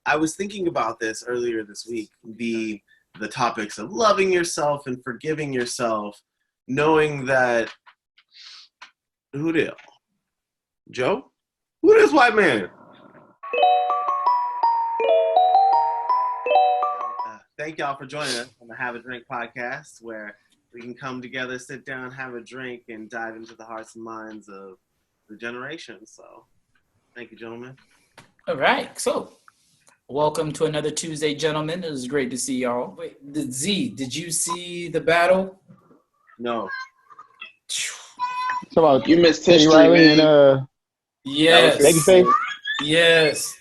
I was thinking about this earlier this week, the topics of loving yourself and forgiving yourself, knowing that, who the hell? Joe? Who this white man? Thank y'all for joining us on the Have a Drink podcast, where we can come together, sit down, have a drink, and dive into the hearts and minds of the generation. So, thank you, gentlemen. All right, so welcome to another Tuesday, gentlemen. It was great to see y'all. Wait, Z, did you see the battle? No. So You missed Teddy history, Riley man. and Yes. Babyface. Yes.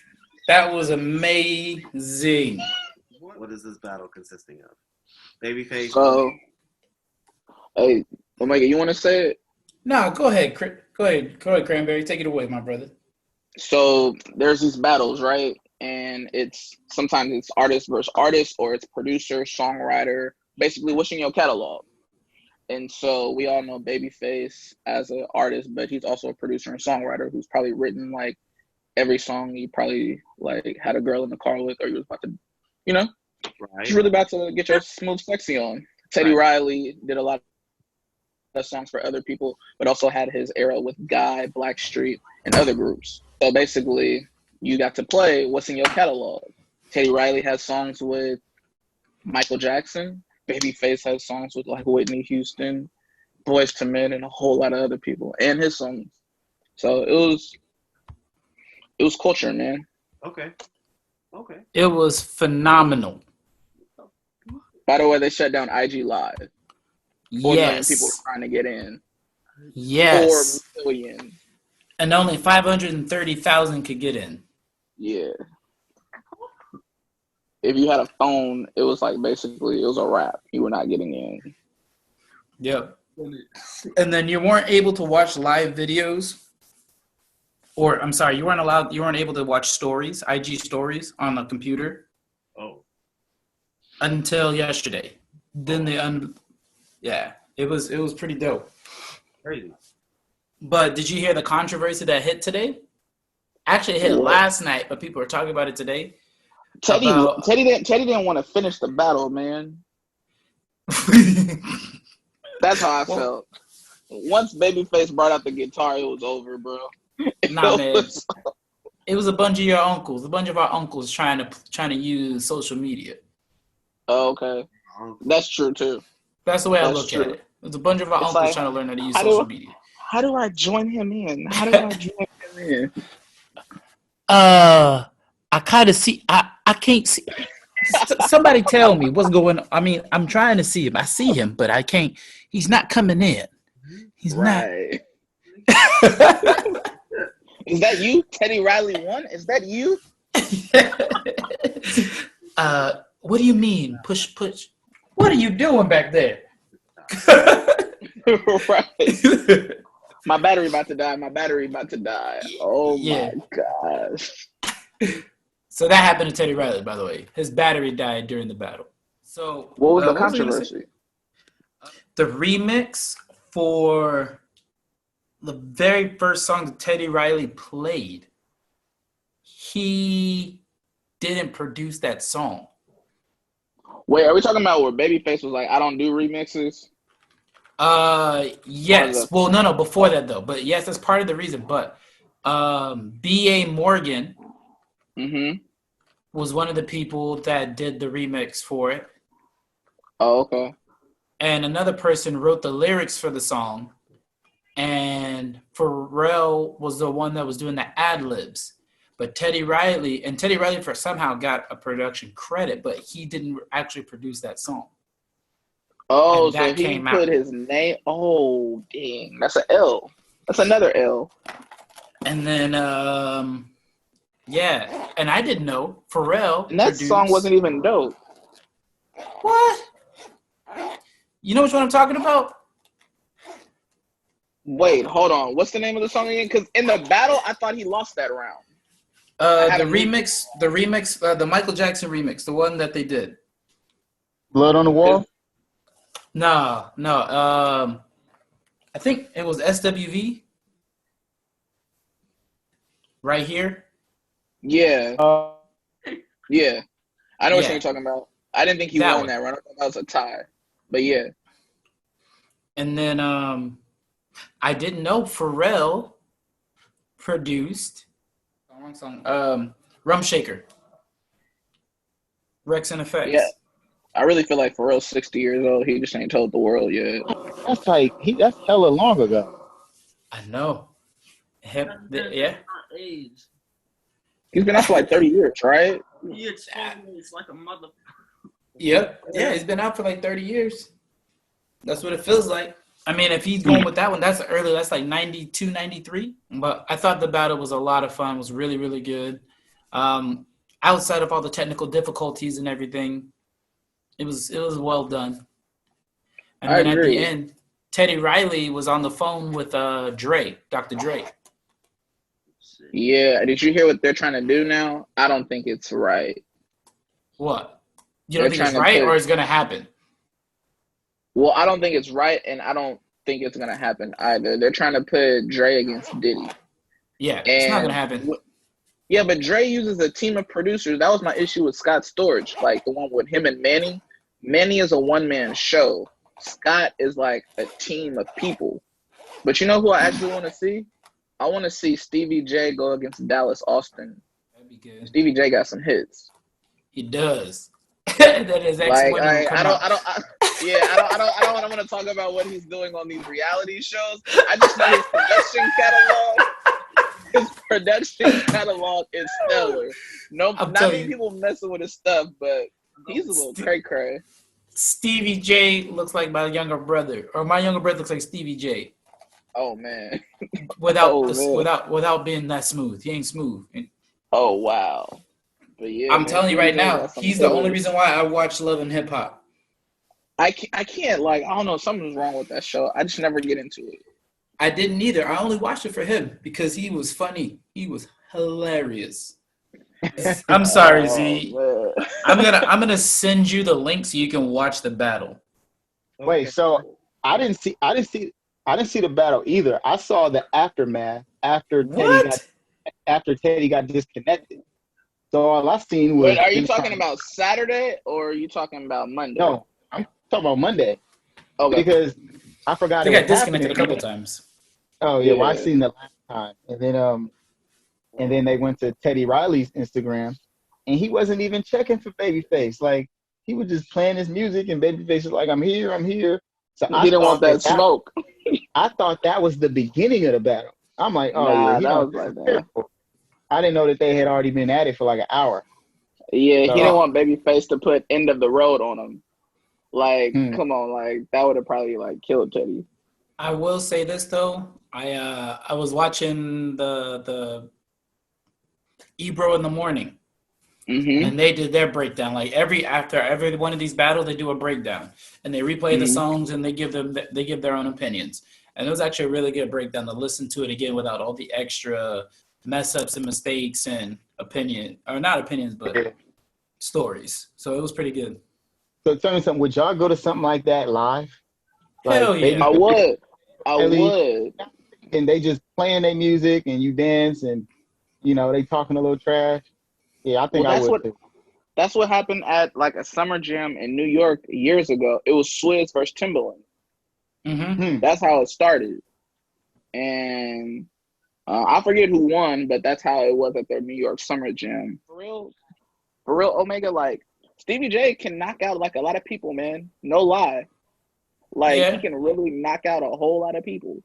That was amazing. What is this battle consisting of? Babyface? So, hey, Omega, you want to say it? No, go ahead. Go ahead, Cranberry. Take it away, my brother. So there's these battles, right? And sometimes it's artist versus artist, or it's producer, songwriter, basically what's in your catalog. And so we all know Babyface as an artist, but he's also a producer and songwriter who's probably written like every song you probably like had a girl in the car with, or you was about to, Right. just really about to get your smooth sexy on. Teddy Riley did a lot of songs for other people, but also had his era with Guy, Blackstreet, and other groups. So basically, you got to play what's in your catalog. Teddy Riley has songs with Michael Jackson. Babyface has songs with like Whitney Houston, Boyz II Men, and a whole lot of other people, and his songs. So it was culture, man. Okay. It was phenomenal. By the way, they shut down IG Live. 4 million people were trying to get in. Yes. 4 million. And only 530,000 could get in. Yeah. If you had a phone, it was like basically it was a wrap. You were not getting in. Yep. And then you weren't able to watch live videos. Or I'm sorry, you weren't able to watch stories, IG stories on the computer. Oh. Until yesterday. Then it was pretty dope. Crazy. But did you hear the controversy that hit today? Actually, it hit last night, but people are talking about it today. Teddy didn't want to finish the battle, man. That's how I felt. Once Babyface brought out the guitar, it was over, bro. Man. It was a bunch of our uncles trying to use social media. Oh, okay. That's true too. That's the way I look at it. It's a bunch of our uncles trying to learn how to use social media. How do I join him in? I kind of see. I can't see. Somebody tell me what's going on. I mean, I'm trying to see him. I see him, but I can't. He's not coming in. He's not. Is that you? Teddy Riley won? Is that you? What do you mean? Push. What are you doing back there? Right. My battery about to die. Oh my gosh. So that happened to Teddy Riley, by the way. His battery died during the battle. So what was the controversy? The remix for the very first song that Teddy Riley played, he didn't produce that song. Wait, are we talking about where Babyface was like, I don't do remixes? Yes. Well, no, before that though. But yes, that's part of the reason. But B.A. Morgan was one of the people that did the remix for it. Oh, okay. And another person wrote the lyrics for the song. And Pharrell was the one that was doing the ad-libs. But Teddy Riley somehow got a production credit, but he didn't actually produce that song. Oh, so he put his name. Oh, dang. That's an L. That's another L. And then, and I didn't know Pharrell. And that song wasn't even dope. What? You know which one I'm talking about? Wait, hold on. What's the name of the song again? Because in the battle, I thought he lost that round. The remix, the Michael Jackson remix, the one that they did. Blood on the Wall? No. I think it was SWV. Right here. Yeah. Yeah, I know what Yeah. you're talking about. I didn't think he That won one. that round. I thought that was a tie. But yeah. And then I didn't know Pharrell produced wrong song. Rum Shaker. Rex and Effects. Yeah. I really feel like Pharrell's 60 years old. He just ain't told the world yet. That's like that's hella long ago. I know. Yeah. Age. He's been out for like 30 years, right? He exfoliates like a mother. Yep. Yeah, he's been out for like 30 years. That's what it feels like. I mean, if he's going with that one, that's early. That's like 92, 93. But I thought the battle was a lot of fun. It was really, really good. Outside of all the technical difficulties and everything, it was well done. And I then agree. at the end, Teddy Riley was on the phone with Dre, Dr. Dre. Yeah. Did you hear what they're trying to do now? I don't think it's right. What? You don't They're think it's trying to right put- or it's going to happen? Well, I don't think it's right, and I don't think it's going to happen either. They're trying to put Dre against Diddy. Yeah, it's not going to happen. Yeah, but Dre uses a team of producers. That was my issue with Scott Storch, like the one with him and Manny. Manny is a one-man show. Scott is like a team of people. But you know who I actually want to see? I want to see Stevie J go against Dallas Austin. That'd be good. Stevie J got some hits. He does. That is Like I I don't want to talk about what he's doing on these reality shows. I just know his production catalog. His production catalog is stellar. Not many people messing with his stuff, but he's a little cray-cray. Stevie J looks like my younger brother, or my younger brother looks like Stevie J. Oh man. Without being that smooth. He ain't smooth. Oh wow. But yeah, I'm telling you right now, he's the only reason. reason why I watch Love and Hip Hop. I can't like, I don't know, something's wrong with that show. I just never get into it. I didn't either. I only watched it for him because he was funny. He was hilarious. I'm sorry, Z. Man. I'm gonna send you the link so you can watch the battle. Wait, so I didn't see the battle either. I saw the aftermath after Teddy got disconnected. So all I seen was. Wait, are you talking about Saturday or are you talking about Monday? No, I'm talking about Monday. Okay. Because I forgot They it got was disconnected happening. a couple times. Oh yeah, well I Yeah. seen the last time, and then they went to Teddy Riley's Instagram, and he wasn't even checking for Babyface. Like he was just playing his music, and Babyface was like, "I'm here, I'm here." So He didn't want that smoke. I thought that was the beginning of the battle. I'm like, oh Nah, yeah, he that don't was like that. I didn't know that they had already been at it for like an hour. Yeah, he So- didn't want Babyface to put end of the road on him. Like, Hmm. come on, like that would have probably like killed Teddy. I will say this though. I was watching the Ebro in the morning, Mm-hmm. and they did their breakdown. Like after every one of these battles, they do a breakdown, and they replay the Mhm. songs, and they give their own opinions. And it was actually a really good breakdown to listen to it again without all the extra mess ups and mistakes and not opinions, but stories. So it was pretty good. So tell me something. Would y'all go to something like that live? Hell yeah. I would. Ellie. would. And they just playing their music, and you dance, and they talking a little trash. Yeah, I think Well, I that's would. what- too. That's what happened at like a summer jam in New York years ago. It was Swizz versus Timbaland. Mm-hmm. That's how it started. And I forget who won, but that's how it was at their New York summer jam. For real, Omega, like Stevie J can knock out like a lot of people, man. No lie. Like Yeah. he can really knock out a whole lot of people.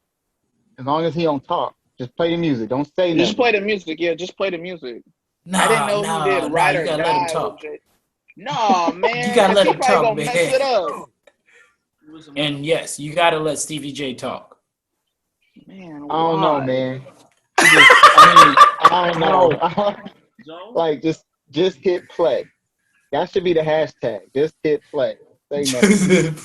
As long as he don't talk, just play the music. Don't say nothing. Just play the music, yeah. Just play the music. Nah, I didn't know he did Ride you or gotta let him Die. talk. With Jay. No, man. You gotta let he him probably talk, gonna man. mess it up. And yes, you gotta let Stevie J talk. Man, I don't know, why? man. I don't know. Joe? Like just hit play. That should be the hashtag. Just hit play. Say nothing.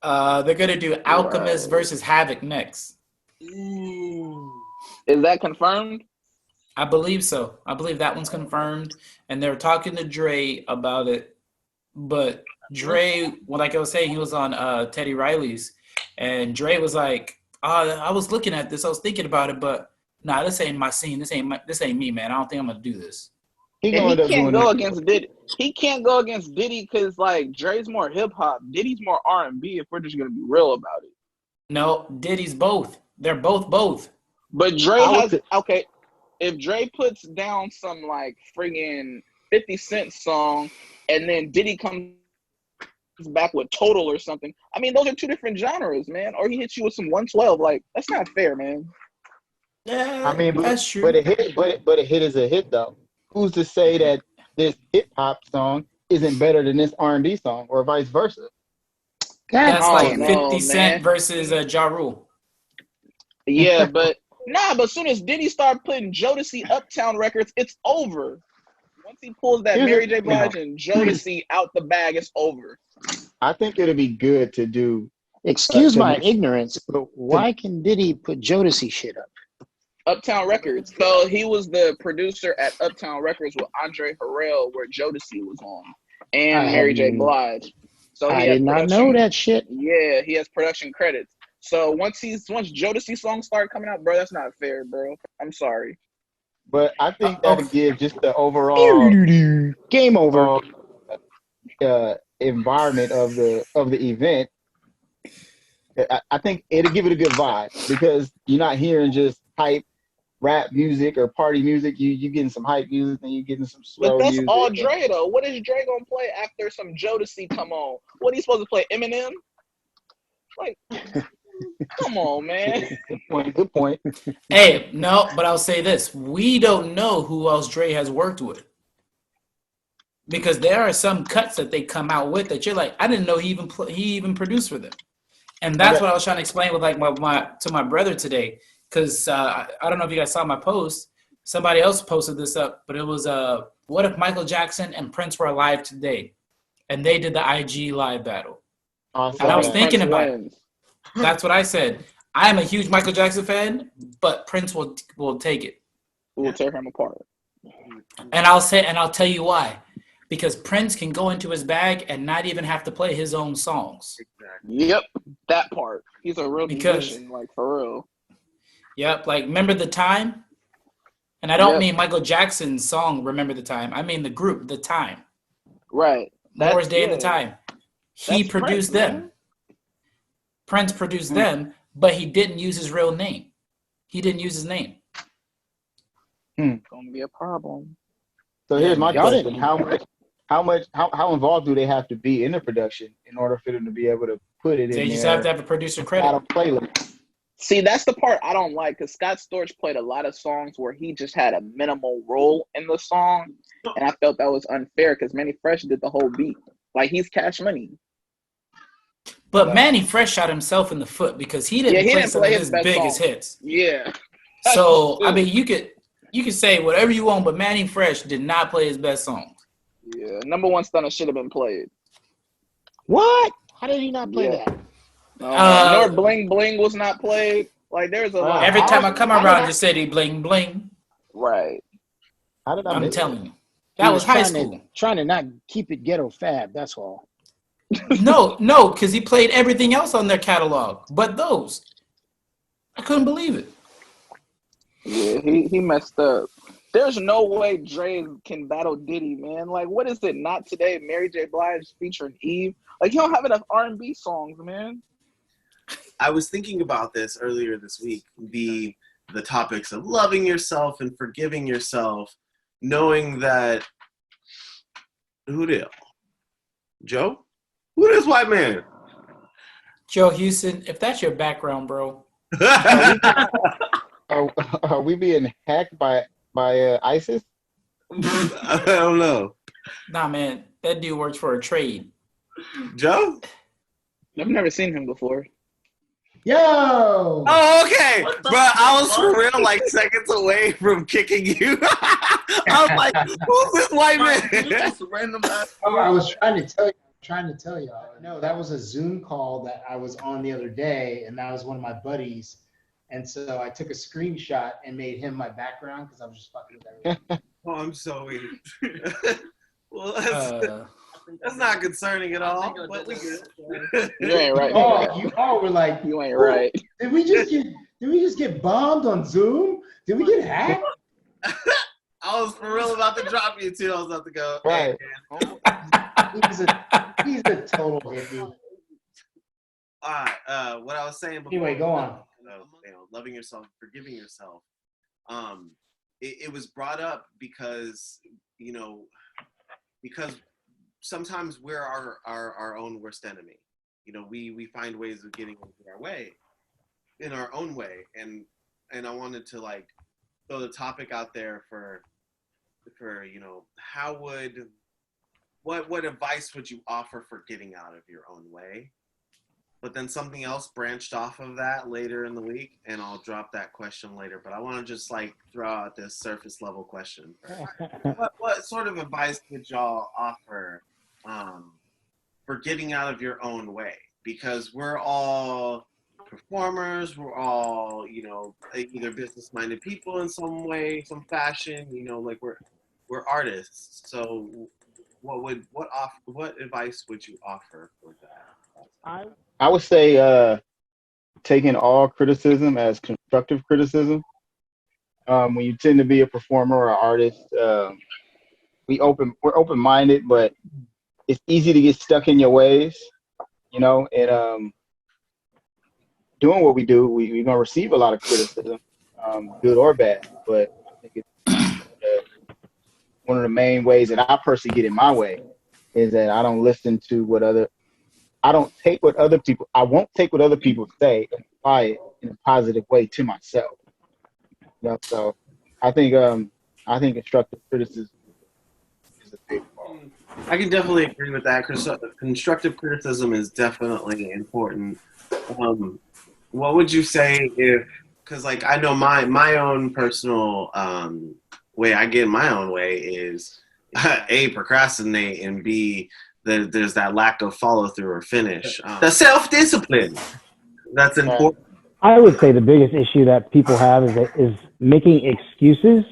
They're gonna do Alchemist Right. versus Havoc next. Ooh. Is that confirmed? I believe so. I believe that one's confirmed, and they're talking to Dre about it. But Dre, well, like I was saying, he was on Teddy Riley's, and Dre was like, "I was looking at this, I was thinking about it, but nah, this ain't my scene. This ain't me, man. I don't think I'm gonna do this. He And gonna he end up can't doing go that. against Diddy. He can't go against Diddy because like Dre's more hip hop. Diddy's more R&B. If we're just gonna be real about it. No, Diddy's both. They're both. But Dre I would has say- okay. If Dre puts down some like friggin' 50 Cent song, and then Diddy comes back with Total or something, I mean those are two different genres, man. Or he hits you with some 112. Like that's not fair, man. Yeah, I mean, that's true. but a hit is a hit though. Who's to say that this hip hop song isn't better than this R&B song, or vice versa? That's I like don't know, 50 Cent man. versus Ja Rule. Yeah, but but as soon as Diddy started putting Jodeci Uptown records, it's over. Once he pulls that Here's Mary the J. thing, though. Blige and Jodeci out the bag, it's over. I think it'd be good to do. Excuse to my mix- ignorance, but why can Diddy put Jodeci shit up? Uptown Records. So he was the producer at Uptown Records with Andre Harrell, where Jodeci was on, and Mary J. Blige. So he I has did not production- know that shit. Yeah, he has production credits. So once Jodeci songs start coming out, bro, that's not fair, bro. I'm sorry. But I think that'll give just the overall Game over. environment of the event. I think it'll give it a good vibe because you're not hearing just hype rap music or party music. You getting some hype music and you getting some slow But that's music. all Dre though. What is Dre gonna play after some Jodeci come on? What are you supposed to play? Eminem? Like, come on, man. Good point. Hey, no, but I'll say this. We don't know who else Dre has worked with. Because there are some cuts that they come out with that you're like, I didn't know he even produced for them. And that's what I was trying to explain with like my brother today. Because I don't know if you guys saw my post. Somebody else posted this up, but it was what if Michael Jackson and Prince were alive today? And they did the IG live battle. Awesome. And I was thinking Prince about wins. it. That's what I said. I am a huge Michael Jackson fan, but Prince will take it. We'll tear him apart. And I'll tell you why. Because Prince can go into his bag and not even have to play his own songs. Yep, that part. He's a real Because- musician, like for real. Yep, like Remember the Time? And I don't Yep. mean Michael Jackson's song Remember the Time. I mean the group, The Time. Right. Morris Day and yeah. The Time. He That's produced Prince, them. man. Prince produced them, but he didn't use his real name. He didn't use his name. Gonna be a problem. So here's my Y'all question: didn't- how involved do they have to be in the production in order for them to be able to put it They in just their have to have a producer bottom credit. playlist? See, that's the part I don't like because Scott Storch played a lot of songs where he just had a minimal role in the song, and I felt that was unfair because Manny Fresh did the whole beat. Like he's Cash Money. But Manny Fresh shot himself in the foot because he didn't Yeah, he play didn't some play of his his best biggest songs. hits. Yeah. So I That's mean, you could say whatever you want, but Manny Fresh did not play his best songs. Yeah, number one stunner should have been played. What? How did he not play Yeah. that? Nor Bling Bling was not played. Like there's a lot. Every time I come how did around, I- just say he bling bling. Right. How did I I'm miss telling you, He that was high trying school. trying to not keep it ghetto fab. That's all. No, because he played everything else on their catalog, but those. I couldn't believe it. Yeah, he messed up. There's no way Dre can battle Diddy, man. Like, what is it? Not today. Mary J. Blige featuring Eve. Like, you don't have enough R&B songs, man. I was thinking about this earlier this week. The topics of loving yourself and forgiving yourself, knowing that who the hell? Joe? Who this white man? Joe Houston, if that's your background, bro. Are we being hacked by ISIS? I don't know. Nah, man, that dude works for a trade. Joe? I've never seen him before. Yo! Oh, okay. What the Bro, I was for fuck? real like seconds away from kicking you. I was like, who's this white man? Just random ass. Oh, I was trying to tell y'all. No, that was a Zoom call that I was on the other day, and that was one of my buddies. And so I took a screenshot and made him my background because I was just fucking with everything. Oh, I'm so weak. Well, that's not concerning at all. But we good. You ain't right. Oh, you all were like, You ain't right. Did we just Did we just get bombed on Zoom? Did we get hacked? I was for real about to drop you too. I was about to go. Right. He's a total hippie. All right. What I was saying before. Anyway, go on. Loving yourself, forgiving yourself. It was brought up because because sometimes we're our own worst enemy. We find ways of getting into our way, in our own way, and I wanted to like throw the topic out there for what advice would you offer for getting out of your own way? But then something else branched off of that later in the week, and I'll drop that question later. But I want to just like throw out this surface level question. What sort of advice would y'all offer for getting out of your own way? Because we're all performers, we're all either business-minded people in some way, some fashion. Like we're artists. So what advice would you offer for that? I would say taking all criticism as constructive criticism. When you tend to be a performer or artist, we're open-minded, but it's easy to get stuck in your ways, and doing what we do, we're gonna receive a lot of criticism, good or bad. But I think it's one of the main ways that I personally get in my way is that I don't listen to I won't take what other people say and apply it in a positive way to myself. So I think constructive criticism is a big part. I can definitely agree with that. Constructive criticism is definitely important. What would you say because like I know my own personal way I get in my own way is A, procrastinate, and B, there's that lack of follow through or finish. The self-discipline that's important. I would say the biggest issue that people have is making excuses,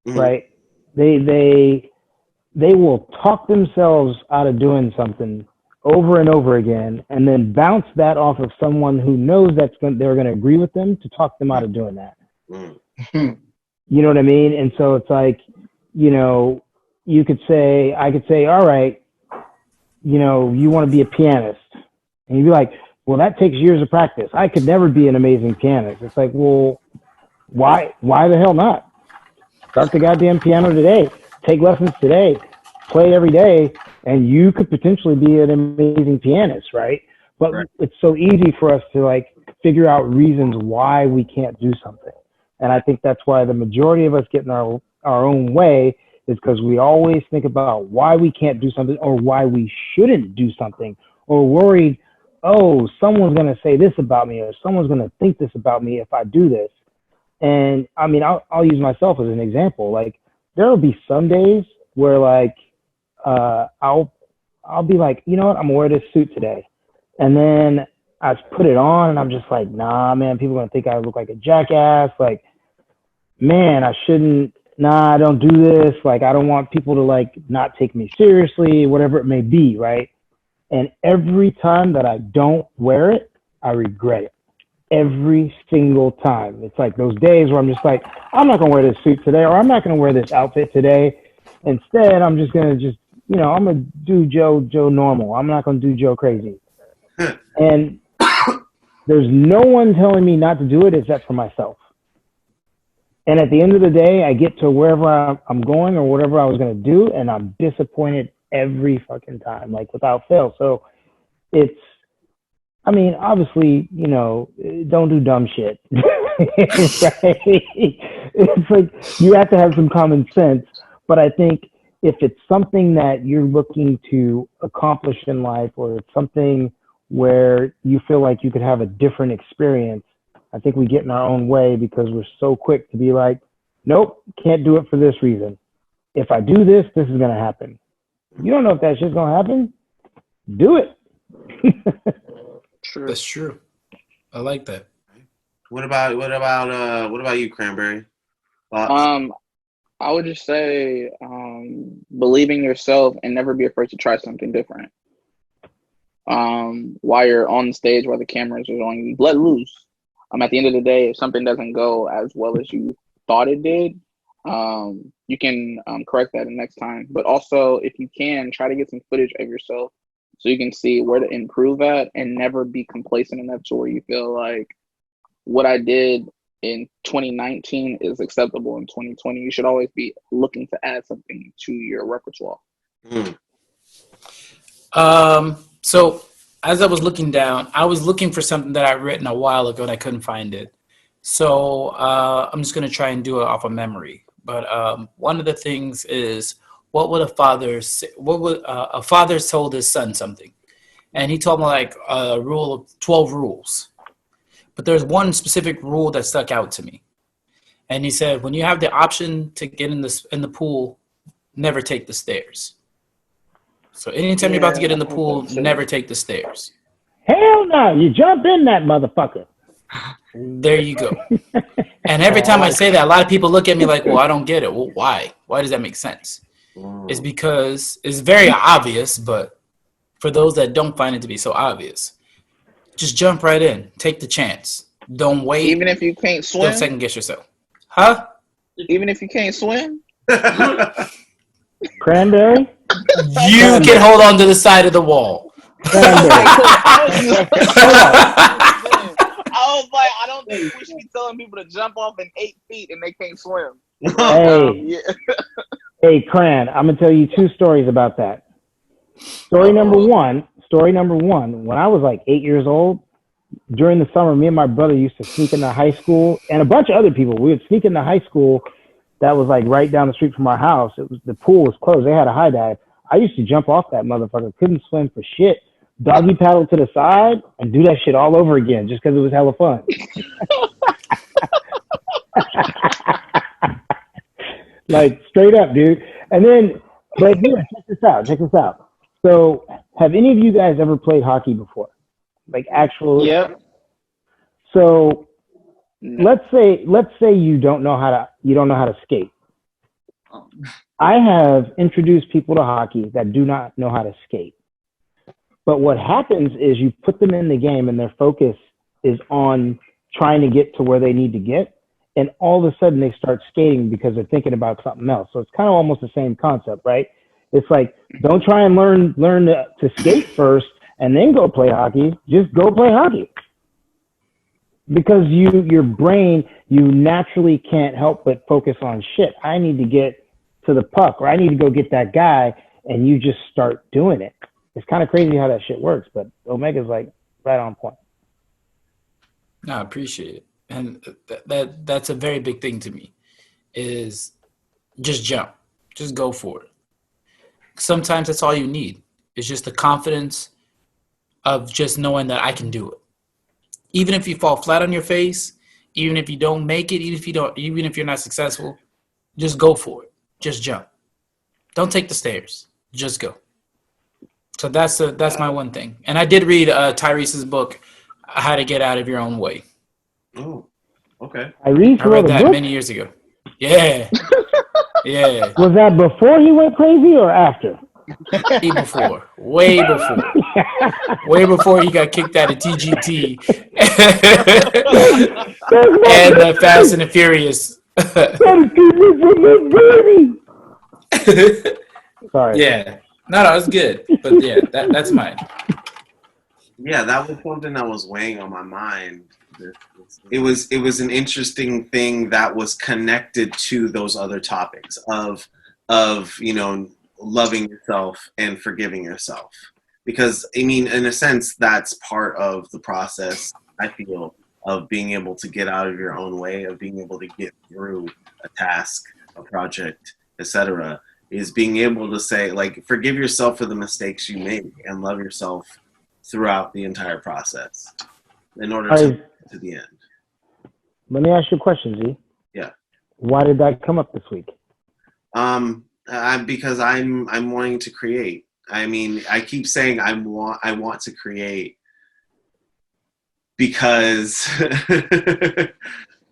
Mm-hmm. right? They will talk themselves out of doing something over and over again, and then bounce that off of someone who knows they're going to agree with them to talk them out of doing that. Mm-hmm. You know what I mean? And so it's like, I could say, all right, you want to be a pianist. And you'd be like, well, that takes years of practice. I could never be an amazing pianist. It's like, well, why the hell not? Start the goddamn piano today. Take lessons today. Play every day. And you could potentially be an amazing pianist, right? But Right. It's so easy for us to like figure out reasons why we can't do something. And I think that's why the majority of us get in our own way is because we always think about why we can't do something or why we shouldn't do something, or worried, oh, someone's going to say this about me or someone's going to think this about me if I do this. And I mean, I'll use myself as an example. Like there will be some days where like I'll be like, you know what, I'm gonna wear this suit today. And then I put it on and I'm just like, nah, man, people are going to think I look like a jackass. Like, man, I shouldn't. Nah, I don't do this. Like, I don't want people to like not take me seriously, whatever it may be, right? And every time that I don't wear it, I regret it. Every single time. It's like those days where I'm just like, I'm not gonna wear this suit today, or I'm not gonna wear this outfit today. Instead, I'm just gonna I'm gonna do Joe normal. I'm not gonna do Joe crazy. And there's no one telling me not to do it except for myself. And at the end of the day, I get to wherever I'm going or whatever I was going to do, and I'm disappointed every fucking time, like without fail. So obviously, don't do dumb shit. Right? It's like you have to have some common sense. But I think if it's something that you're looking to accomplish in life, or it's something where you feel like you could have a different experience, I think we get in our own way because we're so quick to be like, nope, can't do it for this reason. If I do this, this is going to happen. You don't know if that shit's going to happen. Do it. True. That's true. I like that. What about you, Cranberry? Thoughts? I would just say believe in yourself and never be afraid to try something different. While you're on the stage, while the cameras are on you, let loose. At the end of the day, if something doesn't go as well as you thought it did, you can correct that the next time. But also, if you can, try to get some footage of yourself so you can see where to improve at, and never be complacent enough to where you feel like what I did in 2019 is acceptable in 2020. You should always be looking to add something to your repertoire. So as I was looking down, I was looking for something that I'd written a while ago and I couldn't find it. So I'm just going to try and do it off of memory. But one of the things is, what would a father say? What would a father told his son something? And he told me like a rule of 12 rules. But there's one specific rule that stuck out to me. And he said, when you have the option to get in the pool, never take the stairs. So anytime you're about to get in the pool, never take the stairs. Hell no, you jump in that motherfucker. There you go. And every time I say that, a lot of people look at me like, well, I don't get it. Well, why? Why does that make sense? It's because it's very obvious, but for those that don't find it to be so obvious, just jump right in. Take the chance. Don't wait. Even if you can't swim? Don't second guess yourself. Huh? Even if you can't swim? Cranberry? You can hold on to the side of the wall. I was like, I don't think we should be telling people to jump off in 8 feet and they can't swim. Hey, hey, Cran, I'm going to tell you 2 stories about that. Story number one, when I was like 8 years old, during the summer, me and my brother used to sneak into high school, and a bunch of other people. We would sneak into high school that was like right down the street from our house. The pool was closed. They had a high dive. I used to jump off that motherfucker. Couldn't swim for shit. Doggy paddle to the side and do that shit all over again just because it was hella fun. Like straight up, dude. And then, but here, check this out. So, have any of you guys ever played hockey before? Like actual? Yep. So, let's say you don't know how to skate. I have introduced people to hockey that do not know how to skate. But what happens is you put them in the game and their focus is on trying to get to where they need to get. And all of a sudden they start skating because they're thinking about something else. So it's kind of almost the same concept, right? It's like, don't try and learn to skate first and then go play hockey. Just go play hockey. Because your brain, you naturally can't help but focus on shit. I need to get to the puck, or I need to go get that guy, and you just start doing it. It's kind of crazy how that shit works, but Omega's like right on point. No, I appreciate it. And that's a very big thing to me, is just jump. Just go for it. Sometimes that's all you need. It's just the confidence of just knowing that I can do it. Even if you fall flat on your face, even if you don't make it, even if you're not successful, just go for it. Just jump. Don't take the stairs. Just go. So that's my one thing. And I did read Tyrese's book, How to Get Out of Your Own Way. Oh, okay. I read that many years ago. Yeah. Yeah. Was that before he went crazy or after? Way before. Way before he got kicked out of TGT and Fast and the Furious. Sorry. Yeah. No, it's good. But yeah, that's mine. Yeah, that was something that was weighing on my mind. It was an interesting thing that was connected to those other topics of loving yourself and forgiving yourself. Because I mean, in a sense, that's part of the process, I feel, of being able to get out of your own way, of being able to get through a task, a project, etc. Is being able to say, like, forgive yourself for the mistakes you make and love yourself throughout the entire process in order to get to the end. Let me ask you a question, Z. Yeah. Why did that come up this week? Because I'm wanting to create. I mean, I keep saying I want to create because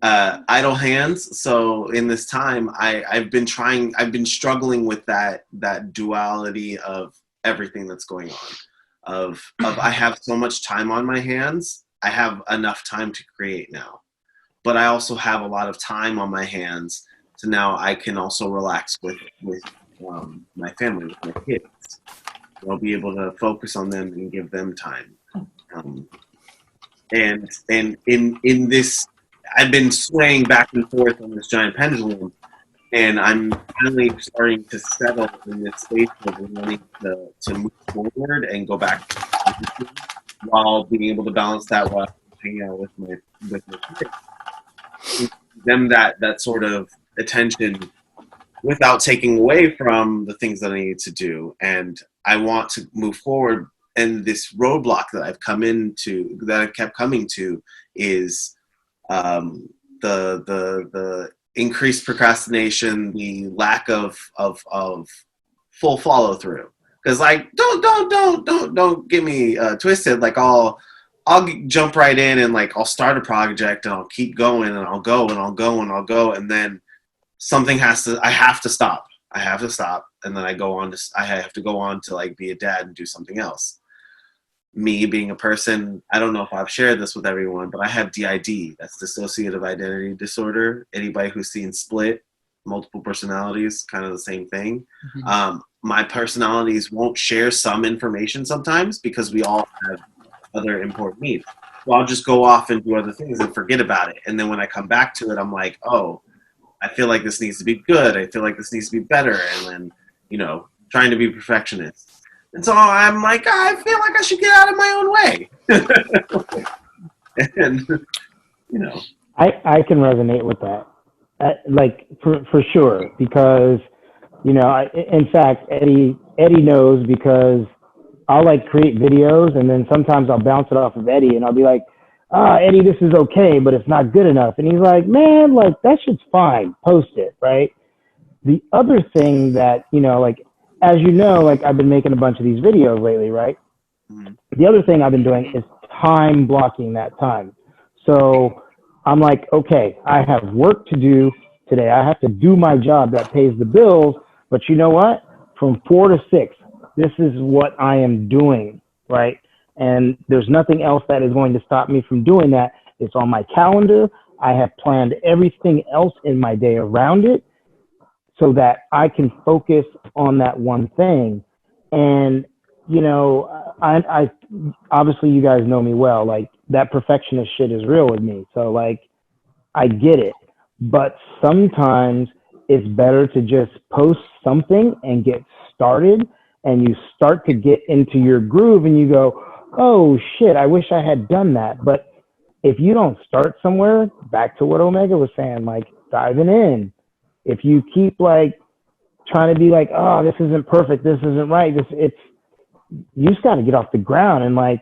idle hands. So in this time, I've been struggling with that duality of everything that's going on. Of I have so much time on my hands. I have enough time to create now. But I also have a lot of time on my hands, so now I can also relax with my family, with my kids. I'll be able to focus on them and give them time. And in this, I've been swaying back and forth on this giant pendulum, and I'm finally starting to settle in this space of wanting to move forward and go back to while being able to balance that while hanging out with my kids. Them that sort of attention without taking away from the things that I need to do. And I want to move forward. And this roadblock that I've kept coming to is the increased procrastination, the lack of full follow through. Because like, don't get me twisted. Like I'll jump right in and like I'll start a project and I'll keep going and I'll go and I'll go and I'll go, and then I have to stop, and then I have to go on to like be a dad and do something else. Me being a person, I don't know if I've shared this with everyone, but I have DID. That's dissociative identity disorder. Anybody who's seen Split, multiple personalities, kind of the same thing. Mm-hmm. My personalities won't share some information sometimes because we all have other important needs. So I'll just go off and do other things and forget about it. And then when I come back to it, I'm like, oh, I feel like this needs to be good. I feel like this needs to be better. And then, trying to be perfectionist. And so I'm like, I feel like I should get out of my own way. And, I can resonate with that. Like for sure, because, in fact, Eddie knows, because I'll like create videos and then sometimes I'll bounce it off of Eddie and I'll be like, Eddie, this is okay, but it's not good enough. And he's like, man, like that shit's fine. Post it. Right. The other thing that, like, as you know, like I've been making a bunch of these videos lately, right? Mm-hmm. The other thing I've been doing is time blocking that time. So I'm like, okay, I have work to do today. I have to do my job that pays the bills. But you know what? From 4 to 6, this is what I am doing, right? And there's nothing else that is going to stop me from doing that. It's on my calendar. I have planned everything else in my day around it so that I can focus on that one thing. And, I obviously you guys know me well, like that perfectionist shit is real with me. So like, I get it, but sometimes it's better to just post something and get started, and you start to get into your groove and you go, oh shit, I wish I had done that. But if you don't start somewhere, back to what Omega was saying, like diving in, if you keep like trying to be like, oh, this isn't perfect, this isn't right, you just got to get off the ground. And like,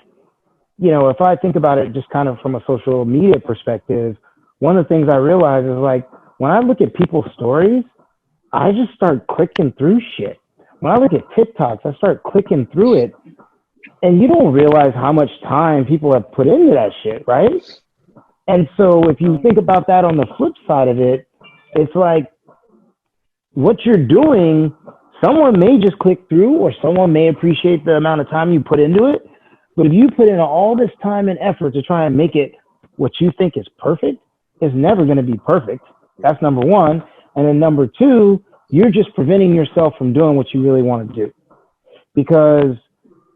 if I think about it just kind of from a social media perspective, one of the things I realize is like, when I look at people's stories, I just start clicking through shit. When I look at TikToks, I start clicking through it, and you don't realize how much time people have put into that shit, right? And so if you think about that on the flip side of it, it's like, what you're doing, someone may just click through, or someone may appreciate the amount of time you put into it. But if you put in all this time and effort to try and make it what you think is perfect, it's never going to be perfect. That's number one. And then number two, you're just preventing yourself from doing what you really want to do. Because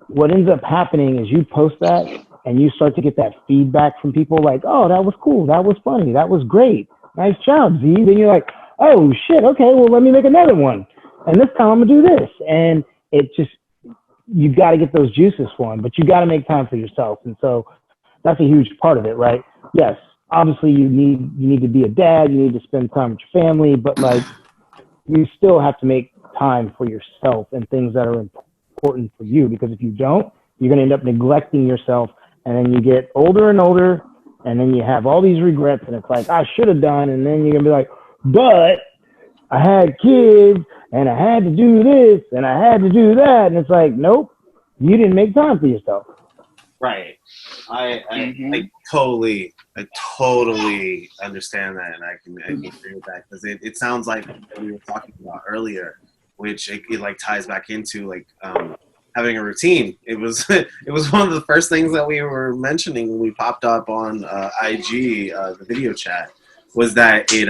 what ends up happening is you post that and you start to get that feedback from people like, oh, that was cool, that was funny, that was great, nice job, Z. Then you're like, oh shit, okay, well let me make another one. And this time I'm gonna do this. And it just, you got to get those juices flowing, but you got to make time for yourself. And so that's a huge part of it, right? Yes, obviously you need to be a dad, you need to spend time with your family, but like you still have to make time for yourself and things that are important for you, because if you don't, you're going to end up neglecting yourself, and then you get older and older, and then you have all these regrets, and it's like, I should have done, and then you're going to be like, but I had kids, and I had to do this, and I had to do that, and it's like, nope, you didn't make time for yourself. Right. I totally understand that, and I can agree with that, because it sounds like what we were talking about earlier, which it like ties back into like kind having a routine. It was it was one of the first things that we were mentioning when we popped up on IG, the video chat, was that it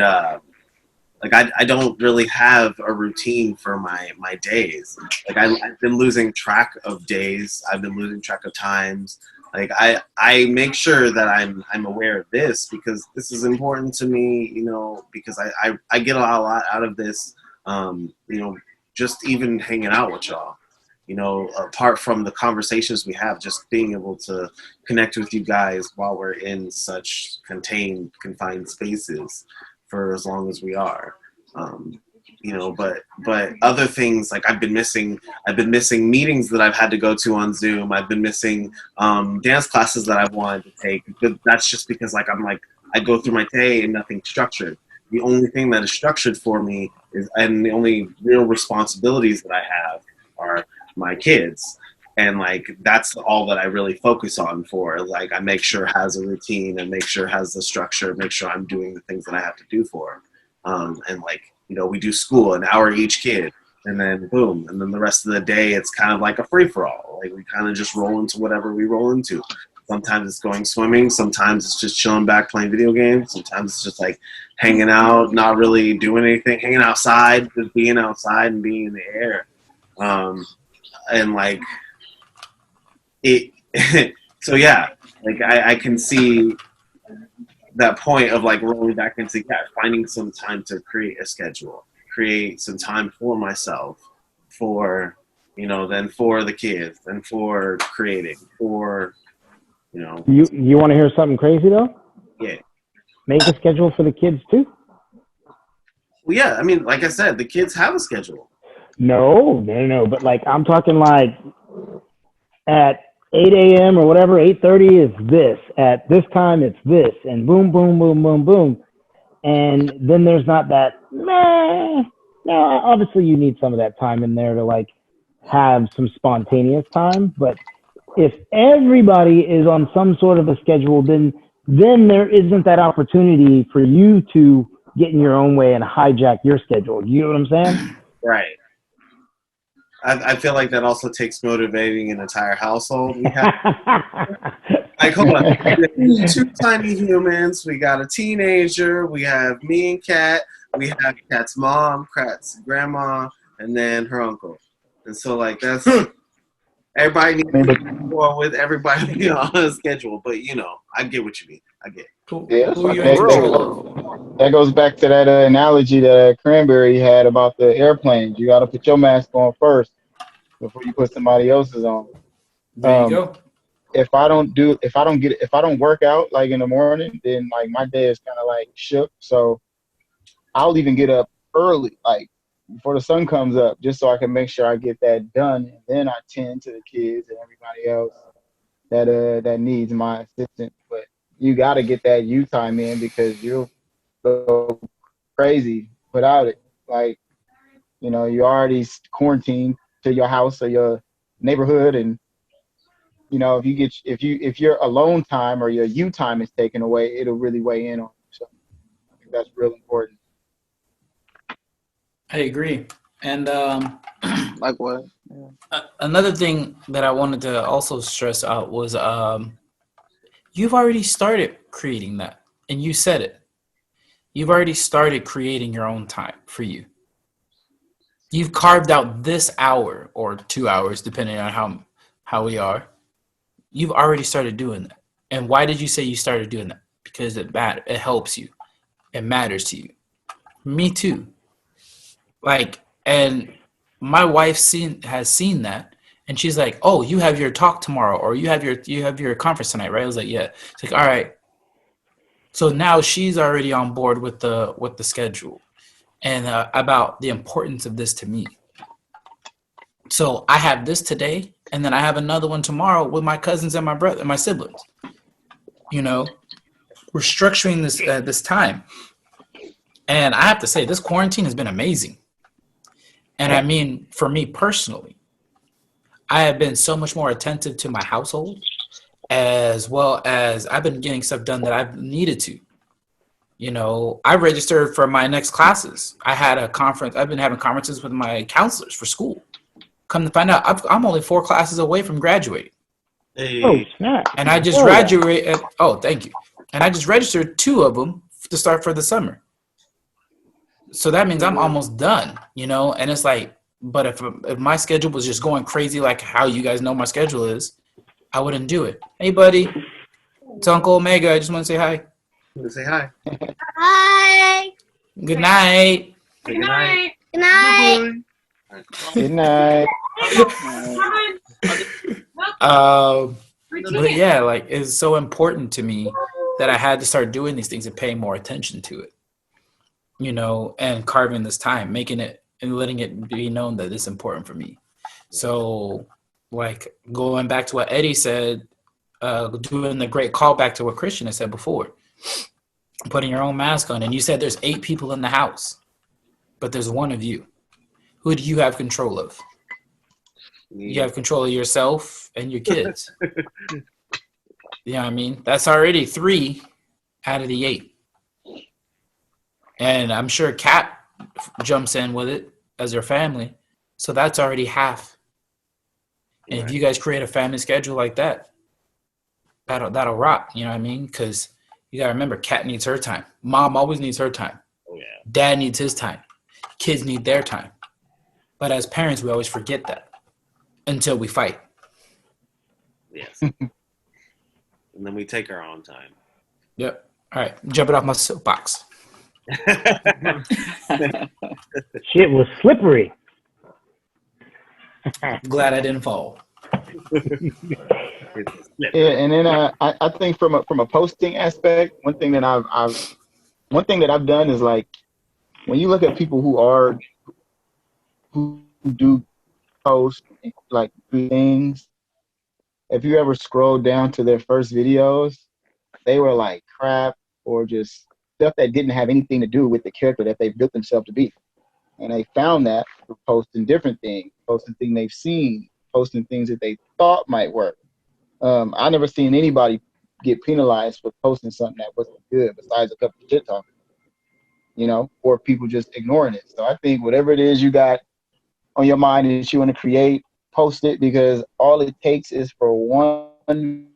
like I don't really have a routine for my days. Like I've been losing track of days. I've been losing track of times. Like I make sure that I'm aware of this because this is important to me, you know, because I get a lot out of this, you know, just even hanging out with y'all, you know, apart from the conversations we have, just being able to connect with you guys while we're in such confined spaces for as long as we are. You know, but other things, like I've been missing meetings that I've had to go to on Zoom. I've been missing dance classes that I've wanted to take. But that's just because like I go through my day and nothing's structured. The only thing that is structured for me is, and the only real responsibilities that I have are my kids. And like that's all that I really focus on for. Like I make sure it has a routine and make sure it has the structure, make sure I'm doing the things that I have to do for. And like, you know, we do school an hour each kid, and then boom, and then the rest of the day it's kind of like a free for all. Like we kind of just roll into whatever we roll into. Sometimes it's going swimming, sometimes it's just chilling back playing video games, sometimes it's just like hanging out, not really doing anything, hanging outside, just being outside and being in the air. And like it so yeah, like I can see that point of like rolling back into finding some time to create a schedule, create some time for myself, for, you know, then for the kids, and for creating, for, you know. You want to hear something crazy though? Yeah. Make a schedule for the kids too. Well, yeah, I mean, like I said, the kids have a schedule. No. But like I'm talking like at 8 a.m. or whatever, 8:30 is this. At this time, it's this, and boom, boom, boom, boom, boom. And then there's not that, no, obviously you need some of that time in there to like have some spontaneous time. But if everybody is on some sort of a schedule, then there isn't that opportunity for you to get in your own way and hijack your schedule. You know what I'm saying? Right. I feel like that also takes motivating an entire household. We have, like, hold on. We have 2 tiny humans. We got a teenager. We have me and Kat. We have Kat's mom, Kat's grandma, and then her uncle. And so, like, that's everybody needs to be more with everybody on a schedule. But you know, I get what you mean. I get it. Yeah, Who you in control of? that goes back to that analogy that Cranberry had about the airplanes. You got to put your mask on first before you put somebody else's on. There you go. If I don't work out like in the morning, then like my day is kind of like shook. So I'll even get up early, like before the sun comes up, just so I can make sure I get that done, and then I tend to the kids and everybody else that needs my assistance. But you got to get that you time in because you'll go crazy without it. Like, you know, you already quarantined to your house or your neighborhood, and you know, if your alone time or your you time is taken away, it'll really weigh in on you. So I think that's real important. I agree. And Like what? Yeah. another thing that I wanted to also stress out was you've already started creating that, and you said it. You've already started creating your own time for you. You've carved out this hour or 2 hours, depending on how we are. You've already started doing that. And why did you say you started doing that? Because it helps you. It matters to you. Me too. Like, and my wife has seen that, and she's like, "Oh, you have your talk tomorrow, or you have your conference tonight, right?" I was like, "Yeah." It's like, "All right." So now she's already on board with the schedule, and about the importance of this to me. So I have this today, and then I have another one tomorrow with my cousins and my brother and my siblings. You know, we're structuring this time, and I have to say, this quarantine has been amazing. And I mean, for me personally, I have been so much more attentive to my household, as well as I've been getting stuff done that I've needed to. You know, I registered for my next classes. I had a conference. I've been having conferences with my counselors for school. Come to find out, I'm only 4 classes away from graduating. Hey. Oh, snap. And I just graduated. Oh, thank you. And I just registered 2 of them to start for the summer. So that means I'm almost done, you know? And it's like, but if my schedule was just going crazy like how you guys know my schedule is, I wouldn't do it. Hey, buddy. It's Uncle Omega. I just want to say hi. Say hi. Hi. Good night. Say good night. Good night. Good night. But yeah, like it's so important to me that I had to start doing these things and paying more attention to it, you know, and carving this time, making it and letting it be known that it's important for me. So, like going back to what Eddie said, doing the great callback to what Christian had said before, putting your own mask on, and you said there's 8 people in the house, but there's one of you. Who do you have control of? You have control of yourself and your kids. You know what I mean? That's already 3 out of the 8. And I'm sure Kat jumps in with it as your family. So that's already half. And if you guys create a family schedule like that, that'll rock. You know what I mean? Because you got to remember, Kat needs her time. Mom always needs her time. Oh, yeah. Dad needs his time. Kids need their time. But as parents, we always forget that until we fight. Yes. And then we take our own time. Yep. All right. Jumping off my soapbox. Shit was slippery. Glad I didn't fall. Yeah, and then I think from a posting aspect, one thing that I've done is like when you look at people who do post like things, if you ever scroll down to their first videos, they were like crap or just stuff that didn't have anything to do with the character that they built themselves to be. And they found that through posting different things, posting things they've seen, posting things that they thought might work. I never seen anybody get penalized for posting something that wasn't good besides a couple of shit talking, you know, or people just ignoring it. So I think whatever it is you got on your mind that you want to create, post it, because all it takes is for one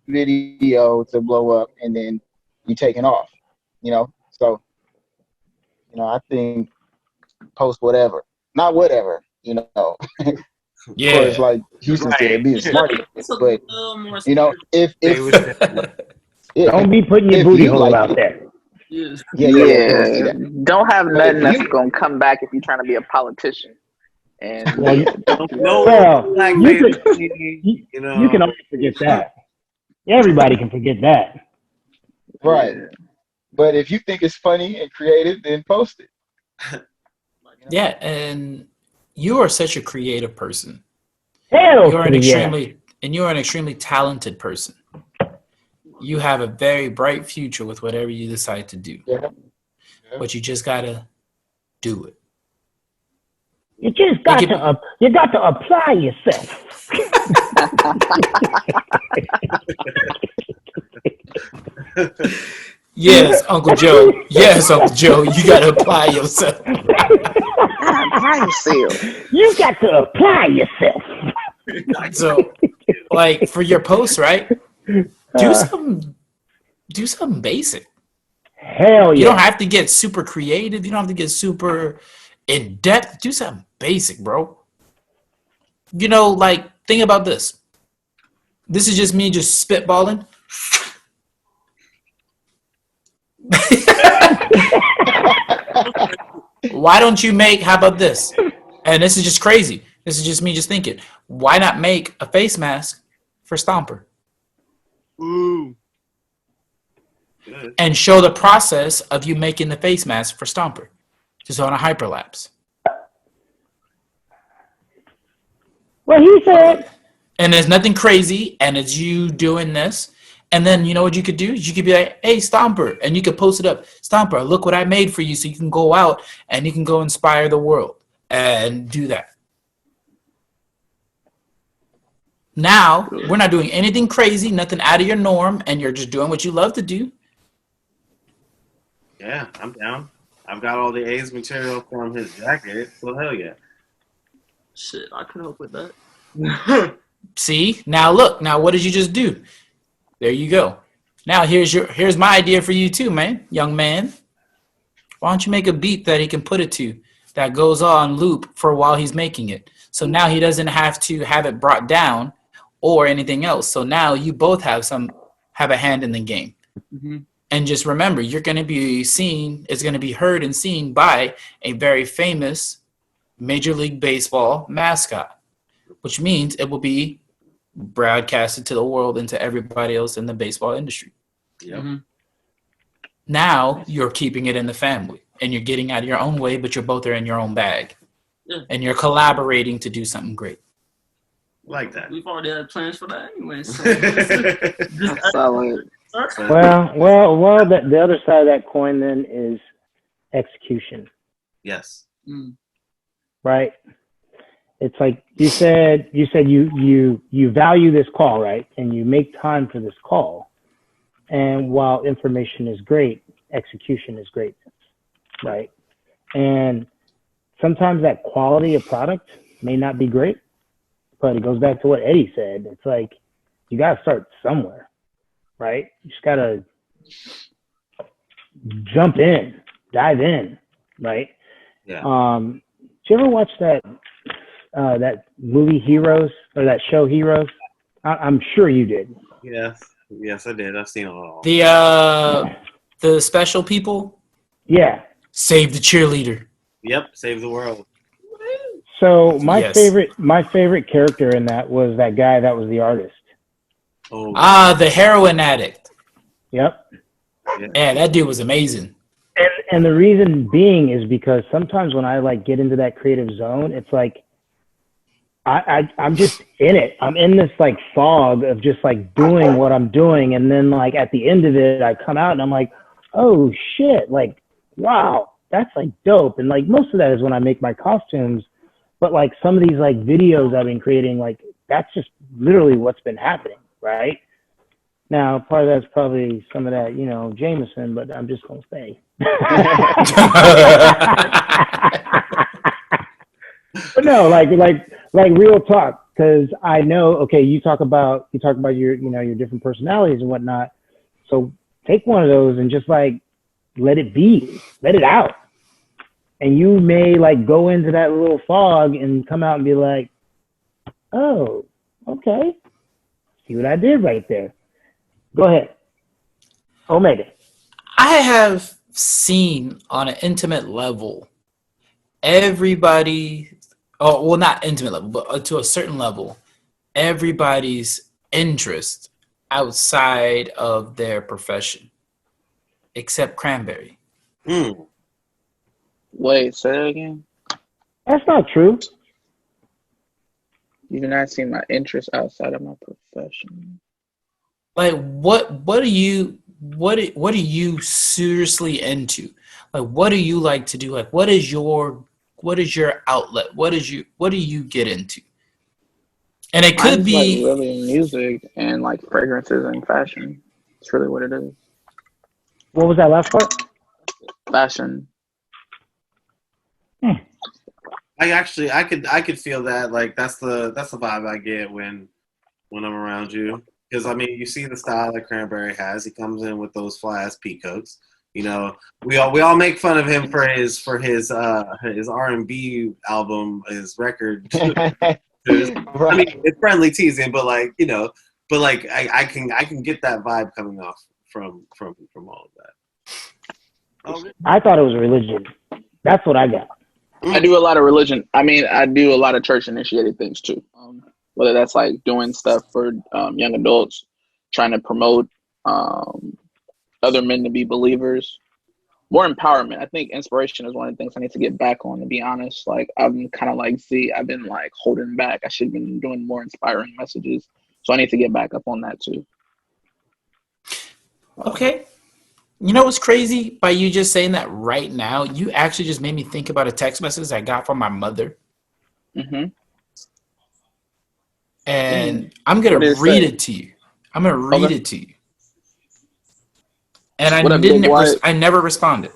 video to blow up and then you taking off, you know? So, you know, I think post whatever, not whatever, you know. Yeah. Of course, like Houston said, being smart, but you know, if yeah, Don't be putting your if booty you hole like out it. there. Yeah. Don't have But nothing that's you- gonna come back if you're trying to be a politician. And Well, No Well, black you baby, could- you know. You can always forget that. Everybody can forget that. Right. But if you think it's funny and creative, then post it. Yeah, and you are such a creative person. Hell You're to an the yeah. extremely talented person. You have a very bright future with whatever you decide to do. Yeah. But you just gotta do it. You just got to you got to apply yourself. Yes, Uncle Joe. Yes, Uncle Joe. You gotta apply yourself. apply yourself. You got to apply yourself. So, like for your posts, right? Do something basic. Hell yeah. You don't have to get super creative. You don't have to get super in depth. Do something basic, bro. You know, like think about this. This is just me just spitballing. Why don't you make, how about this? And this is just crazy. This is just me just thinking. Why not make a face mask for Stomper? Ooh. Good. And show the process of you making the face mask for Stomper. Just on a hyperlapse. Well, he said. And there's nothing crazy, and it's you doing this. And then you know what you could do? You could be like, hey, Stomper. And you could post it up. Stomper, look what I made for you. So you can go out and you can go inspire the world and do that. Now, we're not doing anything crazy, nothing out of your norm, and you're just doing what you love to do. Yeah, I'm down. I've got all the A's material from his jacket, so hell yeah. Shit, I can help with that. See? Now look. Now what did you just do? There you go. Now here's my idea for you too, man. Young man. Why don't you make a beat that he can put it to that goes on loop for while he's making it? So now he doesn't have to have it brought down or anything else. So now you both have a hand in the game. Mm-hmm. And just remember, you're going to be seen, it's going to be heard and seen by a very famous Major League Baseball mascot, which means it will be broadcasted to the world and to everybody else in the baseball industry. Yep. Mm-hmm. Now you're keeping it in the family and you're getting out of your own way, but you're both are in your own bag. Yeah. And you're collaborating to do something great. Like that. We've already had plans for that anyway. So Solid. Well. The other side of that coin then is execution, Yes. right? It's like you said you value this call, right? And you make time for this call. And while information is great, execution is great, right? And sometimes that quality of product may not be great, but it goes back to what Eddie said. It's like you got to start somewhere, right? You just got to jump in, dive in, right? Yeah. Did you ever watch that movie Heroes or that show Heroes? I'm sure you did. Yes, I did. I've seen it all. The special people? Yeah. Save the cheerleader. Yep. Save the world. So my Yes. favorite character in that was that guy that was the artist. Oh. The heroin addict. Yep. Yeah, that dude was amazing. And the reason being is because sometimes when I like get into that creative zone, it's like I'm just in it. I'm in this like fog of just like doing what I'm doing, and then like at the end of it, I come out and I'm like, oh shit, like wow, that's like dope. And like most of that is when I make my costumes, but like some of these like videos I've been creating, like that's just literally what's been happening, right? Now, part of that's probably some of that, Jameson, but I'm just gonna say. But no, like real talk, because I know. Okay, you talk about your your different personalities and whatnot. So take one of those and just like let it be, let it out, and you may like go into that little fog and come out and be like, oh, okay, see what I did right there. Go ahead, Omega. I have seen on an intimate level everybody, well, not intimate level, but to a certain level, everybody's interest outside of their profession, except Cranberry. Wait, say that again. That's not true. You do not see my interest outside of my profession. Like, what are you seriously into? Like, what do you like to do? Like, what is your outlet? What do you get into? And it could Mine's be like really music and like fragrances and fashion. It's really what it is. What was that last part? Fashion. I could feel that. Like that's the vibe I get when I'm around you. Because I mean, you see the style that Cranberry has. He comes in with those fly ass peacoats. We all make fun of him for his R&B album, his record. I mean, it's friendly teasing, but I can get that vibe coming off from all of that. I thought it was a religion. That's what I got. I do a lot of religion. I mean, I do a lot of church initiated things too. Whether that's like doing stuff for young adults, trying to promote other men to be believers, more empowerment. I think inspiration is one of the things I need to get back on, to be honest. Like I'm kind of like Z, I've been like holding back. I should have been doing more inspiring messages. So I need to get back up on that too. okay. You know what's crazy? By you just saying that right now, you actually just made me think about a text message I got from my mother. Mm-hmm. And I'm going to read it to you. I'm going to read it to you. And I never responded.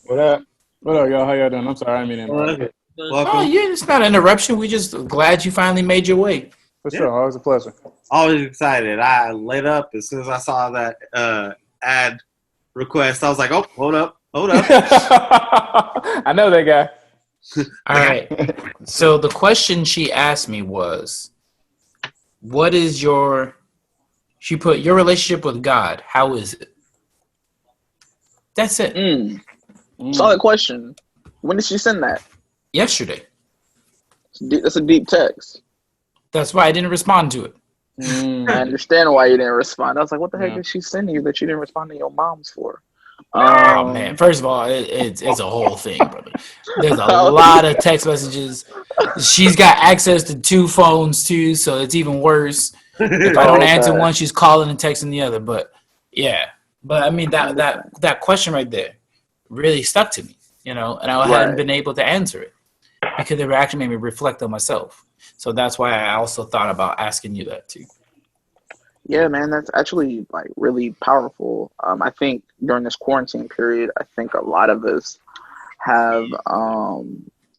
What up? What up, y'all? How y'all doing? I'm sorry, I didn't mean to interrupt. Welcome. Oh, yeah, it's not an interruption. We just glad you finally made your way. For sure, always a pleasure. Always excited. I lit up as soon as I saw that ad request. I was like, oh, hold up. I know that guy. All right. So the question she asked me was, what is she put your relationship with God? How is it? That's it. Solid question. When did she send that? Yesterday. That's a deep text. That's why I didn't respond to it. I understand why you didn't respond. I was like, what the heck did she send you that you didn't respond to your mom's for? Oh man! First of all, it's a whole thing, brother. There's a lot of text messages. She's got access to 2 phones too, so it's even worse. If I don't answer one, she's calling and texting the other. But yeah, but I mean that question right there really stuck to me, and I hadn't been able to answer it because it actually made me reflect on myself. So that's why I also thought about asking you that too. Yeah, man, that's actually like really powerful. I think during this quarantine period, I think a lot of us have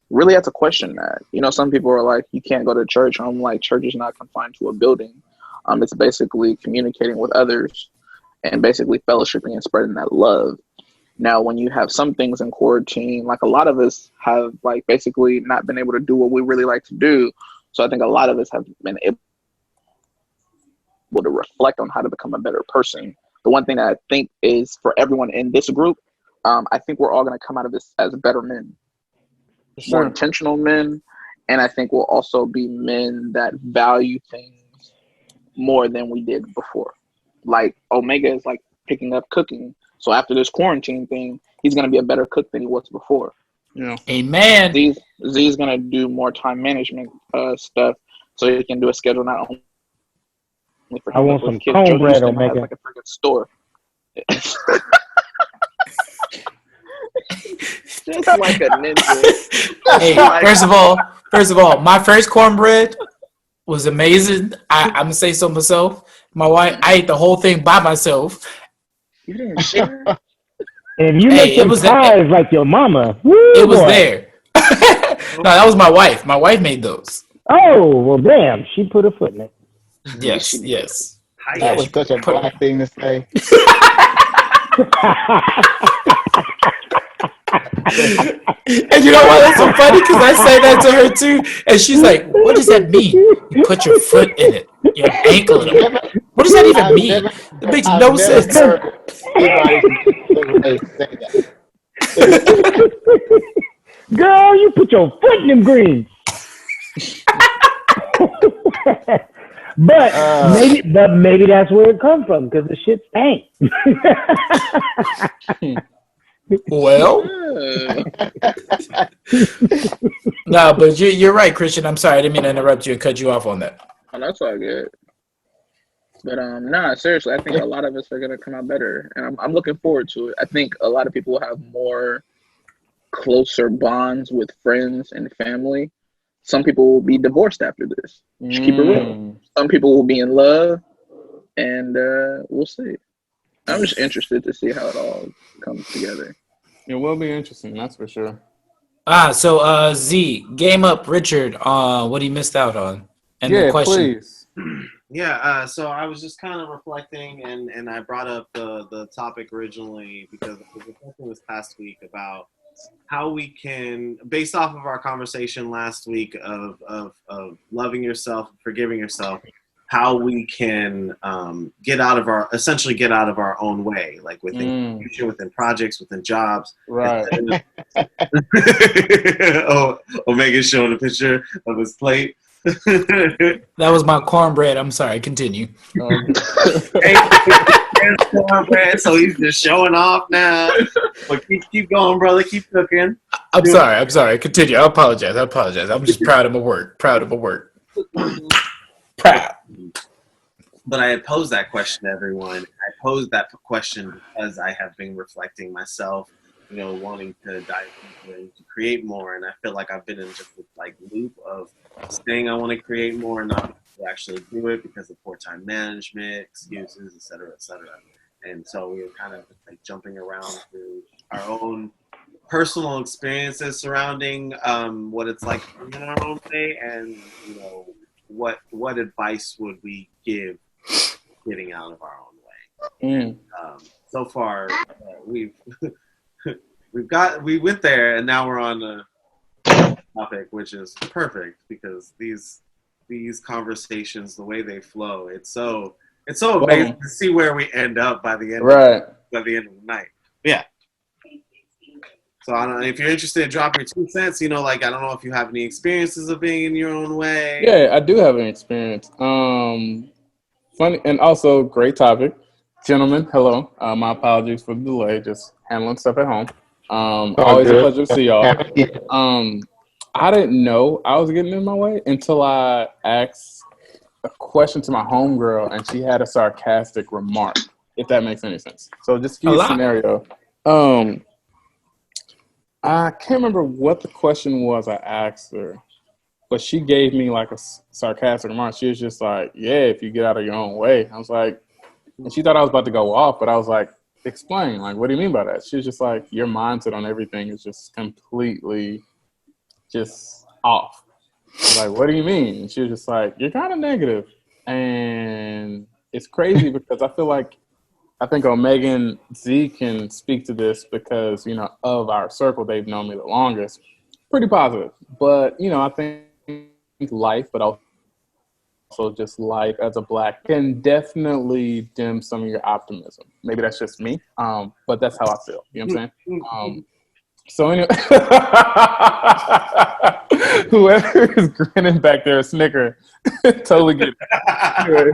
really had to question that. Some people are like, you can't go to church. I'm like, church is not confined to a building. It's basically communicating with others and basically fellowshipping and spreading that love. Now, when you have some things in quarantine, like a lot of us have like basically not been able to do what we really like to do. So I think a lot of us have been able to reflect on how to become a better person. The one thing that I think is for everyone in this group, I think we're all going to come out of this as better men, more intentional men. And I think we'll also be men that value things more than we did before. Like Omega is like picking up cooking. So after this quarantine thing, he's going to be a better cook than he was before. Amen. Z is going to do more time management stuff so he can do a schedule not only for him, I want but some kids. cornbread, Joe Omega. has like a freaking store. Just like a ninja. Hey, first of all, my first cornbread was amazing. I'm gonna say so myself. My wife, I ate the whole thing by myself. You didn't share? If you make them pies like your mama, it was there. No, that was my wife. My wife made those. Oh, well, damn. She put her foot in it. Yes. That was such a black thing to say. And you know what? That's so funny because I say that to her too, and she's like, "What does that mean? You put your foot in it, your ankle in it. What does that even mean? It makes no sense." Girl, you put your foot in them greens. But maybe that's where it comes from because the shit stank. Well, no, but you're right, Christian. I'm sorry, I didn't mean to interrupt you and cut you off on that. Oh, that's all good. But seriously, I think a lot of us are gonna come out better, and I'm looking forward to it. I think a lot of people will have more closer bonds with friends and family. Some people will be divorced after this. Just keep it real. Some people will be in love, and we'll see. I'm just interested to see how it all comes together. It will be interesting, that's for sure. So Z, game up, Richard. What he missed out on, and the question. Please. Yeah, so I was just kind of reflecting, and I brought up the topic originally because the discussion this past week about how we can, based off of our conversation last week of loving yourself, forgiving yourself, how we can get out of our own way, like within within projects, within jobs. Right. Omega's showing a picture of his plate. That was my cornbread. I'm sorry. Continue. So he's just showing off now. But keep going, brother. Keep cooking. I'm sorry. Continue. I apologize. I'm just proud of my work. Proud. But I had posed that question to everyone. I posed that question because I have been reflecting myself, wanting to dive deeper and to create more. And I feel like I've been in just this loop of saying I want to create more and not to actually do it because of poor time management, excuses, et cetera. And so we were kind of jumping around through our own personal experiences surrounding what it's like in our own way, and what advice would we give getting out of our own way. So far, we went there, and now we're on the topic, which is perfect because these conversations, the way they flow, it's so amazing to see where we end up by the end of the night. Yeah. So I don't know if you're interested in dropping your 2 cents. I don't know if you have any experiences of being in your own way. Yeah, I do have an experience. Funny and also great topic, gentlemen. Hello. My apologies for the delay. Just handling stuff at home. Always a pleasure to see y'all. I didn't know I was getting in my way until I asked a question to my homegirl, and she had a sarcastic remark. If that makes any sense. So just give you a scenario. I can't remember what the question was I asked her, but she gave me like a sarcastic remark. She was just like, yeah, if you get out of your own way. I was like, and she thought I was about to go off, but I was like, explain, like, what do you mean by that? She was just like, your mindset on everything is just completely just off. Like, what do you mean? And she was just like, you're kind of negative. And it's crazy because I think Megan Z can speak to this because, of our circle, they've known me the longest. Pretty positive. But, I think life, but also just life as a Black can definitely dim some of your optimism. Maybe that's just me, but that's how I feel. You know what I'm saying? So anyway, whoever is grinning back there, snicker, totally get it. Anyway,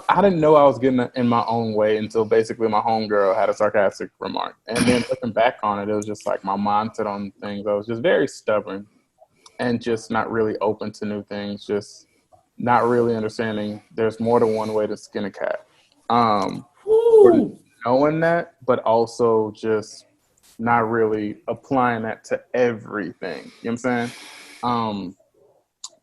I didn't know I was getting in my own way until basically my homegirl had a sarcastic remark. And then looking back on it, it was just like my mindset on things. I was just very stubborn and just not really open to new things, just not really understanding there's more than one way to skin a cat. Knowing that, but also just not really applying that to everything. You know what I'm saying?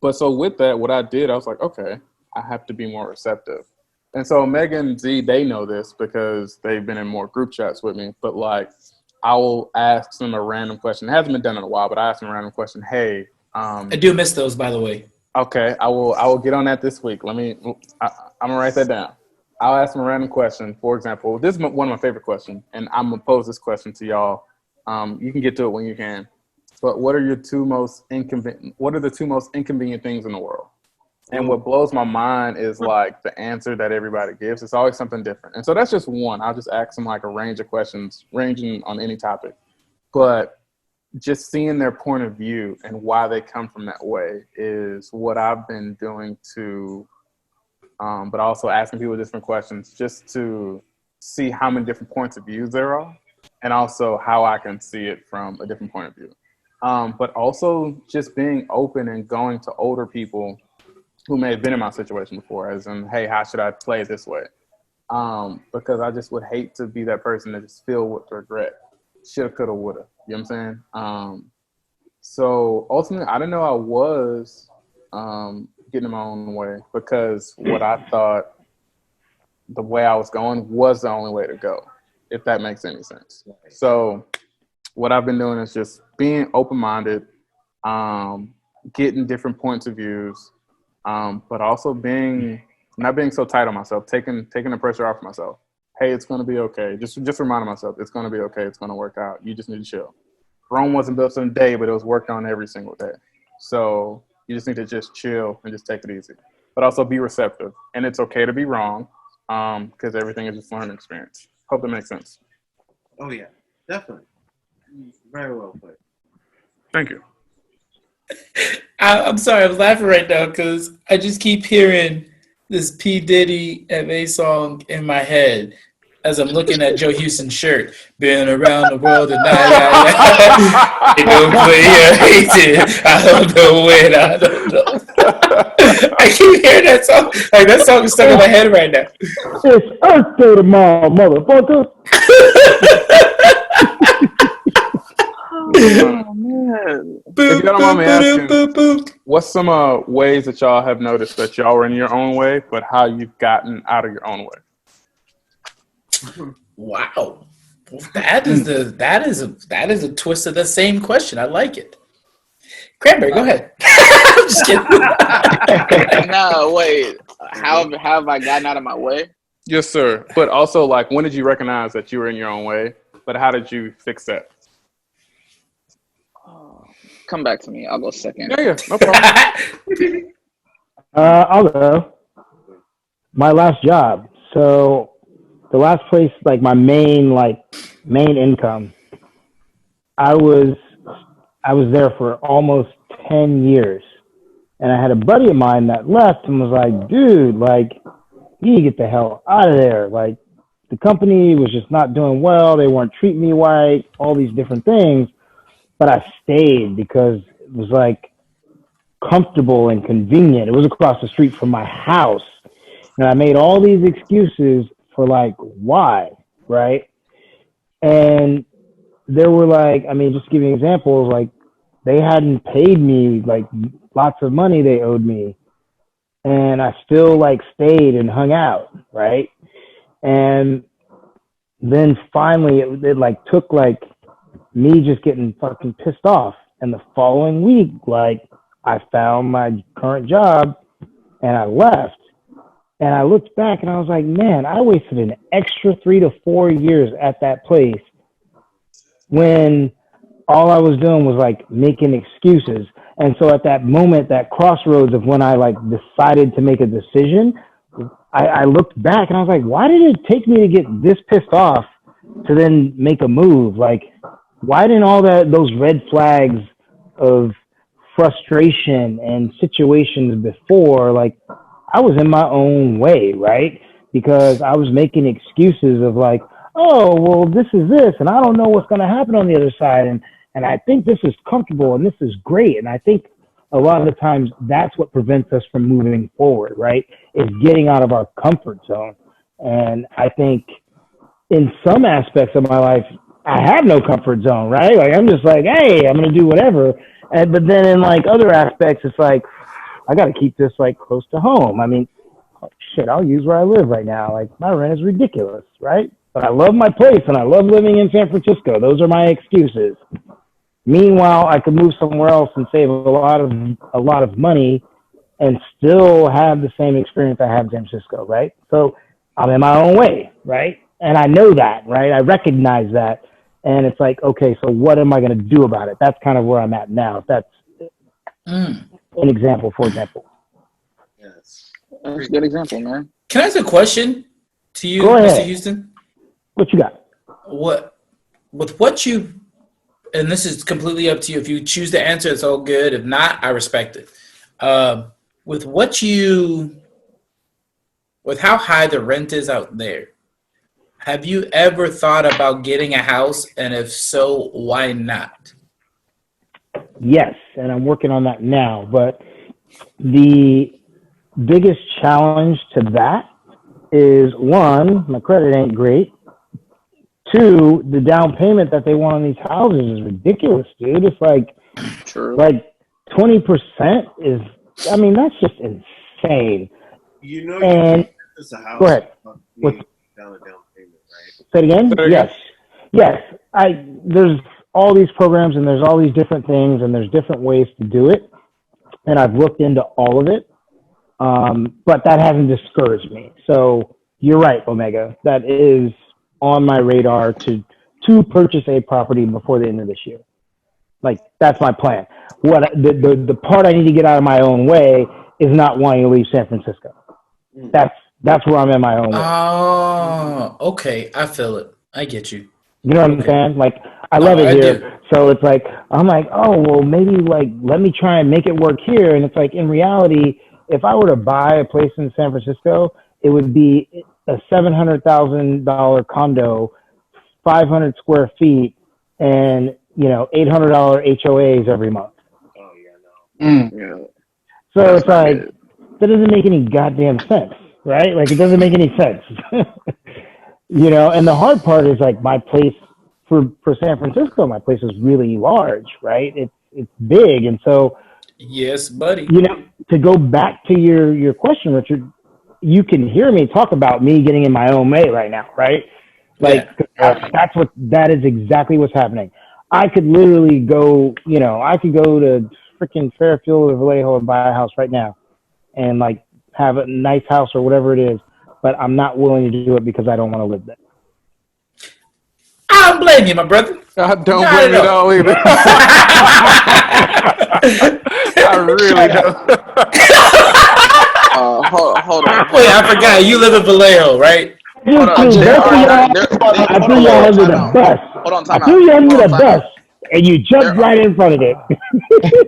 But so with that, what I did, I was like, okay, I have to be more receptive. And so Megan Z, they know this because they've been in more group chats with me. But like, I will ask them a random question. It hasn't been done in a while, but I asked them a random question. Hey, I do miss those, by the way. Okay, I will get on that this week. I'm gonna write that down. I'll ask them a random question. For example, this is one of my favorite questions, and I'm gonna pose this question to y'all. You can get to it when you can. But what are the two most inconvenient things in the world? And what blows my mind is like the answer that everybody gives. It's always something different. And so that's just one. I'll just ask them like a range of questions ranging on any topic. But just seeing their point of view and why they come from that way is what I've been doing to, but also asking people different questions just to see how many different points of views there are and also how I can see it from a different point of view. But also just being open and going to older people who may have been in my situation before, as in, hey, how should I play this way? Because I just would hate to be that person that just filled with regret. Shoulda, coulda, woulda. You know what I'm saying? So ultimately, I didn't know I was getting in my own way because what I thought the way I was going was the only way to go, if that makes any sense. So what I've been doing is just being open-minded, getting different points of views, but also not being so tight on myself, taking the pressure off myself. Hey, it's going to be okay. Just reminding myself, it's going to be okay. It's going to work out. You just need to chill. Rome wasn't built in a day, but it was worked on every single day. So you just need to just chill and just take it easy, but also be receptive. And it's okay to be wrong because everything is just a learning experience. Hope that makes sense. Oh, yeah, definitely. Very well put. Thank you. I'm sorry, I'm laughing right now because I just keep hearing this P. Diddy MA song in my head as I'm looking at Joe Houston's shirt. Been around the world and I don't play I don't know when, I don't know. I keep hearing that song. Like, that song is stuck in my head right now. It's Earth Day tomorrow, motherfucker. Oh, man. If y'all don't mind me asking, what's some ways that y'all have noticed that y'all were in your own way, but how you've gotten out of your own way? Wow. That is a twist of the same question. I like it. Cranberry, go ahead. I'm just kidding. No, wait. How have I gotten out of my way? Yes, sir. But also, like, when did you recognize that you were in your own way? But how did you fix that? Come back to me. I'll go second. Yeah, no problem. I'll go. My last job. So the last place, like my main income, I was there for almost 10 years. And I had a buddy of mine that left and was like, dude, like, you need to get the hell out of there. Like, the company was just not doing well. They weren't treating me right, all these different things. But I stayed because it was like comfortable and convenient. It was across the street from my house. And I made all these excuses for like, why, right? And there were like, I mean, just to give you examples, like they hadn't paid me like lots of money they owed me. And I still like stayed and hung out, right? And then finally it like took like me just getting fucking pissed off. And the following week, like I found my current job and I left. And I looked back and I was like, man, I wasted an extra 3 to 4 years at that place when all I was doing was like making excuses. And so at that moment, that crossroads of when I like decided to make a decision, I looked back and I was like, why did it take me to get this pissed off to then make a move? Like, why didn't all those red flags of frustration and situations before, like, I was in my own way, right? Because I was making excuses of like, oh, well, this is this, and I don't know what's going to happen on the other side. And I think this is comfortable and this is great. And I think a lot of the times that's what prevents us from moving forward, right? Is getting out of our comfort zone. And I think in some aspects of my life, I have no comfort zone, right? Like I'm just like, hey, I'm going to do whatever. But then in like other aspects, it's like, I got to keep this like close to home. I mean, shit, I'll use where I live right now. Like my rent is ridiculous, right? But I love my place and I love living in San Francisco. Those are my excuses. Meanwhile, I could move somewhere else and save a lot of money and still have the same experience I have in San Francisco, right? So I'm in my own way, right? And I know that, right? I recognize that. And it's like, okay, so what am I going to do about it? That's kind of where I'm at now. If that's an example, for example. Yes. That's a good example, man. Can I ask a question to you, Go ahead. Mr. Houston? What you got? With what you, and this is completely up to you. If you choose to answer, it's all good. If not, I respect it. With how high the rent is out there, have you ever thought about getting a house? And if so, why not? Yes, and I'm working on that now. But the biggest challenge to that is, one, my credit ain't great. Two, the down payment that they want on these houses is ridiculous, dude. It's like, like 20% is, I mean, that's just insane. You know, and it's a house. Go ahead. Down payment, right? Say it again? Yes. Yes. There's all these programs and there's all these different things and there's different ways to do it. And I've looked into all of it. But that hasn't discouraged me. So you're right, Omega. That is on my radar to purchase a property before the end of this year. Like, that's my plan. What the part I need to get out of my own way is not wanting to leave San Francisco. That's where I'm in my own way. Oh, okay. I feel it. I get you. You know what I'm saying? Like, I love it here. So it's like, I'm like, oh, well, maybe like, let me try and make it work here. And it's like, in reality, if I were to buy a place in San Francisco, it would be a $700,000 condo, 500 square feet, and, you know, $800 HOAs every month. Oh, yeah, no. Yeah. So it's like, that doesn't make any goddamn sense, right? Like, it doesn't make any sense. You know, and the hard part is like my place for San Francisco, my place is really large, right? It's big. And so, yes, buddy. You know, to go back to your question, Richard, you can hear me talk about me getting in my own way right now, right? Like that is exactly what's happening. I could literally go, I could go to freaking Fairfield or Vallejo and buy a house right now, and like have a nice house or whatever it is. But I'm not willing to do it because I don't want to live there. I don't blame you, my brother. I don't Not blame you at at all. all either. I really don't. Hold on. Wait, I forgot. You live in Vallejo, right? Hold on. I threw There are- you under the bus. Hold on, I time threw you out. under Hold the on, time bus, and you jumped right in front of it.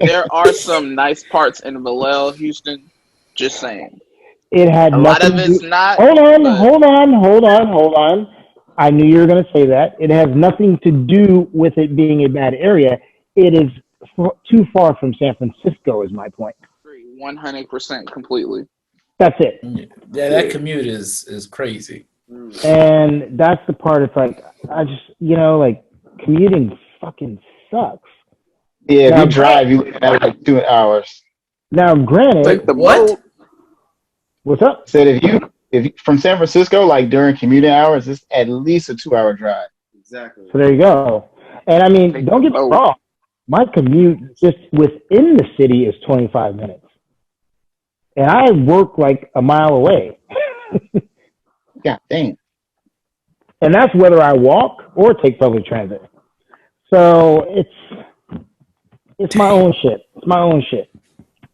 There are some nice parts in Vallejo, Houston. Just saying. It had A lot nothing of to it's do. not. Hold on, but- hold on. I knew you were going to say that. It has nothing to do with it being a bad area. It is too far from San Francisco, is my point. 100% completely. That's it. Yeah, that commute is crazy. And that's the part. It's like, I just, like commuting fucking sucks. Yeah, Now, if you drive, you look at like 2 hours. Now, granted, Like the What? boat. what's up? Said if you from San Francisco, like during commuting hours, it's at least a 2 hour drive. Exactly. So there you go. And I mean, don't get me wrong. My commute just within the city is 25 minutes. And I work like a mile away. God damn. And that's whether I walk or take public transit. So it's my own shit. It's my own shit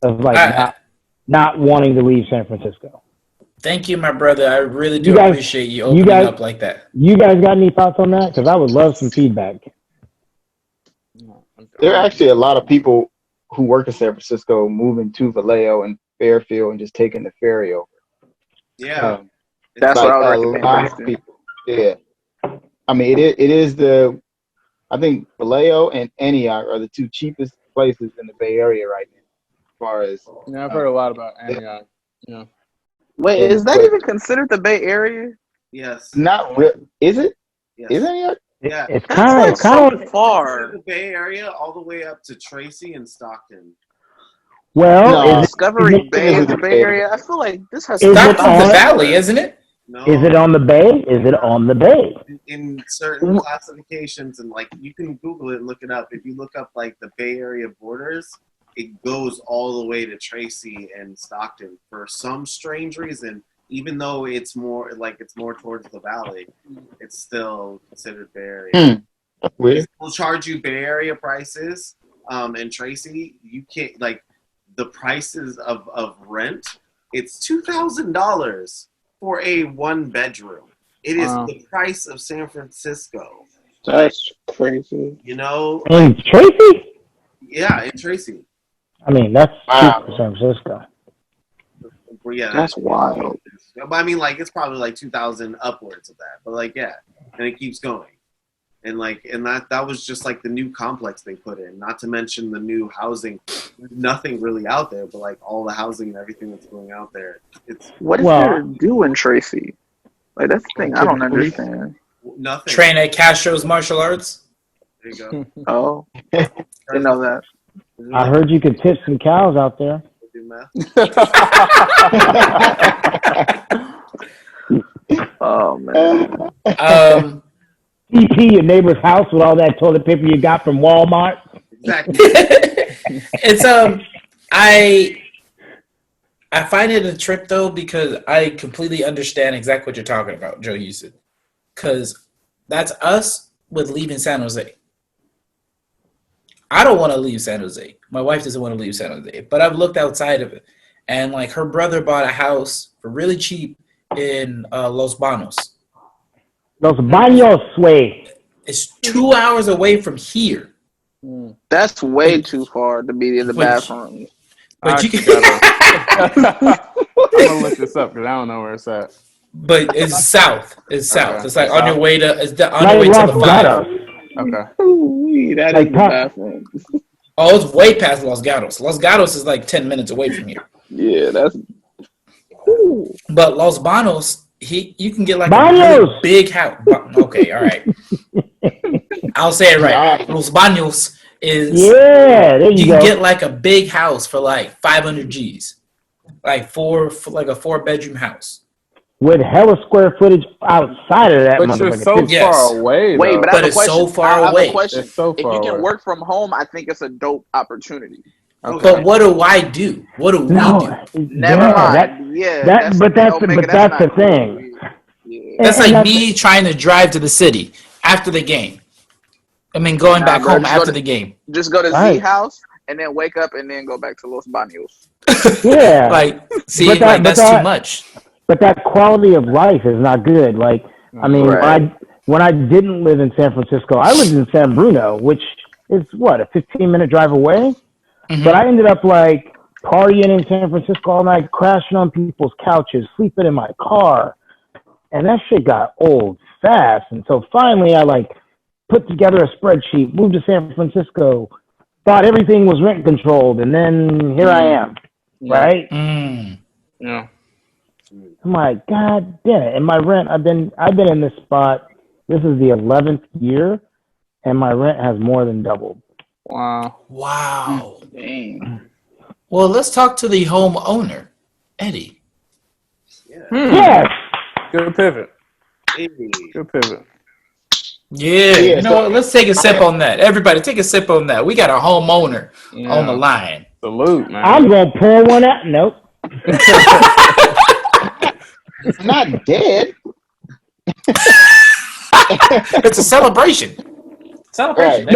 of like not wanting to leave San Francisco. Thank you, my brother. I really do You guys- appreciate you opening up like that. You guys got any thoughts on that? Because I would love some feedback. There are actually a lot of people who work in San Francisco moving to Vallejo and Fairfield and just taking the ferry over. Yeah. That's Like what I a would lot recommend. of people. Yeah. I mean, it is I think Vallejo and Antioch are the two cheapest places in the Bay Area right now, as far as. Yeah, I've heard a lot about Antioch. Yeah. Wait, is that even considered the Bay Area? Yes. Not real. Is it? Yes. Is Antioch? Yeah. It's That's kind like of so far. The Bay Area all the way up to Tracy and Stockton. well. No. Is Discovery it- Bay is the it- Bay Area. I feel like this has Is it Stockton's on- the valley, isn't it? No. Is it on the bay? Is it on the bay? In certain classifications, and like you can Google it and look it up. If you look up like the Bay Area borders, it goes all the way to Tracy and Stockton. For some strange reason, even though it's more towards the valley, it's still considered Bay Area. Weird. They'll charge you Bay Area prices, and Tracy, you can't like the prices of rent. It's $2,000 for a 1-bedroom. It is the price of San Francisco. That's crazy. You know? In Tracy? Yeah, in Tracy. I mean, that's Wow. cheap for San Francisco. Well, yeah, That's wild. But I mean, like, it's probably like 2,000 upwards of that. But like, yeah, and it keeps going. And like, and that was just like the new complex they put in. Not to mention the new housing. There's nothing really out there, but like all the housing and everything that's going out there. It's What is there to do in Tracy? Like that's the thing I don't understand. nothing. Train at Castro's martial arts. There you go. Oh, didn't know that. I heard you could tip some cows out there. Do math. Oh man. TP your neighbor's house with all that toilet paper you got from Walmart. Exactly. It's I find it a trip though because I completely understand exactly what you're talking about, Joe Houston. Because that's us with leaving San Jose. I don't want to leave San Jose. My wife doesn't want to leave San Jose, but I've looked outside of it, and like her brother bought a house for really cheap in Los Banos. Los Baños way. It's 2 hours away from here. That's way too far to be in the bathroom. But you I'm gonna look this up because I don't know where it's at. But it's south. It's south. Okay. It's like It's on your south. way to. It's on Like your way to Los the five. Gatos. Okay. Ooh, that Like is the bathroom. Oh, it's way past Los Gatos. Los Gatos is like 10 minutes away from here. Yeah, that's. Ooh. But Los Banos, you can get like a Baños. really big house. Okay, all right. I'll say it right. Los Banos is Yeah, there you you can go. get like a big house for like 500 G's, like a 4-bedroom house. with hella square footage outside of that But you're motherfucker so too. Yes. far away, Wait, though. but I But have a it's so question. far I have away. a question. It's so If far you can away. work from home, I think it's a dope opportunity. Okay. But what do I do? What do we No, do? Never yeah, mind. but that's not the cool. thing. Yeah. That's And like that's, me trying to drive to the city after the game. I mean, going Nah, back bro, home after the game. Just go to Z Right. house and then wake up and then go back to Los Baños. yeah, Like, see, But that- like but that's that- too much. but that quality of life is not good. Like, I mean, Right. when I didn't live in San Francisco, I lived in San Bruno, which is what, a 15-minute drive away. Mhm. But I ended up like partying in San Francisco all night, crashing on people's couches, sleeping in my car, and that shit got old fast. And so finally, I like put together a spreadsheet, moved to San Francisco, thought everything was rent controlled, and then here I am, right? Mm. Yeah. I'm like, God damn it! And my rent, I've been in this spot. This is the 11th year, and my rent has more than doubled. Wow. Wow. Dang. Well, let's talk to the homeowner, Eddie. Yes. Good pivot. Hey. Good pivot. Yeah, Yeah, you know so- what? Let's take a sip on that. Everybody, take a sip on that. We got a homeowner on the Yeah. line. Salute, man. I'm gonna pour one out. Nope. I'm not dead. It's a celebration. Right.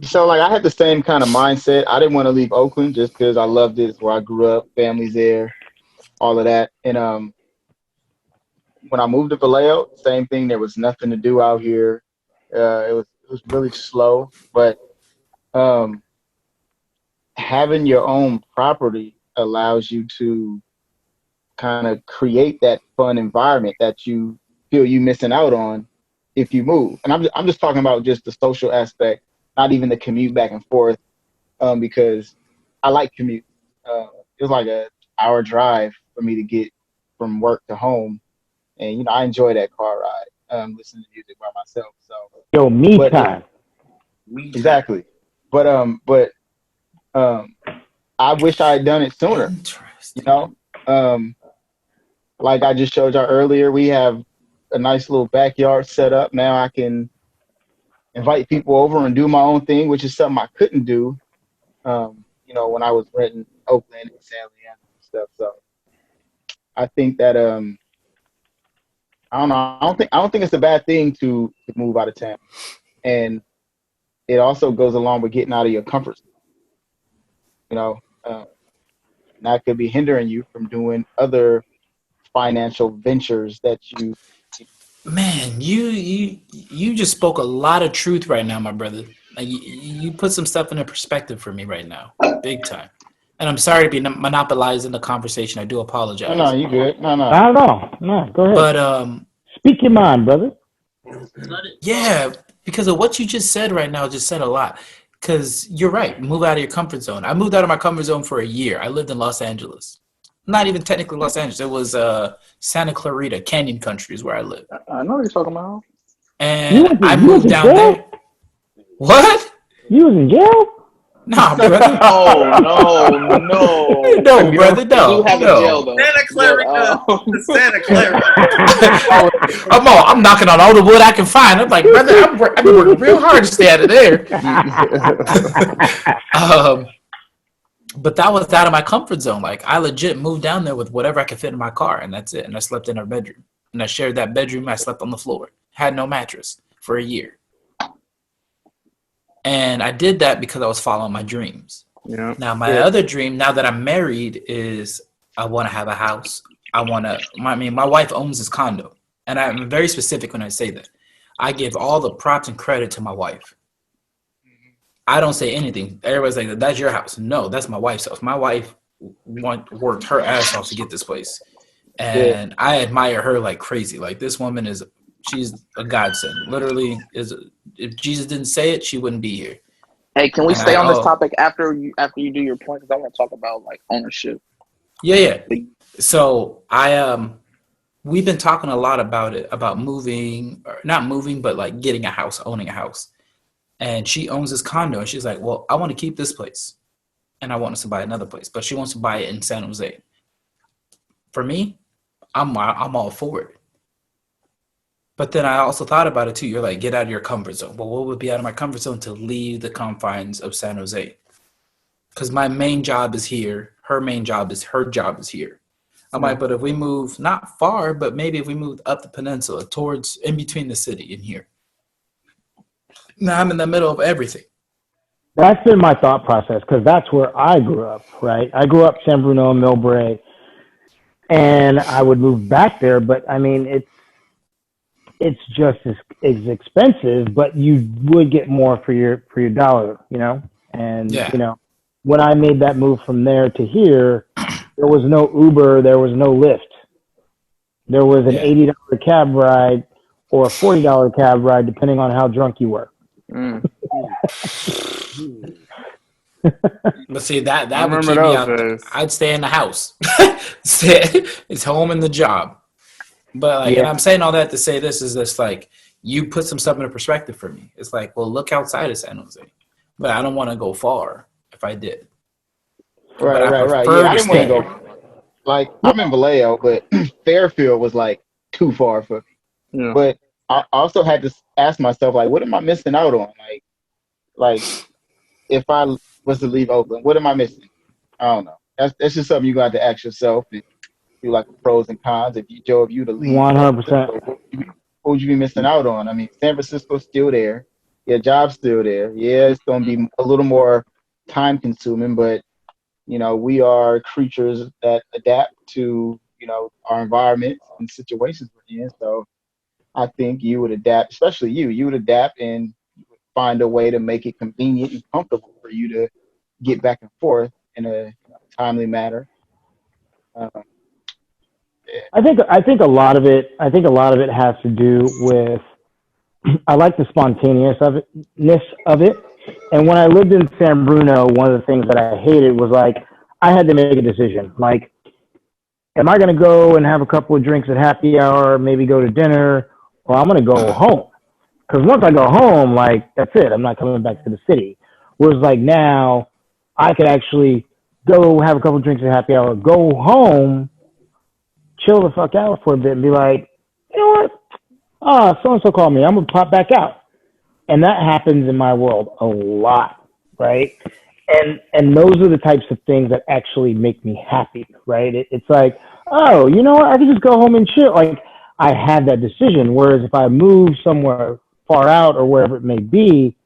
So like I had the same kind of mindset. I didn't want to leave Oakland just because I loved it. It's where I grew up, family's there, all of that. And when I moved to Vallejo, same thing. There was nothing to do out here. It was really slow, but having your own property allows you to kind of create that fun environment that you feel you missing out on if you move. And I'm just talking about just the social aspect, not even the commute back and forth, because I like commute. It was like an hour drive for me to get from work to home, and you know I enjoy that car ride, listening to music by myself. So Yo, me But- time. exactly, but I wish I had done it sooner. Interesting. You know, like I just showed y'all earlier, we have a nice little backyard set up. Now I can invite people over and do my own thing, which is something I couldn't do, you know, when I was renting Oakland and San Leandro and stuff. So I think that I don't know. I don't think it's a bad thing to move out of town, and it also goes along with getting out of your comfort zone. You know, that could be hindering you from doing other financial ventures that you. Man, you just spoke a lot of truth right now, my brother. Like you put some stuff into perspective for me right now, big time. And I'm sorry to be monopolizing the conversation. I do apologize. No, you good. No. Not at all. No, go ahead. But Speak your mind, brother. yeah, because of what you just said right now, just said a lot. Because you're right, move out of your comfort zone. I moved out of my comfort zone for a year. I lived in Los Angeles. Not even technically Los Angeles. It was Santa Clarita, Canyon Country is where I live. I know what you're talking about. And I you moved was in down jail? there. What? You was in jail? Nah, brother. Oh no. No, brother, They no. do have a jail No. though. Santa Clarita. Santa Clara. I'm knocking on all the wood I can find. I'm like, brother, I've been working real hard to stay out of there. But that was out of my comfort zone. Like, I legit moved down there with whatever I could fit in my car, and that's it. And I slept in our bedroom. And I shared that bedroom. I slept on the floor. Had no mattress for a year. And I did that because I was following my dreams. Yeah. Now, my other dream, now that I'm married, is I want to have a house. My wife owns this condo. And I'm very specific when I say that. I give all the props and credit to my wife. I don't say anything. Everybody's like, that's your house. No, that's my wife's house. My wife worked her ass off to get this place. And I admire her like crazy. Like, this woman she's a godsend. Literally, if Jesus didn't say it, she wouldn't be here. Hey, can we stay on this topic after you do your point? Because I want to talk about like ownership. Yeah. So we've been talking a lot about it, about moving, or not moving, but like getting a house, owning a house. And she owns this condo, and she's like, well, I want to keep this place, and I want us to buy another place. But she wants to buy it in San Jose. for me, I'm all for it. But then I also thought about it too. You're like, get out of your comfort zone. Well, what would be out of my comfort zone? To leave the confines of San Jose. Because my main job is here. Her job is here. I'm like, but if we move not far, but maybe if we move up the peninsula towards in between the city and here. Now I'm in the middle of everything. That's been my thought process because that's where I grew up, right? I grew up San Bruno, Millbrae, and I would move back there. But I mean, it's just as expensive, but you would get more for your dollar, you know. And you know, when I made that move from there to here, there was no Uber, there was no Lyft. There was an $80 cab ride or a $40 cab ride, depending on how drunk you were. But see, that would keep me out. I'd stay in the house. It's home and the job. But like, and I'm saying all that to say this is just like, you put some stuff into perspective for me. It's like, well, look outside of San Jose, but I don't want to go far. If I did, right. Yeah, I didn't want to go. Like, I'm in Vallejo, but Fairfield was like too far for me. Yeah. But I also had to ask myself, like, what am I missing out on? Like if I was to leave Oakland, what am I missing? I don't know. That's just something you got to ask yourself and do like the pros and cons. If you to leave, 100%, what would you be missing out on? I mean, San Francisco's still there. Your job's still there. Yeah, it's going to be a little more time consuming, but you know, we are creatures that adapt to, you know, our environments and situations we're in. So I think you would adapt, especially you would adapt and find a way to make it convenient and comfortable for you to get back and forth in a timely manner. I think a lot of it has to do with, I like the spontaneousness of it. And when I lived in San Bruno, one of the things that I hated was like, I had to make a decision. Like, am I going to go and have a couple of drinks at happy hour, maybe go to dinner, or I'm going to go home? Because once I go home, like, that's it. I'm not coming back to the city. Whereas like now, I could actually go have a couple of drinks at happy hour, go home, chill the fuck out for a bit and be like, you know what? So-and-so called me. I'm going to pop back out. And that happens in my world a lot, right? And those are the types of things that actually make me happy, right? It's like, oh, you know what? I can just go home and chill. Like, I had that decision. Whereas if I move somewhere far out or wherever it may be,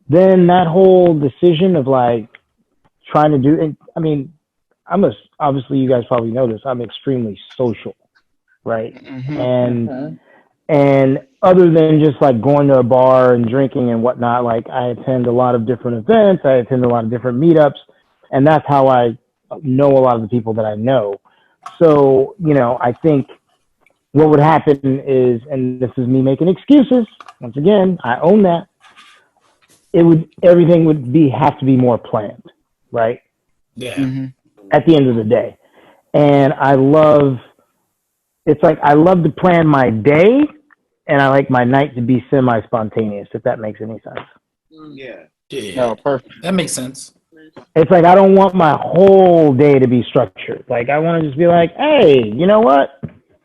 then that whole decision of like trying to do, and I mean, obviously you guys probably know this, I'm extremely social, right? Mm-hmm. And other than just like going to a bar and drinking and whatnot, like I attend a lot of different events, I attend a lot of different meetups, and that's how I know a lot of the people that I know. So, you know, I think what would happen is, and this is me making excuses, once again, I own that, everything would have to be more planned, right? Yeah. Mm-hmm. At the end of the day. And I love to plan my day, and I like my night to be semi-spontaneous, if that makes any sense. Yeah. No, perfect. That makes sense. It's like I don't want my whole day to be structured. Like I want to just be like, hey, you know what?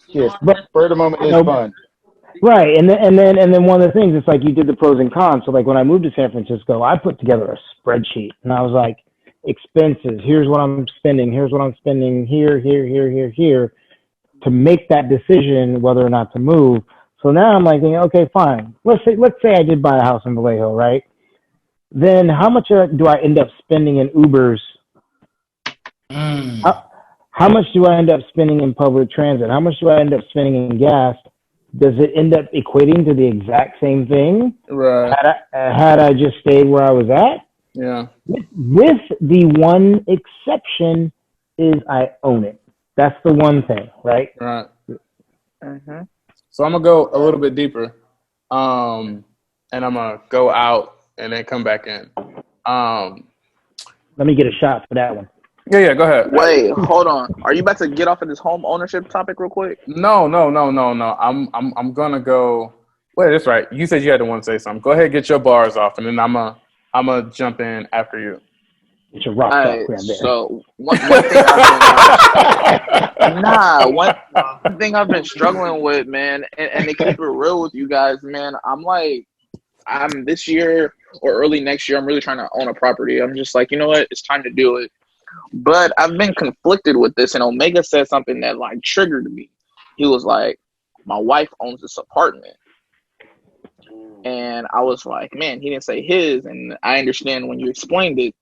Yes, but for the moment it's fun. Right, and then one of the things, it's like you did the pros and cons. So like when I moved to San Francisco, I put together a spreadsheet, and I was like, expenses, here's what I'm spending, here, to make that decision whether or not to move. So now I'm like, okay, fine. Let's say I did buy a house in Vallejo, right? Then how much do I end up spending in Ubers? How much do I end up spending in public transit? How much do I end up spending in gas? Does it end up equating to the exact same thing? Right. Had I just stayed where I was at? Yeah. With the one exception is I own it. That's the one thing, right? Right. Mm-hmm. So I'm gonna go a little bit deeper, and I'm gonna go out and then come back in. Let me get a shot for that one. Yeah, go ahead. Wait, hold on. Are you about to get off of this home ownership topic real quick? No. I'm gonna go. Wait, that's right. You said you had to want to say something. Go ahead, get your bars off, and then I'm gonna jump in after you. It's a rough Alright, talk right there. so one thing I've been one thing I've been struggling with, man, and to keep it real with you guys, man, I'm this year or early next year, I'm really trying to own a property. I'm just like, you know what, it's time to do it. But I've been conflicted with this, and Omega said something that like triggered me. He was like, my wife owns this apartment. And I was like, man, he didn't say his, and I understand when you explained it.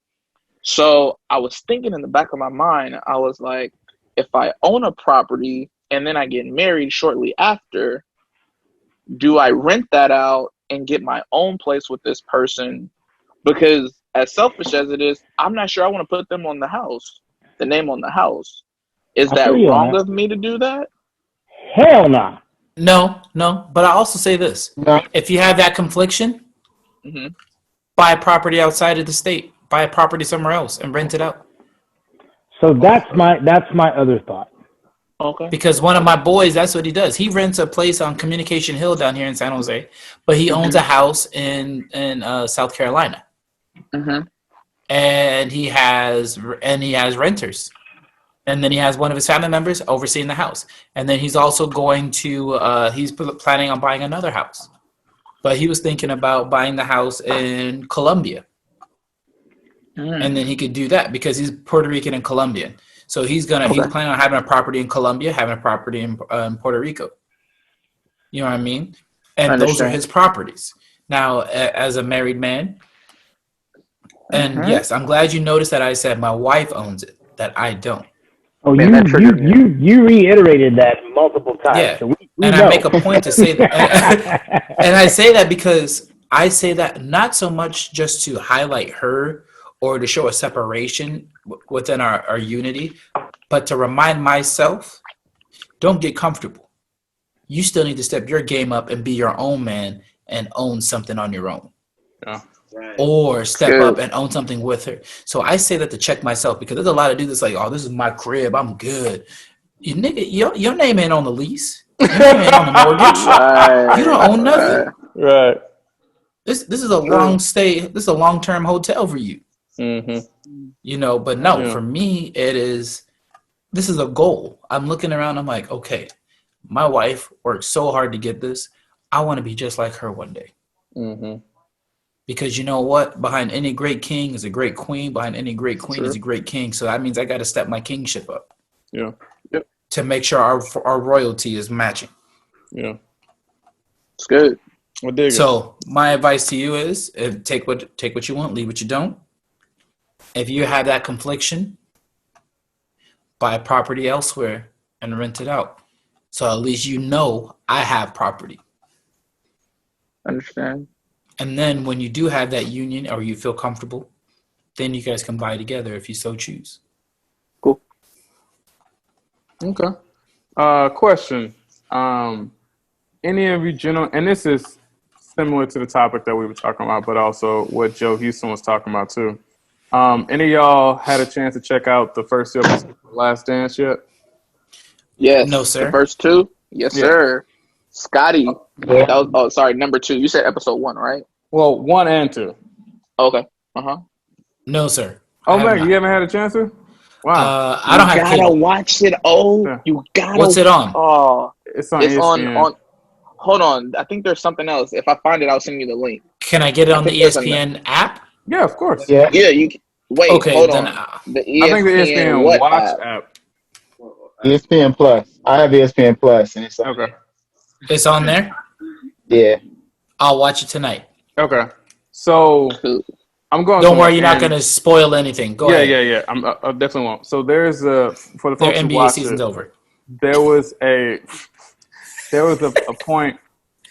So I was thinking in the back of my mind, I was like, if I own a property and then I get married shortly after, do I rent that out and get my own place with this person? Because as selfish as it is, I'm not sure I want to put them on the house, the name on the house. Is that wrong of me to do that? Hell nah. No. But I also say this: No. if you have that confliction, buy a property outside of the state. Buy a property somewhere else and rent it out. So that's my other thought. Okay. Because one of my boys, that's what he does. He rents a place on Communication Hill down here in San Jose, but he owns a house in South Carolina, and he has renters, and then he has one of his family members overseeing the house, and then he's also going to he's planning on buying another house, but he was thinking about buying the house in Colombia. And then he could do that because he's Puerto Rican and Colombian. So he's planning on having a property in Colombia, having a property in Puerto Rico. You know what I mean? And those are his properties. Now, as a married man, and yes, I'm glad you noticed that I said my wife owns it, that I don't. Oh, Man, you reiterated that multiple times. Yeah, So we and know. I make a point to say that. And I say that because I say that not so much just to highlight her or to show a separation within our unity, but to remind myself, don't get comfortable. You still need to step your game up and be your own man and own something on your own. Yeah. Right. Or step up and own something with her. So I say that to check myself because there's a lot of dudes that's like, oh, this is my crib, I'm good. You nigga, your name ain't on the lease. Your name ain't on the mortgage. You don't own nothing. Right. This is a long stay. This is a long-term hotel for you. You know, but no, for me, this is a goal. I'm looking around, I'm like, okay, my wife worked so hard to get this. I want to be just like her one day. Because you know what? Behind any great king is a great queen. Behind any great queen is a great king. So that means I got to step my kingship up. Yeah. Yep. To make sure our royalty is matching. Yeah. It's good. So my advice to you is take what you want, leave what you don't. If you have that confliction, buy a property elsewhere and rent it out. So at least you know I have property. Understand. And then when you do have that union or you feel comfortable, then you guys can buy together if you so choose. Cool. Okay. Question. Any of you gentlemen, and this is similar to the topic that we were talking about, but also what Joe Houston was talking about too. Any of y'all had a chance to check out the first episode of Last Dance yet? Yes. No, sir. The first two? Yes, sir. Scotty. That was, sorry, number 2. You said episode 1, right? Well, 1 and 2. Okay. No, sir. Oh, man, you haven't had a chance to? Wow. I don't have cable. You gotta watch it. Oh, you gotta. What's it on? Oh, it's on ESPN. on. Hold on. I think there's something else. If I find it, I'll send you the link. Can I get it on the ESPN app? Yeah, of course. Yeah. You wait. Okay, hold then, on. The ESPN, I think the ESPN Watch app. ESPN Plus. I have ESPN Plus, and it's okay. It's on there. Yeah. I'll watch it tonight. Okay. So I'm going. Don't worry, you're not going to spoil anything. Go ahead. Yeah. I definitely won't. So there's for the folks Their who NBA watch season's it, over. There was a point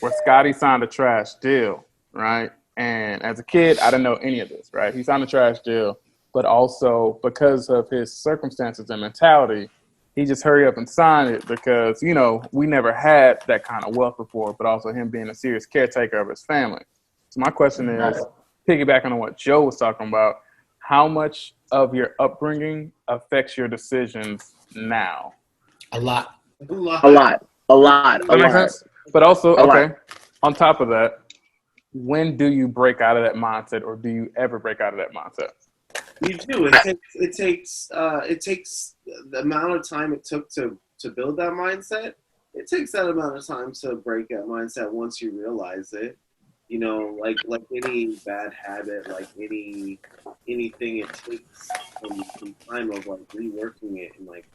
where Scotty signed a trash deal, right? And as a kid, I didn't know any of this, right? He signed a trash deal, but also because of his circumstances and mentality, he just hurried up and signed it because, you know, we never had that kind of wealth before, but also him being a serious caretaker of his family. So my question is, piggybacking on what Joe was talking about, how much of your upbringing affects your decisions now? A lot. A lot. Does that make sense? But also, on top of that, when do you break out of that mindset, or do you ever break out of that mindset? You do. It takes the amount of time it took to build that mindset. It takes that amount of time to break that mindset once you realize it. You know, like any bad habit, like anything, it takes some time of like reworking it and like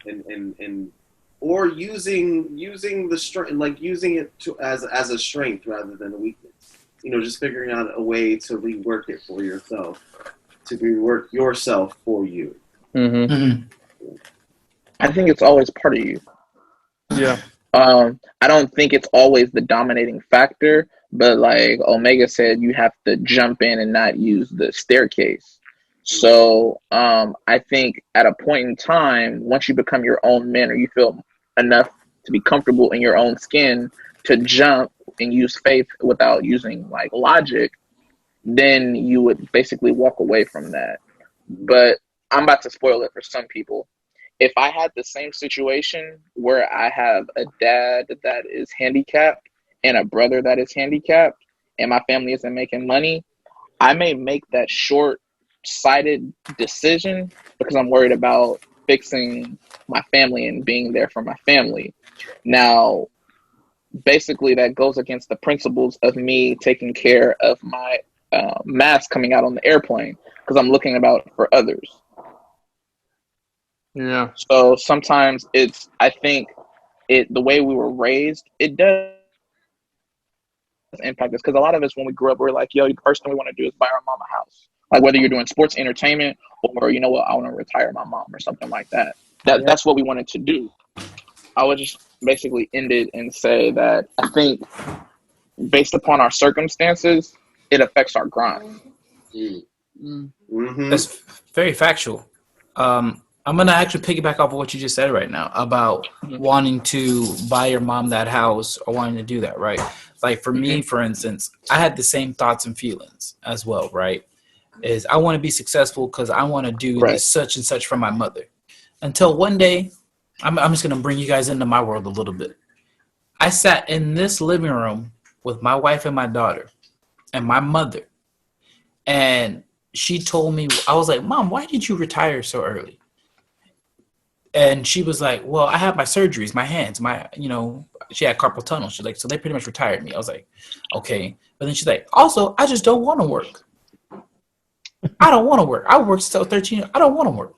and or using the strength, like using it as a strength rather than a weakness. You know, just figuring out a way to rework it for yourself, to rework yourself for you. Mm-hmm. Mm-hmm. I think it's always part of you. Yeah. I don't think it's always the dominating factor, but like Omega said, you have to jump in and not use the staircase. So I think at a point in time, once you become your own man or you feel enough to be comfortable in your own skin to jump and use faith without using like logic, then you would basically walk away from that. But I'm about to spoil it for some people. If I had the same situation where I have a dad that is handicapped and a brother that is handicapped and my family isn't making money, I may make that short-sighted decision because I'm worried about fixing my family and being there for my family. Now, basically, that goes against the principles of me taking care of my mask coming out on the airplane because I'm looking about for others. Yeah. So sometimes I think the way we were raised, it does impact us because a lot of us when we grew up, we're like, yo, the first thing we want to do is buy our mom a house. Like whether you're doing sports entertainment or, you know what, I want to retire my mom or something like that. That's what we wanted to do. I would just basically end it and say that I think based upon our circumstances, it affects our grind. Mm-hmm. That's very factual. I'm gonna actually piggyback off of what you just said right now about wanting to buy your mom that house or wanting to do that, right? Like for me, for instance, I had the same thoughts and feelings as well, right? Is I want to be successful because I want to do Right. this such and such for my mother. Until one day, I'm just gonna bring you guys into my world a little bit. I sat in this living room with my wife and my daughter and my mother, and she told me, I was like, Mom, why did you retire so early? And she was like, well, I had my surgeries, my hands, she had carpal tunnel. She's like, so they pretty much retired me. I was like, okay. But then she's like, also, I just don't want to work. I don't want to work. I worked till 13. I don't want to work.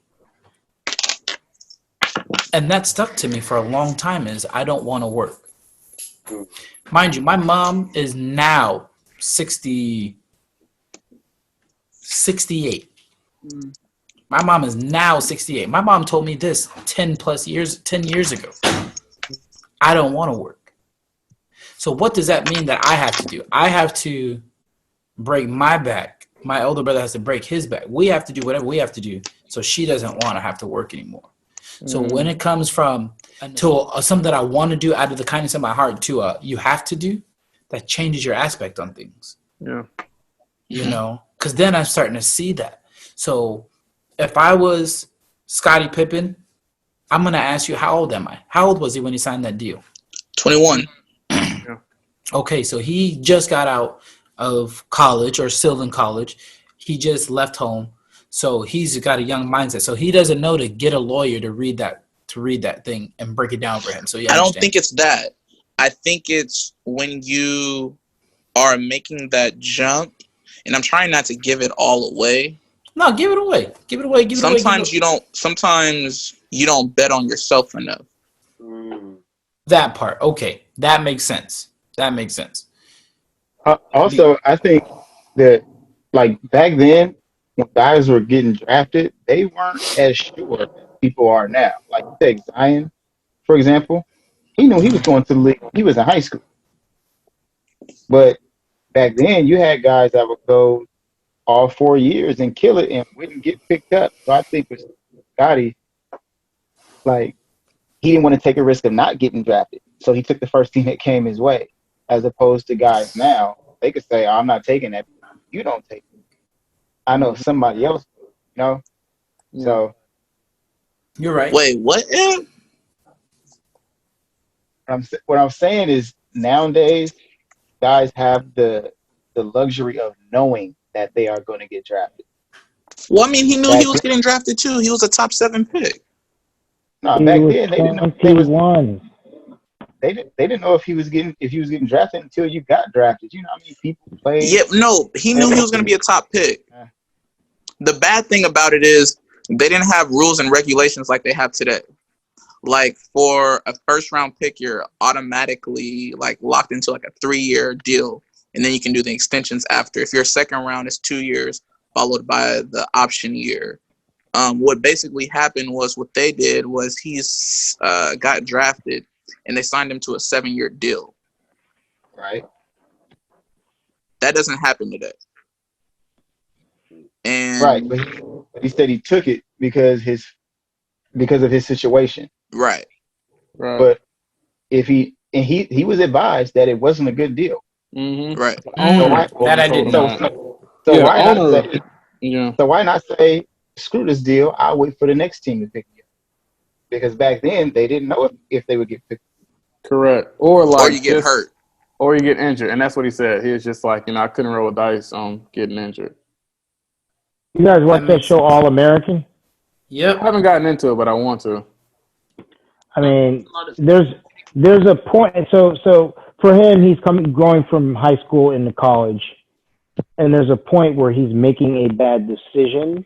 And that stuck to me for a long time is I don't want to work. Mind you, my mom is now 68. My mom is now 68. My mom told me this 10 years ago. I don't want to work. So what does that mean that I have to do? I have to break my back. My older brother has to break his back. We have to do whatever we have to do so she doesn't want to have to work anymore. So when it comes from to something that I want to do out of the kindness of my heart to you have to do, that changes your aspect on things. Yeah. You know, because then I'm starting to see that. So if I was Scottie Pippen, I'm going to ask you, how old am I? How old was he when he signed that deal? 21. Okay, so he just got out of college or still in college. He just left home. So he's got a young mindset. So he doesn't know to get a lawyer to read that thing and break it down for him. So yeah, I don't think it's that. I think it's when you are making that jump, and I'm trying not to give it all away. No, give it away. Give it away. Sometimes you don't bet on yourself enough. That part. Okay. That makes sense. Also, I think that like back then, when guys were getting drafted, they weren't as sure as people are now. Like take Zion, for example, he knew he was going to the league. He was in high school, but back then you had guys that would go all 4 years and kill it and wouldn't get picked up. So I think with Scotty, like he didn't want to take a risk of not getting drafted, so he took the first team that came his way. As opposed to guys now, they could say, "I'm not taking that. You don't take it. I know somebody else, you know." Yeah. So you're right. Wait, what? what I'm saying is nowadays, guys have the luxury of knowing that they are going to get drafted. Well, I mean, he knew Back he was getting drafted too. He was a top 7 pick. No, He back was then they didn't know they was 21. they didn't know if he was getting drafted until you got drafted. You know what I mean? People played. Yep, no, he knew he was going to be a top pick. The bad thing about it is they didn't have rules and regulations like they have today. Like for a first round pick, you're automatically like locked into like a 3-year deal, and then you can do the extensions after. If your second round is 2 years, followed by the option year. What basically happened was what they did was he's got drafted, and they signed him to a 7-year deal. Right. That doesn't happen today. And Right, but he said he took it because of his situation. right. But if he was advised that it wasn't a good deal. Mm-hmm. Right. That I didn't know. So Yeah, why owner- not say? Yeah. So why not say screw this deal? I'll wait for the next team to pick me up. Because back then they didn't know if they would get picked. Correct. Or like you get hurt. Or you get injured. And that's what he said. He was just like, I couldn't roll dice on getting injured. You guys watch that show All American? I Yep. haven't gotten into it, but I want to. I mean, there's a point. So for him, he's going from high school into college, and there's a point where he's making a bad decision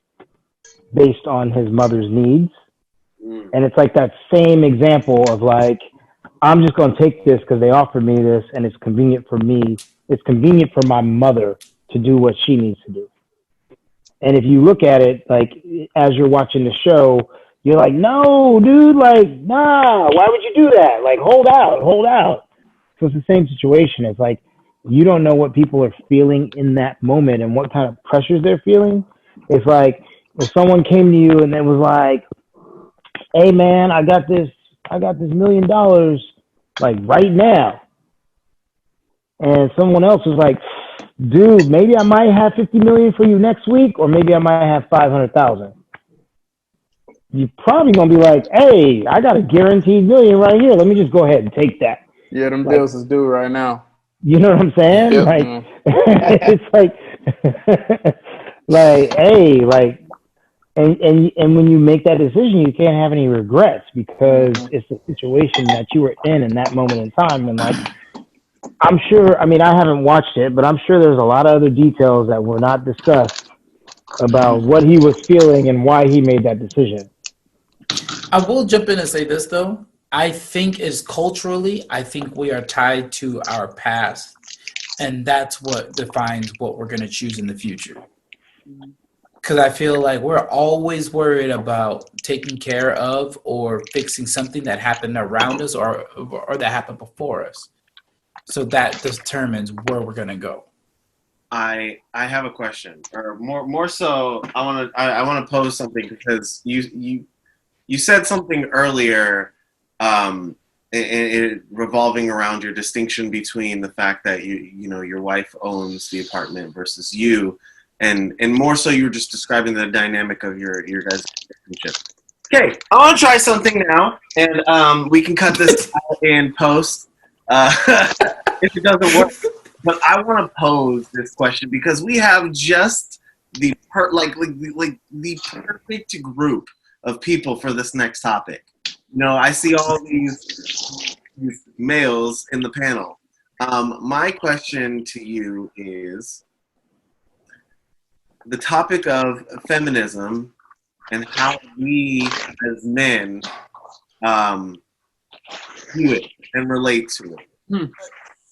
based on his mother's needs, and it's like that same example of like, I'm just going to take this because they offered me this, and it's convenient for me. It's convenient for my mother to do what she needs to do. And if you look at it, like, as you're watching the show, you're like, no, dude, like, nah, why would you do that? Like, hold out. So it's the same situation. It's like, you don't know what people are feeling in that moment and what kind of pressures they're feeling. It's like, if someone came to you and it was like, hey, man, I got this $1 million, like, right now. And someone else was like, dude, maybe I might have 50 million for you next week, or maybe I might have 500,000. You're probably gonna be like, hey, I got a guaranteed million right here. Let me just go ahead and take that. Yeah, them Like, deals is due right now. You know what I'm saying? Yep. Like, it's like, like, hey, like, and when you make that decision, you can't have any regrets because it's the situation that you were in that moment in time. And like, I'm sure, I mean, I haven't watched it, but I'm sure there's a lot of other details that were not discussed about what he was feeling and why he made that decision. I will jump in and say this, though. I think culturally, I think we are tied to our past, and that's what defines what we're going to choose in the future. Because I feel like we're always worried about taking care of or fixing something that happened around us or that happened before us. So that determines where we're going to go. I have a question, or more so, I want to pose something because you said something earlier, revolving around your distinction between the fact that you know your wife owns the apartment versus you, and more so you were just describing the dynamic of your guys' relationship. Okay, I want to try something now, and we can cut this out in post if it doesn't work. But I want to pose this question because we have just the the perfect group of people for this next topic. You know, I see all these males in the panel. My question to you is the topic of feminism and how we as men view it and relate to it.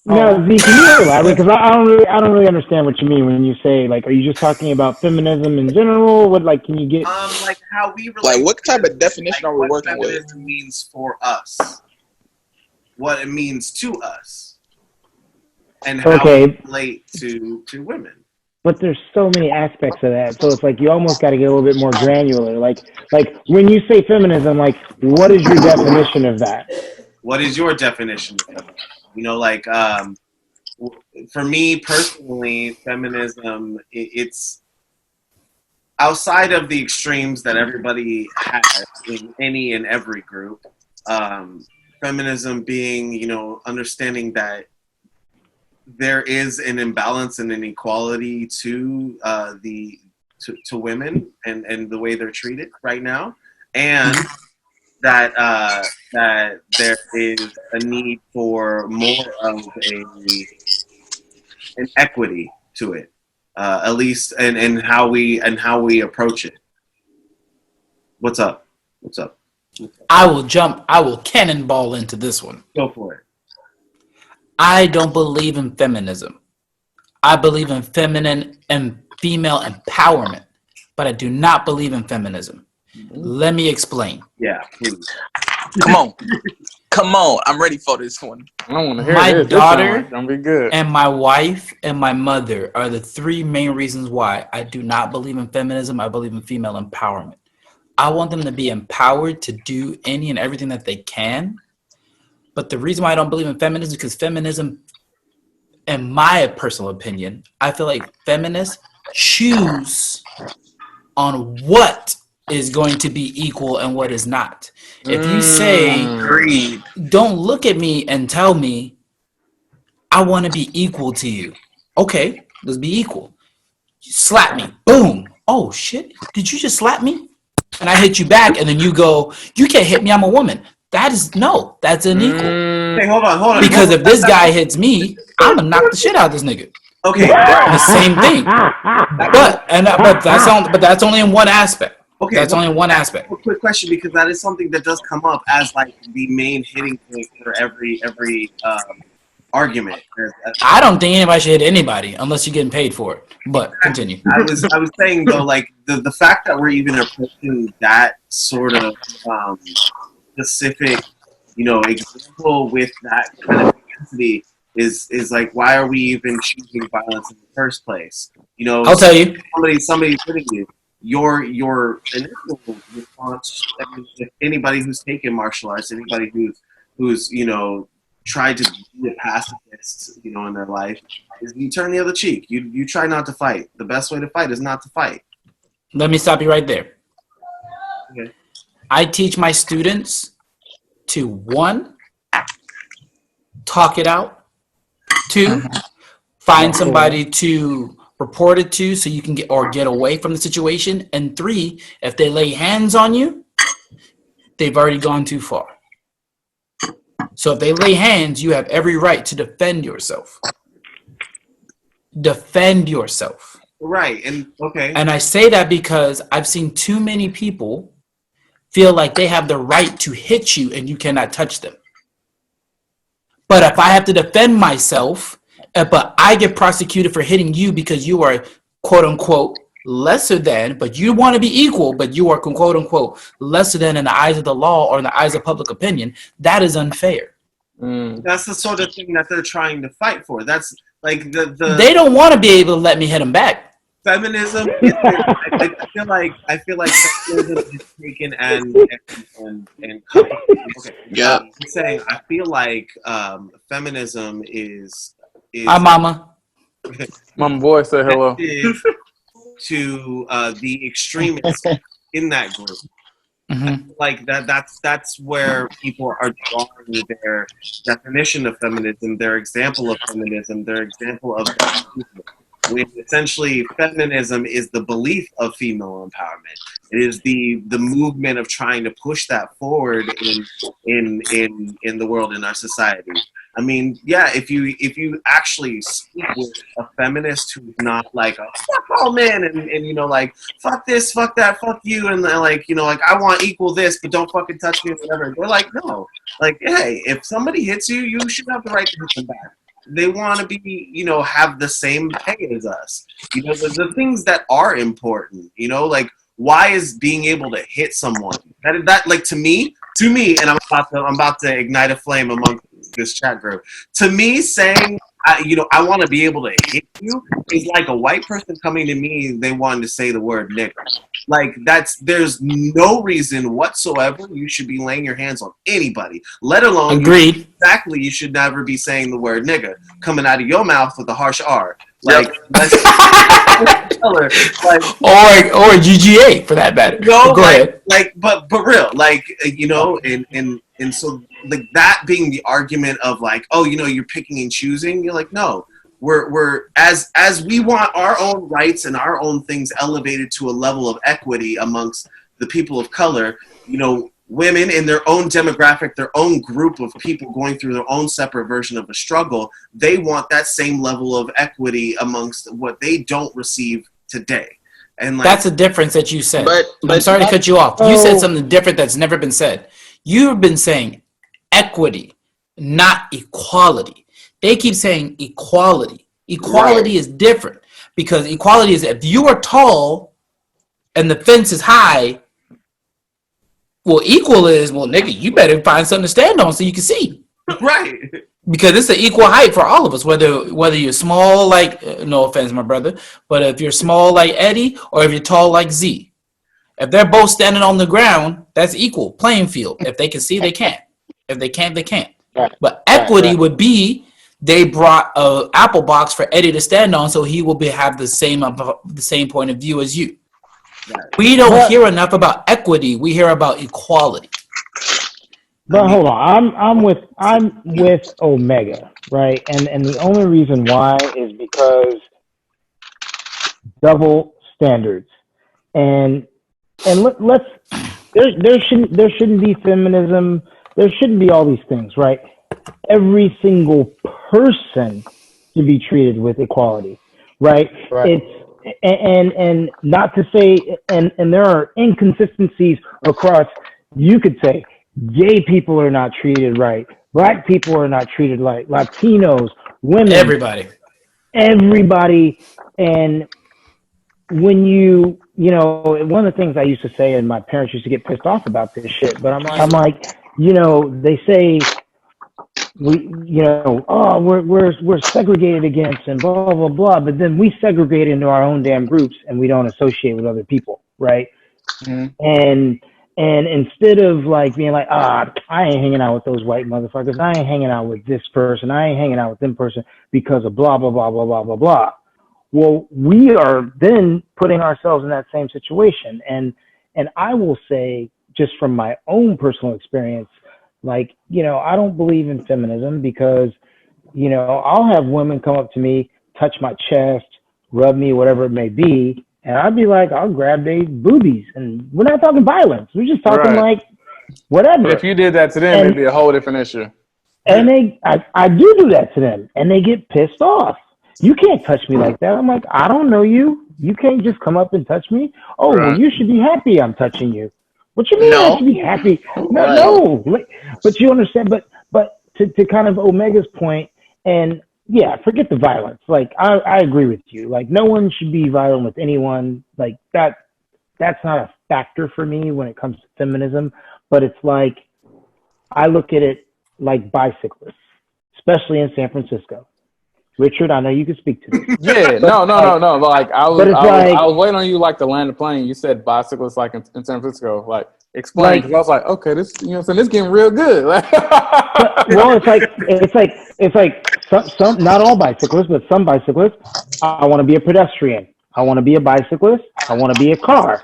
Now, Z, can you elaborate? Because I don't really understand what you mean when you say, like, are you just talking about feminism in general? What, like, can you get like how we relate? Like, what type of definition are we what working with? feminism means for us, what it means to us, and how we relate to women. But there's so many aspects of that, so it's like you almost got to get a little bit more granular. Like when you say feminism, like, what is your definition of that? What is your definition of feminism? You know, like, for me personally, feminism, it's outside of the extremes that everybody has in any and every group. Feminism being, you know, understanding that there is an imbalance and inequality to to women and the way they're treated right now, and that that there is a need for more of an equity to it, at least and how we approach it. What's up? I will cannonball into this one. Go for it. I don't believe in feminism. I believe in feminine and female empowerment, but I do not believe in feminism. Let me explain. Yeah, please. Come on. I'm ready for this one. I don't want to hear My this. daughter Gonna be good. and my wife and my mother are the three main reasons why I do not believe in feminism. I believe in female empowerment. I want them to be empowered to do any and everything that they can. But the reason why I don't believe in feminism is because feminism, in my personal opinion, I feel like feminists choose on what is going to be equal and what is not. If you say, don't look at me and tell me I want to be equal to you. Okay, let's be equal. You slap me. Boom. Oh, shit. Did you just slap me? And I hit you back, and then you go, you can't hit me. I'm a woman. That's unequal. Hey, hold on. Because if this guy hits me, I'm going to knock the shit out of this nigga. Okay. The same thing. But that's only in one aspect. Okay, that's only in one aspect. A quick question, because that is something that does come up as like the main hitting point for every argument. I don't think anybody should hit anybody unless you're getting paid for it. But continue. I was saying though, like the fact that we're even approaching that sort of specific, example with that kind of intensity is like, why are we even choosing violence in the first place? I'll tell you. Somebody's hitting you. Your initial response, if anybody who's taken martial arts, anybody who's tried to be a pacifist, in their life, is you turn the other cheek. You try not to fight. The best way to fight is not to fight. Let me stop you right there. Okay. I teach my students to, 1, talk it out. 2, find somebody to report it to so you can get away from the situation. And 3, if they lay hands on you, they've already gone too far. So if they lay hands, you have every right to defend yourself. Defend yourself. Right. And okay. And I say that because I've seen too many people feel like they have the right to hit you and you cannot touch them. But if I have to defend myself, but I get prosecuted for hitting you because you are, quote unquote, lesser than, but you want to be equal, but you are, quote unquote, lesser than in the eyes of the law or in the eyes of public opinion, that is unfair. That's the sort of thing that they're trying to fight for. That's like they don't want to be able to let me hit them back. Feminism. I feel like feminism is taken and okay. Yeah. I'm saying I feel like feminism is Hi, mama. Mama boy, say hello. To the extremists in that group. Mm-hmm. Like that's where people are drawing their definition of feminism, their example of feminism, their example of feminism. When essentially feminism is the belief of female empowerment. It is the movement of trying to push that forward in the world, in our society. I mean, yeah, if you actually speak with a feminist who's not like a fuck all men and like fuck this, fuck that, fuck you, and like I want equal this, but don't fucking touch me or whatever. They're like, no, like, hey, if somebody hits you, you should have the right to hit them back. They want to be, have the same pay as us. The things that are important, like why is being able to hit someone that like to me, and I'm about to ignite a flame among this chat group. To me, saying I want to be able to hit you is like a white person coming to me and they wanted to say the word nigger. Like there's no reason whatsoever you should be laying your hands on anybody, let alone agreed. You should never be saying the word nigger coming out of your mouth with a harsh R. Like, like or GGA for that matter. No, go ahead. Like, but real, like and so like that being the argument of like, oh, you're picking and choosing. You're like, no, we're as we want our own rights and our own things elevated to a level of equity amongst the people of color, you know, women in their own demographic, their own group of people going through their own separate version of a struggle, they want that same level of equity amongst what they don't receive today. And like, that's a difference that you said. But I'm sorry to cut you off. You said something different that's never been said. You've been saying equity, not equality. They keep saying equality. Equality is different, because equality is if you are tall and the fence is high. Well, equal is, well, nigga, you better find something to stand on so you can see. right. Because it's an equal height for all of us, whether you're small like, no offense, my brother, but if you're small like Eddie or if you're tall like Z. If they're both standing on the ground, that's equal playing field. If they can see, they can. If they can't, they can't. Right. But equity would be they brought a apple box for Eddie to stand on, so he will have the same point of view as you. Right. We don't hear enough about equity. We hear about equality. But hold on, I'm with Omega, right? And the only reason why is because double standards, and let's there shouldn't be feminism. There shouldn't be all these things, right? Every single person should be treated with equality, right? It's and not to say and there are inconsistencies across. You could say gay people are not treated right, black people are not treated right, Latinos, women, everybody, and when you know, one of the things I used to say, and my parents used to get pissed off about this shit, but I'm like, you know, they say we're segregated against and blah blah blah, but then we segregate into our own damn groups and we don't associate with other people, right? And instead of like being like, I ain't hanging out with those white motherfuckers, I ain't hanging out with this person, I ain't hanging out with them person because of blah blah blah blah blah blah blah. Well, we are then putting ourselves in that same situation, and I will say, just from my own personal experience, like, you know, I don't believe in feminism because, you know, I'll have women come up to me, touch my chest, rub me, whatever it may be, and I'd be like, I'll grab their boobies, and we're not talking violence, we're just talking like whatever. But if you did that to them, it'd be a whole different issue. And I do that to them, and they get pissed off. You can't touch me like that. I'm like, I don't know you. You can't just come up and touch me. Oh, well, you should be happy I'm touching you. What you mean I should be happy? No. But you understand. But to kind of Omega's point, and yeah, forget the violence. Like I agree with you. Like no one should be violent with anyone. Like that's not a factor for me when it comes to feminism. But it's like I look at it like bicyclists, especially in San Francisco. Richard, I know you can speak to this. Yeah, no. Like I was waiting on you like to land the plane. You said bicyclists like in San Francisco. Like explain. Because I was like, okay, this, you know what I'm saying, this getting real good. Well, it's like some not all bicyclists, but some bicyclists. I want to be a pedestrian. I want to be a bicyclist. I want to be a car.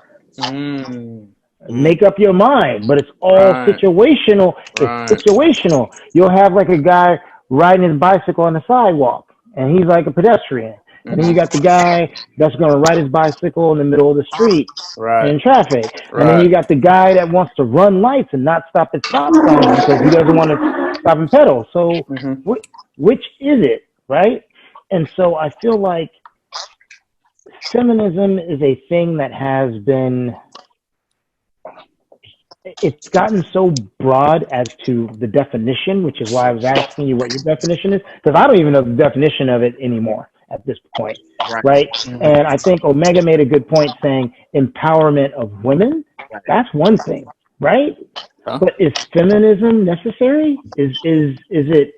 Make up your mind, but it's all situational. It's situational. You'll have like a guy riding his bicycle on the sidewalk, and he's like a pedestrian. And then you got the guy that's going to ride his bicycle in the middle of the street in traffic. And then you got the guy that wants to run lights and not stop at stop signs because he doesn't want to stop and pedal. So which is it, right? And so I feel like feminism is a thing that has been, it's gotten so broad as to the definition, which is why I was asking you what your definition is, because I don't even know the definition of it anymore at this point, right? And I think Omega made a good point saying empowerment of women. That's one thing, right? But is feminism necessary? Is it?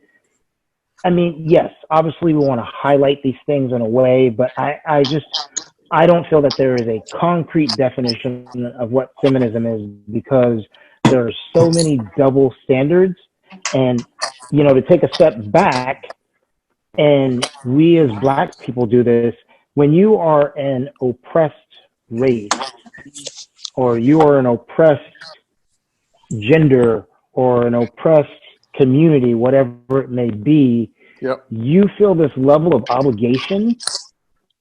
I mean, yes, obviously we want to highlight these things in a way, but I don't feel that there is a concrete definition of what feminism is, because there are so many double standards. And, you know, to take a step back, and we as Black people do this, when you are an oppressed race, or you are an oppressed gender, or an oppressed community, whatever it may be, Yep. you feel this level of obligation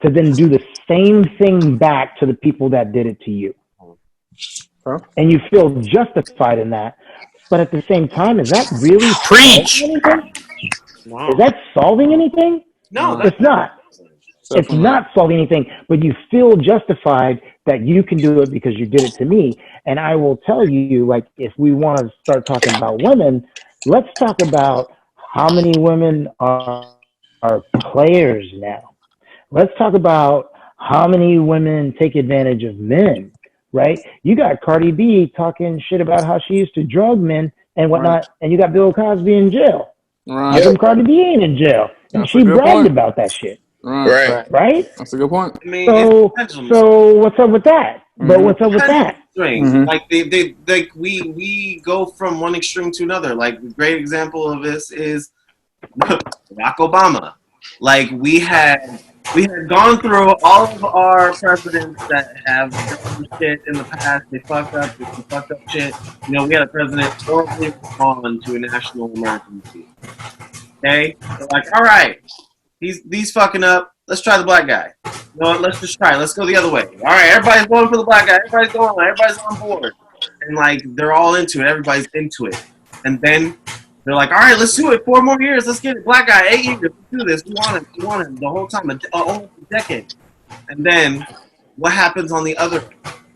to then do the same thing back to the people that did it to you. Huh? And you feel justified in that. But at the same time, is that really Preach. solving anything? No. Is that solving anything? No, No. that's It's not. It's Definitely not solving anything, but you feel justified that you can do it because you did it to me. And I will tell you, like, if we want to start talking about women, let's talk about how many women are players now. Let's talk about how many women take advantage of men, right? You got Cardi B talking shit about how she used to drug men and whatnot, and you got Bill Cosby in jail. How Right. come Cardi B ain't in jail? And That's she a good bragged point. about that shit, Right. Right. right? That's a good point. I mean, So, it's pendulum so what's up with that? But Mhm. what's up with that? swings. Mhm. Like they like we go from one extreme to another. Like a great example of this is Barack Obama. Like we had gone through all of our presidents that have done shit in the past. They fucked up. They some fucked up shit. You know, we had a president horribly respond to a national emergency. Okay, they're like, all right, he's fucking up. Let's try the black guy. You know what? Let's just try. Let's go the other way. All right, everybody's going for the black guy. Everybody's going. Everybody's on board. And like they're all into it. Everybody's into it. And then they're like, all right, let's do it. 4 more years. Let's get it. Black guy, 8 years. Let's do this. We want him. We want him the whole time. Almost a decade. And then what happens on the other?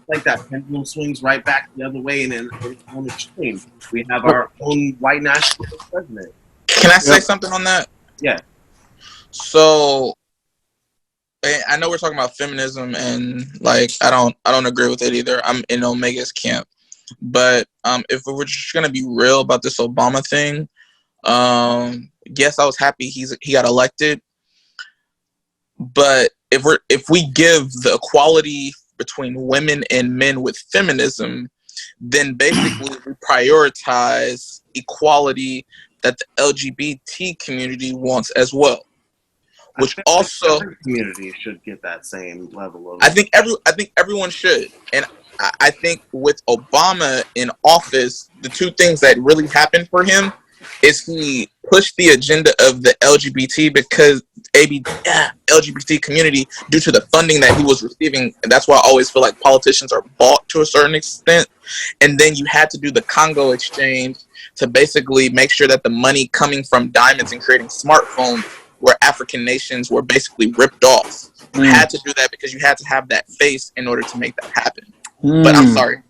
Like that pendulum swings right back the other way in its own extreme. We have our own white nationalist president. Can I say Yep. something on that? Yeah. So I know we're talking about feminism, and like I don't agree with it either. I'm in Omega's camp, but if we're just gonna be real about this Obama thing, yes, I was happy he got elected, but if we give the equality between women and men with feminism, then basically we prioritize equality that the LGBT community wants as well. Which also, every community should get that same level of. I think everyone should, and I think with Obama in office, the two things that really happened for him is he pushed the agenda of the LGBT community due to the funding that he was receiving, and that's why I always feel like politicians are bought to a certain extent. And then you had to do the Congo exchange to basically make sure that the money coming from diamonds and creating smartphones where African nations were basically ripped off. You had to do that because you had to have that face in order to make that happen. But I'm sorry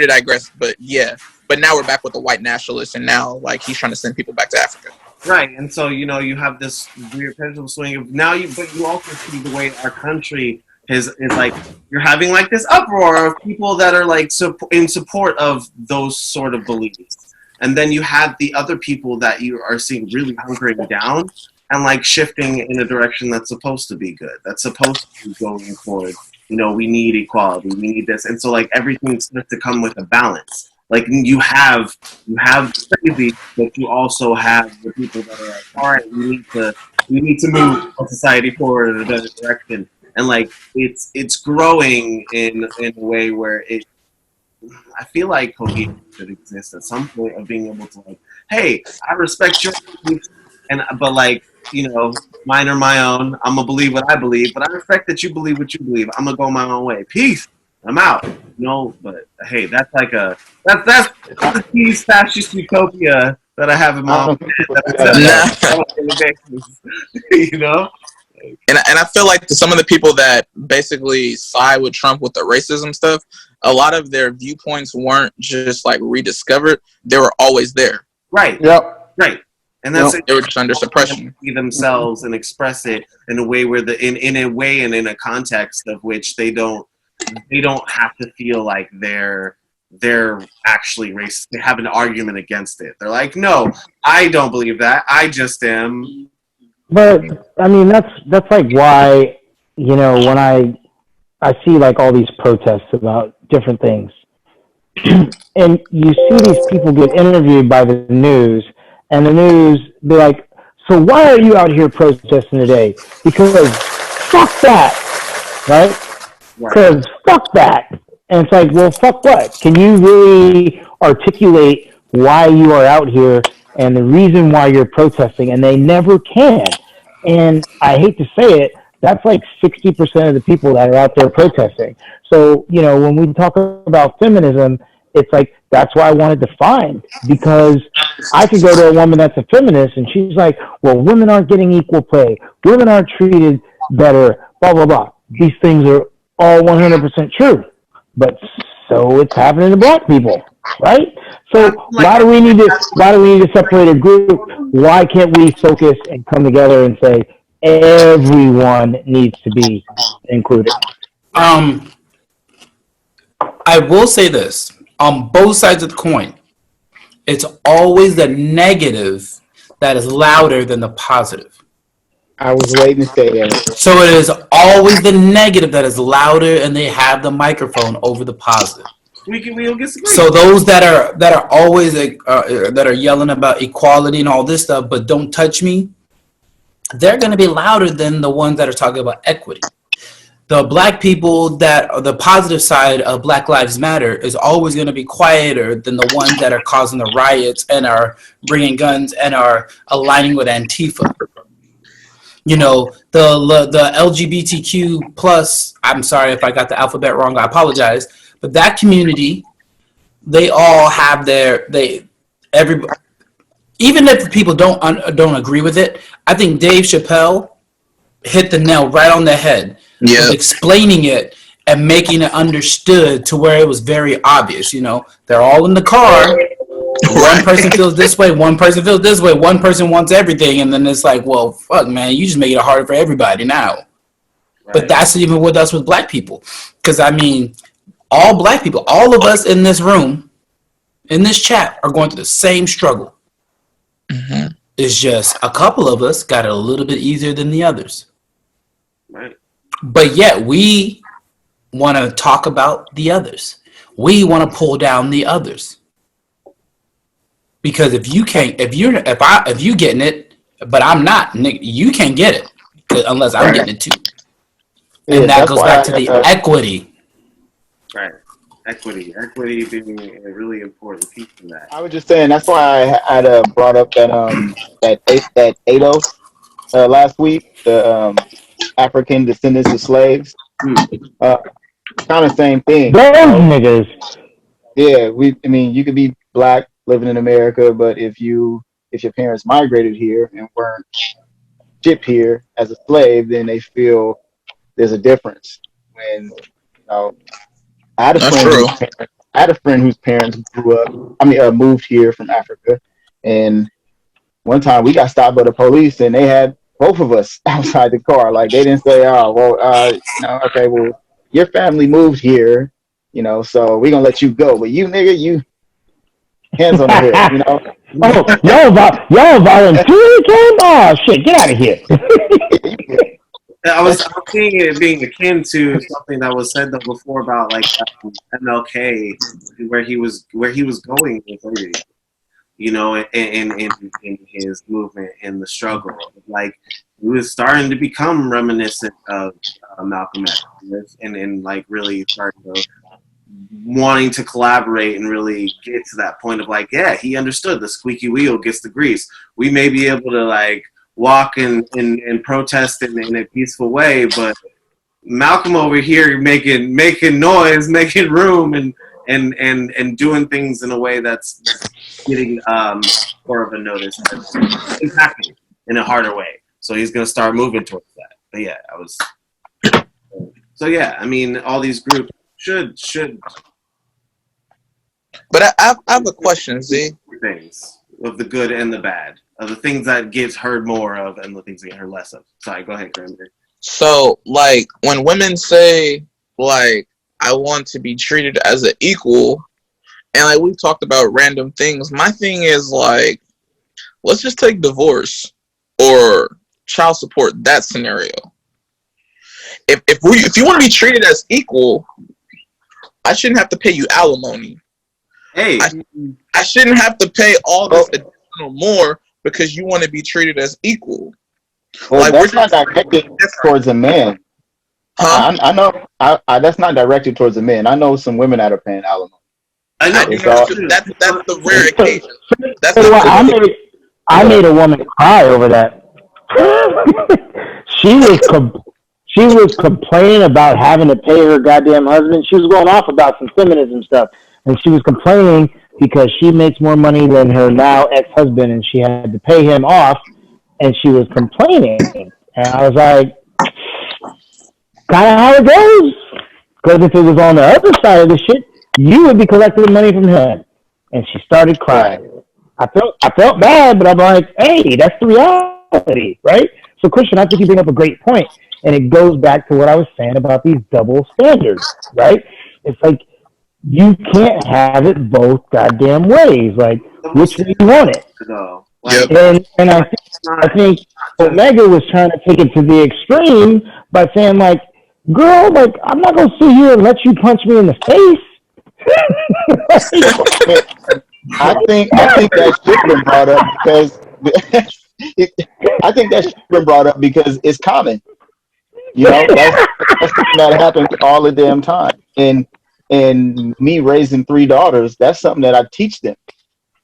to digress, but yeah. But now we're back with the white nationalists, and now like he's trying to send people back to Africa. Right, and so you know you have this weird pendulum swing of but you also see the way our country is like you're having like this uproar of people that are like in support of those sort of beliefs, and then you have the other people that you are seeing really hunkering down and like shifting in a direction that's supposed to be good, that's supposed to be going forward. You know, we need equality, we need this, and so like everything's supposed to come with a balance. Like you have crazy, but you also have the people that are like, all right, we need to move society forward in a better direction, and like it's growing in a way where I feel like cohesion should exist at some point of being able to like, hey, I respect your beliefs, but like, you know, mine are my own. I'm gonna believe what I believe, but I respect that you believe what you believe. I'm gonna go my own way. Peace. I'm out. No, but hey, that's like that's the peace fascist utopia that I have in my own head. You know. And I feel like some of the people that basically side with Trump with the racism stuff, a lot of their viewpoints weren't just like rediscovered; they were always there. Right. Yep. Right. And that's they were just under suppression. See themselves and express it in a way where in a way and in a context of which they don't have to feel like they're actually racist. They have an argument against it. They're like, no, I don't believe that. I just am. But I mean, that's like why, you know, when I see like all these protests about different things, and you see these people get interviewed by the news, and the news be like, so why are you out here protesting today? Because fuck that, right? Because fuck that. And it's like, well, fuck what? Can you really articulate why you are out here and the reason why you're protesting, and they never can. And I hate to say it, that's like 60% of the people that are out there protesting. So, you know, when we talk about feminism, it's like, that's why I wanted to find, because I could go to a woman that's a feminist and she's like, well, women aren't getting equal pay. Women aren't treated better, blah, blah, blah. These things are all 100% true. But so it's happening to black people, right? So why do we need to separate a group? Why can't we focus and come together and say everyone needs to be included? I will say this, on both sides of the coin, it's always the negative that is louder than the positive. I was waiting to say that. So it is always the negative that is louder, and they have the microphone over the positive. So those that are always that are yelling about equality and all this stuff, but don't touch me, they're going to be louder than the ones that are talking about equity. The black people that are the positive side of Black Lives Matter is always going to be quieter than the ones that are causing the riots and are bringing guns and are aligning with Antifa. You know, the LGBTQ plus, I'm sorry if I got the alphabet wrong, I apologize, but that community, they all have even if people don't agree with it, I think Dave Chappelle hit the nail right on the head. Yeah. With explaining it and making it understood to where it was very obvious. You know, they're all in the car. One person feels this way, one person feels this way, one person wants everything, and then it's like, well, fuck, man, you just make it harder for everybody now. Right. But that's even with us with black people. Because, I mean, all black people, all of us in this room, in this chat, are going through the same struggle. Mm-hmm. It's just a couple of us got it a little bit easier than the others. Right. But yet we want to talk about the others. We want to pull down the others. Because if you getting it, but I'm not, you can't get it unless I'm getting it too. And that goes back to the equity. Right. Equity being a really important piece in that. I was just saying that's why I had brought up that H.A.D last week, the African descendants of slaves. Kind of same thing. Those niggas. Yeah, I mean, you could be black living in America, but if your parents migrated here and weren't shipped here as a slave, then they feel there's a difference. When I had a friend whose parents moved here from Africa, and one time we got stopped by the police and they had both of us outside the car. Like, they didn't say, oh, well, okay, well, your family moved here, so we're gonna let you go. But you, nigga, you hands on the head, Oh, y'all volunteering came? Oh shit, get out of here. I was seeing it being akin to something that was said before about like MLK, where he was going with it, in his movement and the struggle. Like, he was starting to become reminiscent of Malcolm X, and like really starting to wanting to collaborate and really get to that point of like, yeah, he understood the squeaky wheel gets the grease. We may be able to like walk and protest in a peaceful way, but Malcolm over here making noise, making room, and doing things in a way that's getting more of a notice, impacting in a harder way. So he's gonna start moving towards that. But yeah, I mean, all these groups should. But I have a question, Z. Things of the good and the bad, of the things that gets heard more of and the things that get heard less of. Sorry, go ahead, Granby. So, like, when women say, like, I want to be treated as an equal, and like we've talked about random things, my thing is like, let's just take divorce or child support, that scenario. If you want to be treated as equal, I shouldn't have to pay you alimony. Hey, I shouldn't have to pay all this additional more because you want to be treated as equal. Well, like, that's not directed towards a man. Huh? I know that's not directed towards a man. I know some women that are paying alimony. I know. It's all, That's the rare occasion. That's Tell you what, the I made a woman cry over that. she was she was complaining about having to pay her goddamn husband. She was going off about some feminism stuff, and she was complaining because she makes more money than her now ex-husband, and she had to pay him off, and she was complaining. And I was like, kind of how it goes. Because if it was on the other side of the shit, you would be collecting the money from him. And she started crying. I felt bad, but I'm like, hey, that's the reality, right? So, Christian, I think you bring up a great point, and it goes back to what I was saying about these double standards, right? It's like you can't have it both goddamn ways. Like, which way you want it? And I think Omega was trying to take it to the extreme by saying, like, girl, like, I'm not gonna sit here and let you punch me in the face. I think that should have been brought up because I think that should have been brought up because it's common. You know, that's something that happens all the damn time. And me raising 3 daughters, that's something that I teach them.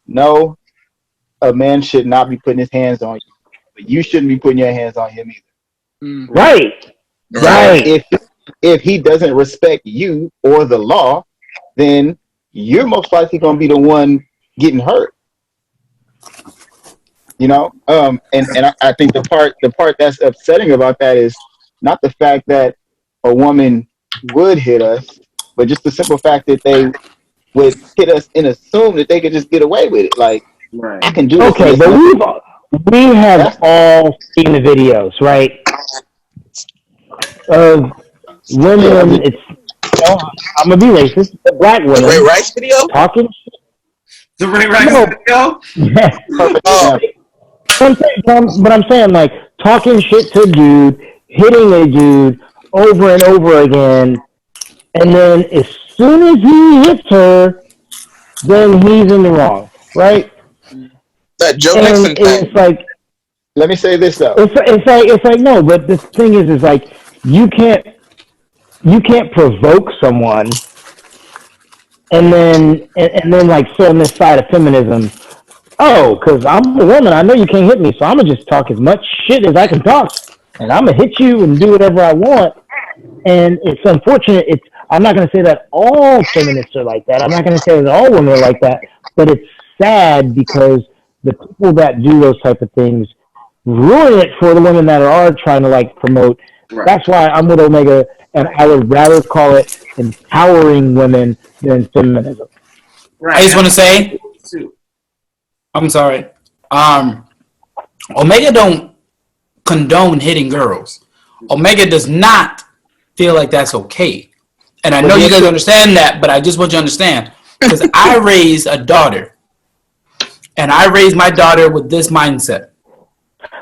No, a man should not be putting his hands on you, but you shouldn't be putting your hands on him either. Right. If he doesn't respect you or the law, then you're most likely going to be the one getting hurt. You know, and I think the part that's upsetting about that is not the fact that a woman would hit us, but just the simple fact that they would hit us and assume that they could just get away with it. Like, I can do this. Okay, but we have all seen the videos, right? Of women, it's, you know, I'm gonna be racist, but black women. Ray Rice video? Talking shit. The Ray Rice video? Yeah. But I'm saying, like, talking shit to a dude, hitting a dude over and over again, and then as soon as he hits her, then he's in the wrong, right? That Joe Nixon thing. It's like, let me say this though. It's like no, but the thing is like you can't provoke someone and then like sit on this side of feminism. Oh, because I'm a woman, I know you can't hit me, so I'm gonna just talk as much shit as I can talk, and I'm gonna hit you and do whatever I want. And it's unfortunate. I'm not gonna say that all feminists are like that. I'm not gonna say that all women are like that. But it's sad because the people that do those type of things ruin it for the women that are trying to like promote. Right. That's why I'm with Omega, and I would rather call it empowering women than feminism. Right. I just want to say, I'm sorry. Omega don't condone hitting girls. Omega does not feel like that's okay. And I know you guys understand that, but I just want you to understand. Because I raised a daughter. And I raised my daughter with this mindset.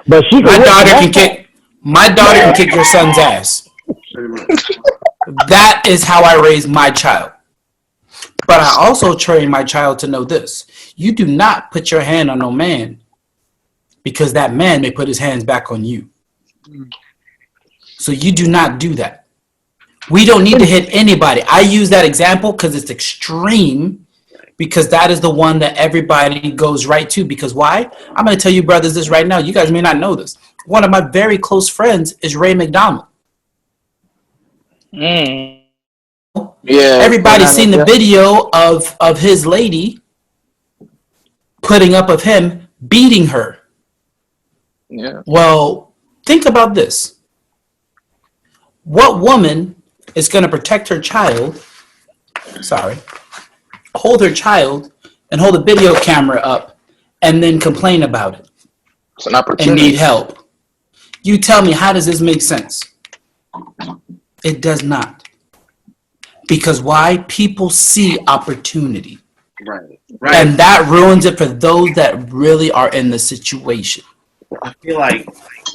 But my daughter can kick your son's ass. That is how I raised my child. But I also train my child to know this. You do not put your hand on no man because that man may put his hands back on you. So you do not do that. We don't need to hit anybody. I use that example because it's extreme, because that is the one that everybody goes right to. Because why? I'm going to tell you brothers this right now. You guys may not know this. One of my very close friends is Ray McDonald. Yeah. Everybody's seen the video of his lady putting up of him beating her. Yeah. Well, think about this. What woman is going to protect her child, hold her child and hold a video camera up and then complain about it It's an opportunity. and need help? You tell me, how does this make sense? It does not. Because why? People see opportunity. Right. And that ruins it for those that really are in the situation. I feel like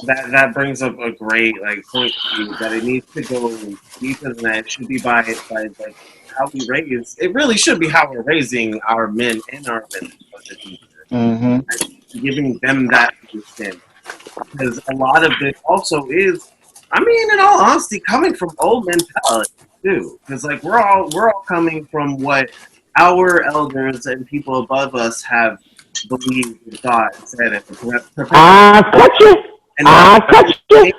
that brings up a great point to you, that it needs to go deeper than that. It should be by like how we raise. It really should be how we're raising our men and our women. Mm-hmm. Giving them that understanding. Because a lot of this also is, I mean, in all honesty, coming from old mentality too. Because like we're all coming from what our elders and people above us have believed and thought and said it. Cut you. Cut you.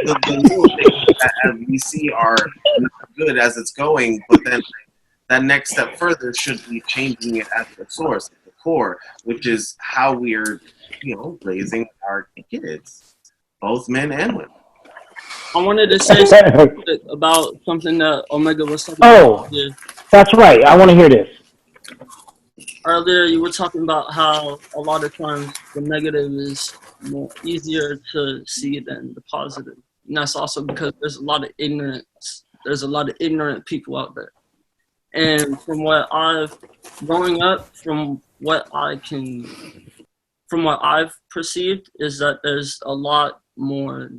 The little things that we see are not good as it's going, but then that next step further should be changing it at the source, at the core, which is how we're, raising our kids, both men and women. I wanted to say something about something that Omega was talking about. Oh, that's right. I want to hear this. Earlier, you were talking about how a lot of times the negative is more easier to see than the positive. And that's also because there's a lot of ignorance. There's a lot of ignorant people out there. And from what growing up, from what I've perceived is that there's a lot more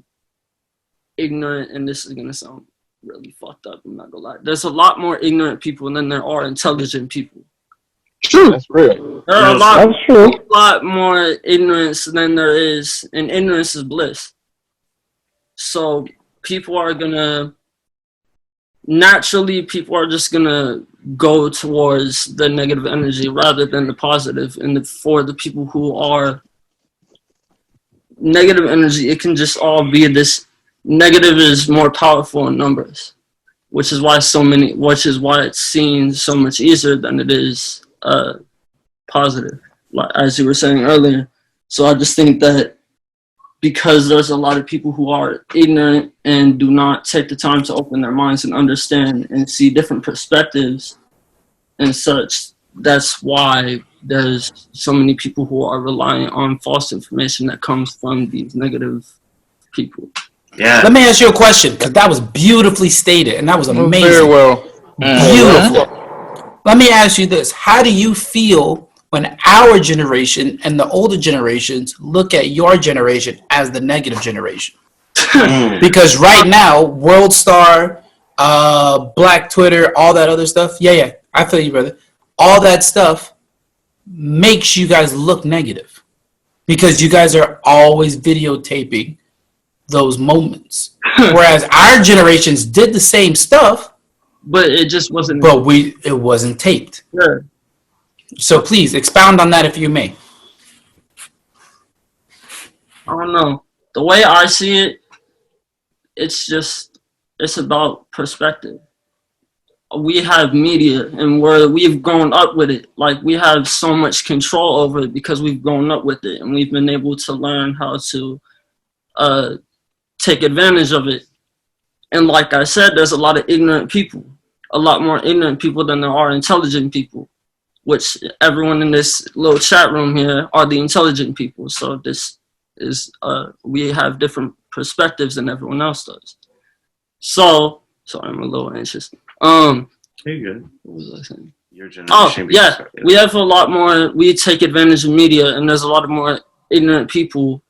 ignorant, and this is going to sound really fucked up, I'm not going to lie. There's a lot more ignorant people than there are intelligent people. True. That's real. There are a lot more ignorance than there is, and ignorance is bliss. So people are just gonna go towards the negative energy rather than the positive. And for the people who are negative energy, it can just all be this. Negative is more powerful in numbers, which is why it's seen so much easier than it is positive, like as you were saying earlier. So I just think that because there's a lot of people who are ignorant and do not take the time to open their minds and understand and see different perspectives and such, that's why there's so many people who are relying on false information that comes from these negative people. Yeah. Let me ask you a question, because that was beautifully stated, and that was amazing. Very well. Beautiful. Let me ask you this. How do you feel when our generation and the older generations look at your generation as the negative generation? Because right now, World Star, Black Twitter, all that other stuff, yeah, I feel you, brother. All that stuff makes you guys look negative because you guys are always videotaping those moments. Whereas our generations did the same stuff, but it just wasn't. But it wasn't taped. Sure. So please expound on that if you may. I don't know. The way I see it, it's about perspective. We have media, and we've grown up with it. Like, we have so much control over it because we've grown up with it, and we've been able to learn how to take advantage of it. And like I said, there's a lot of ignorant people, a lot more ignorant people than there are intelligent people, which everyone in this little chat room here are the intelligent people. So this is, we have different perspectives than everyone else does. So, sorry, I'm a little anxious. You're good. What was I saying? Your generation. Oh, yeah. We have a lot more, we take advantage of media, and there's a lot of more ignorant people.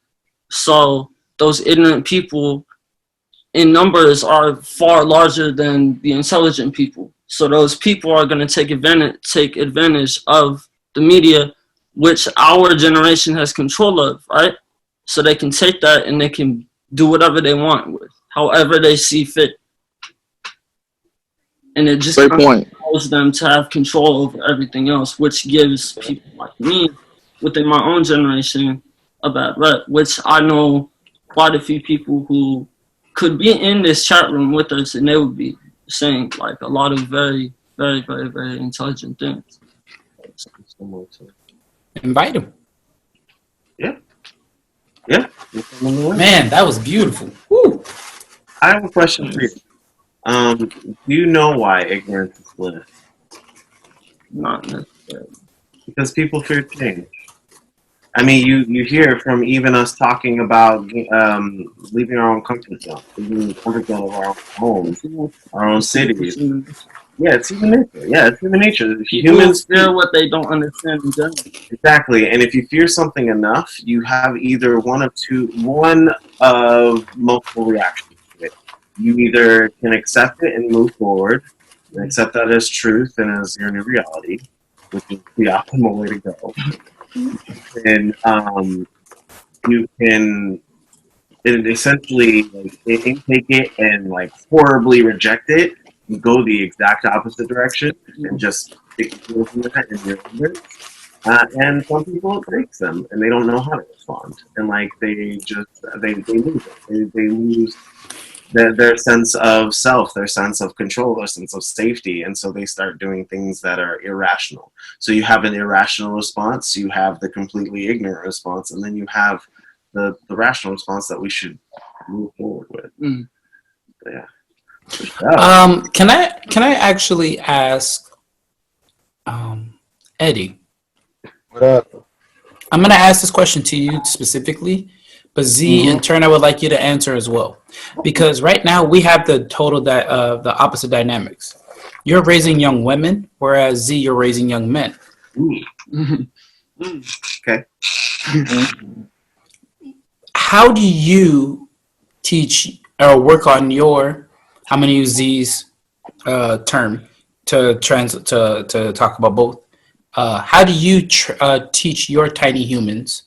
So those ignorant people in numbers are far larger than the intelligent people. So those people are going to take advantage of the media, which our generation has control of, right? So they can take that and they can do whatever they want with, however they see fit. And it just allows them to have control over everything else, which gives people like me within my own generation a bad rep, which I know quite a few people who could be in this chat room with us, and they would be saying like a lot of very, very, very, very intelligent things. Invite them. Yeah. Yeah. Man, that was beautiful. Woo. I have a question for you. Do you know why ignorance is bliss? Not necessarily. Because people fear change. I mean, you hear from even us talking about leaving our own comfort zone, leaving the comfort zone of our own homes, our own cities. Yeah, it's human nature. Yeah, it's human nature. Humans fear what they don't understand in general. Exactly, and if you fear something enough, you have either one of multiple reactions to it. You either can accept it and move forward, and accept that as truth and as your new reality, which is the optimal way to go. And you can essentially like, intake it and like horribly reject it, go the exact opposite direction and just stick to that and you're in it. And some people it breaks them and they don't know how to respond. And like they lose it. They lose their sense of self, their sense of control, their sense of safety, and so they start doing things that are irrational. So you have an irrational response, you have the completely ignorant response, and then you have the rational response that we should move forward with. Yeah. Can I actually ask Eddie? What up? I'm gonna ask this question to you specifically, but Z, in turn, I would like you to answer as well, because right now we have the the opposite dynamics. You're raising young women, whereas Z, you're raising young men. Okay. How do you teach or work on your? I'm gonna use Z's term to talk about both. How do you teach your tiny humans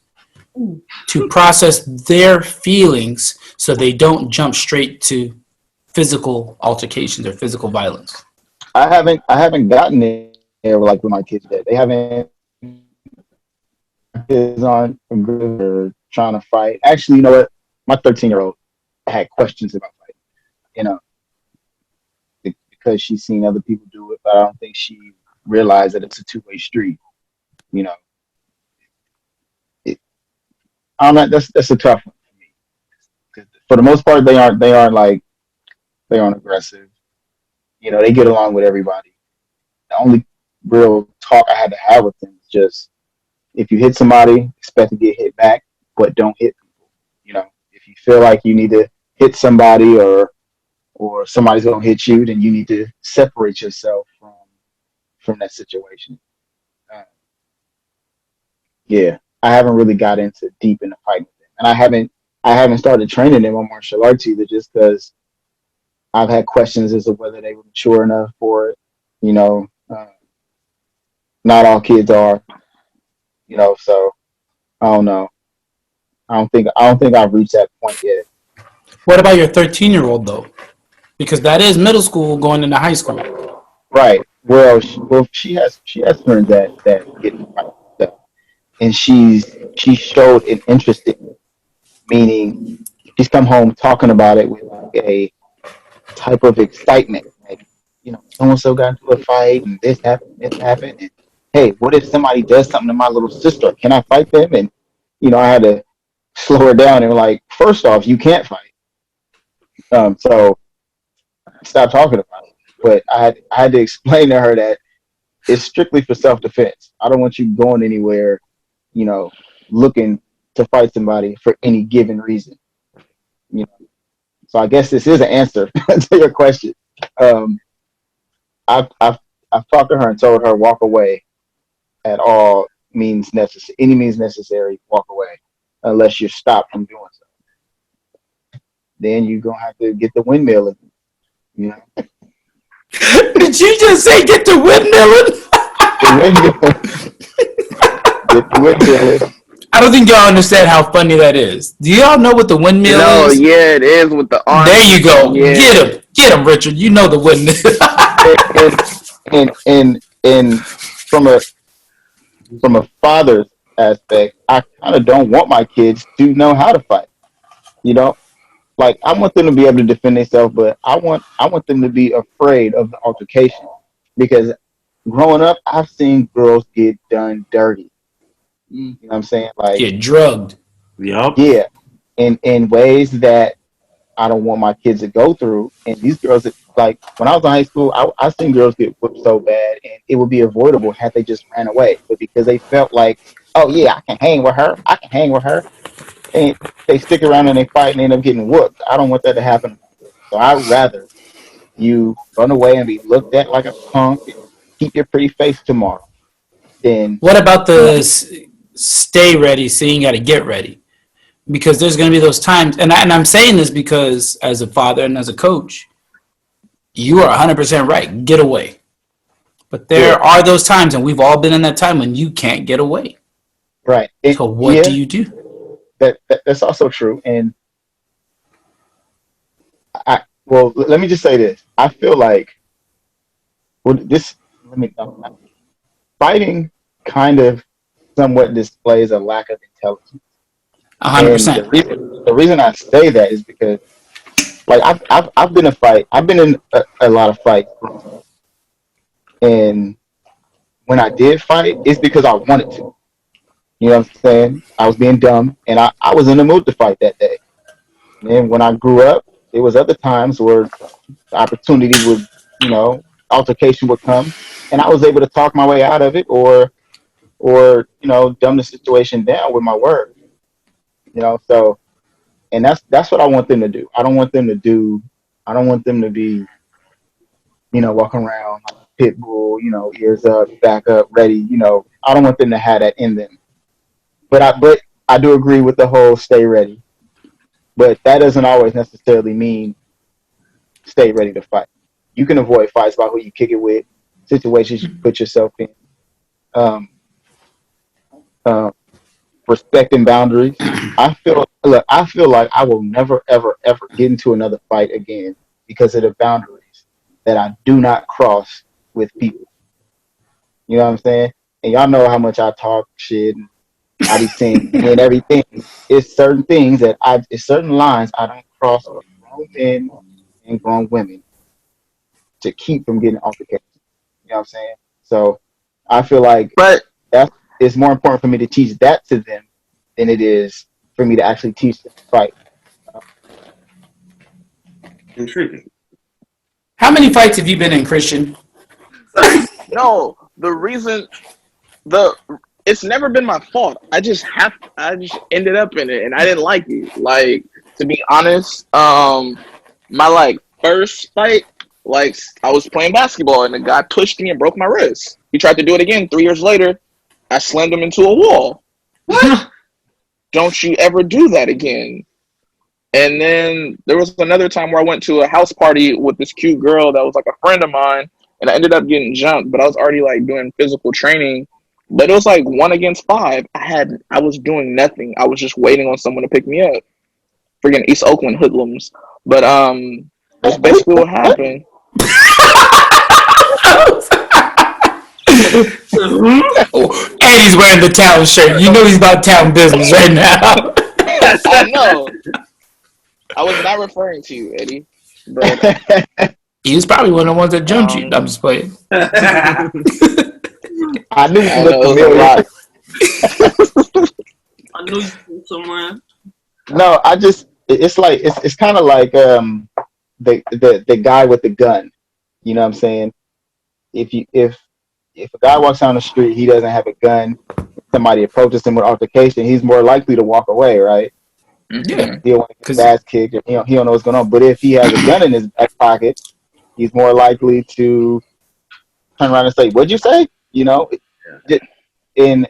to process their feelings so they don't jump straight to physical altercations or physical violence? I haven't gotten there like with my kids yet. They haven't kids on or trying to fight. Actually, you know what? My 13-year-old had questions about fighting. You know, because she's seen other people do it, but I don't think she realized that it's a two-way street. You know, that's a tough one for me. 'Cause for the most part, they aren't aggressive. You know, they get along with everybody. The only real talk I had to have with them is just, if you hit somebody, expect to get hit back, but don't hit people. You know, if you feel like you need to hit somebody or somebody's gonna hit you, then you need to separate yourself from that situation. Yeah, I haven't really got into deep into fighting with them, and I haven't started training them on martial arts either, just because I've had questions as to whether they were mature enough for it. You know, not all kids are. You know, so I don't know. I don't think I've reached that point yet. What about your 13-year-old though? Because that is middle school going into high school. Right. Well, she has friends that get in fight stuff, and she showed an interest in it, meaning she's come home talking about it with like a type of excitement, like, you know, so and so got into a fight and this happened, and hey, what if somebody does something to my little sister? Can I fight them? And you know, I had to slow her down and like, first off, you can't fight. So stop talking about it. But I had to explain to her that it's strictly for self-defense. I don't want you going anywhere, you know, looking to fight somebody for any given reason. You know, so I guess this is an answer to your question. I've talked to her and told her walk away at all means necessary. Any means necessary, walk away unless you're stopped from doing so. Then you're gonna have to get the windmill. You know. Did you just say get the windmilling? Get the windmill. I don't think y'all understand how funny that is. Do y'all know what the windmill is? No, yeah, it is with the arm. There you go. Yeah. Get him, Richard. You know the windmill. and from a father's aspect, I kind of don't want my kids to know how to fight. You know, like I want them to be able to defend themselves, but I want them to be afraid of the altercation, because growing up, I've seen girls get done dirty. You know what I'm saying? Like get drugged. Yep. Yeah, in ways that I don't want my kids to go through. And these girls, like when I was in high school, I seen girls get whipped so bad, and it would be avoidable had they just ran away. But because they felt like, oh yeah, I can hang with her, and they stick around and they fight and end up getting whooped. I don't want that to happen. So I'd rather you run away and be looked at like a punk and keep your pretty face tomorrow. Then what about the stay ready, so you got to get ready? Because there's going to be those times, and I'm saying this because as a father and as a coach, you are 100% right. Get away. But there are those times, and we've all been in that time when you can't get away. Right. So what do you do? That's also true. And let me just say this. I feel like well, let me fighting kind of somewhat displays a lack of intelligence. 100%. The reason I say that is because, like, I've been in a lot of fights, and when I did fight, it's because I wanted to. You know what I'm saying? I was being dumb, and I was in the mood to fight that day. And when I grew up, there was other times where the opportunity would, altercation would come, and I was able to talk my way out of it, or dumb the situation down with my words. So, and that's what I want them to do. I don't want them to be, walking around like a pit bull, ears up, back up, ready. I don't want them to have that in them. But I do agree with the whole stay ready. But that doesn't always necessarily mean stay ready to fight. You can avoid fights by who you kick it with, situations you put yourself in, respecting boundaries. I feel like I will never, ever, ever get into another fight again because of the boundaries that I do not cross with people. You know what I'm saying? And y'all know how much I talk shit and I be saying and everything. It's certain things it's certain lines I don't cross with grown men and grown women to keep from getting altercations. You know what I'm saying? So I feel like it's more important for me to teach that to them than it is for me to actually teach them to fight. Intriguing. How many fights have you been in, Christian? No, the reason it's never been my fault. I just ended up in it, and I didn't like it. Like, to be honest, my first fight, I was playing basketball, and the guy pushed me and broke my wrist. He tried to do it again 3 years later. I slammed him into a wall. What? Don't you ever do that again? And then there was another time where I went to a house party with this cute girl that was like a friend of mine, and I ended up getting jumped, but I was already doing physical training. But it was 1 against 5. I was doing nothing. I was just waiting on someone to pick me up. Freaking East Oakland hoodlums. But that's basically what happened. And he's wearing the town shirt. You know he's about town business right now. I know. I was not referring to you, Eddie. But he was probably one of the ones that jumped you. I'm just playing. I knew you looked familiar. I knew you were somewhere. No, it's kind of like the guy with the gun. You know what I'm saying? If a guy walks down the street, he doesn't have a gun, somebody approaches him with altercation, he's more likely to walk away, right? Yeah. He'll want to get his ass kicked, or he don't know what's going on. But if he has a gun in his back pocket, he's more likely to turn around and say, "What'd you say?" And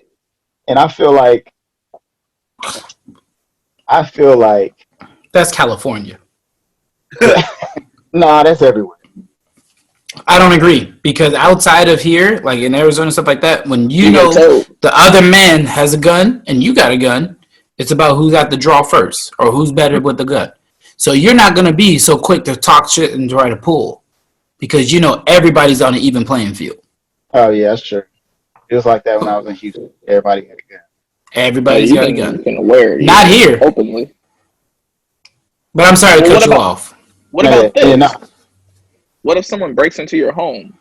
I feel like that's California. Nah, that's everywhere. I don't agree, because outside of here, like in Arizona and stuff like that, when you know the other man has a gun and you got a gun, it's about who got the draw first or who's better with the gun. So you're not going to be so quick to talk shit and try to pull, because everybody's on an even playing field. Oh yeah, that's true. It was like that when I was in Houston. Everybody had a gun. Everybody's got a gun. Not here. Openly. But I'm sorry to cut you off. What about this? What if someone breaks into your home?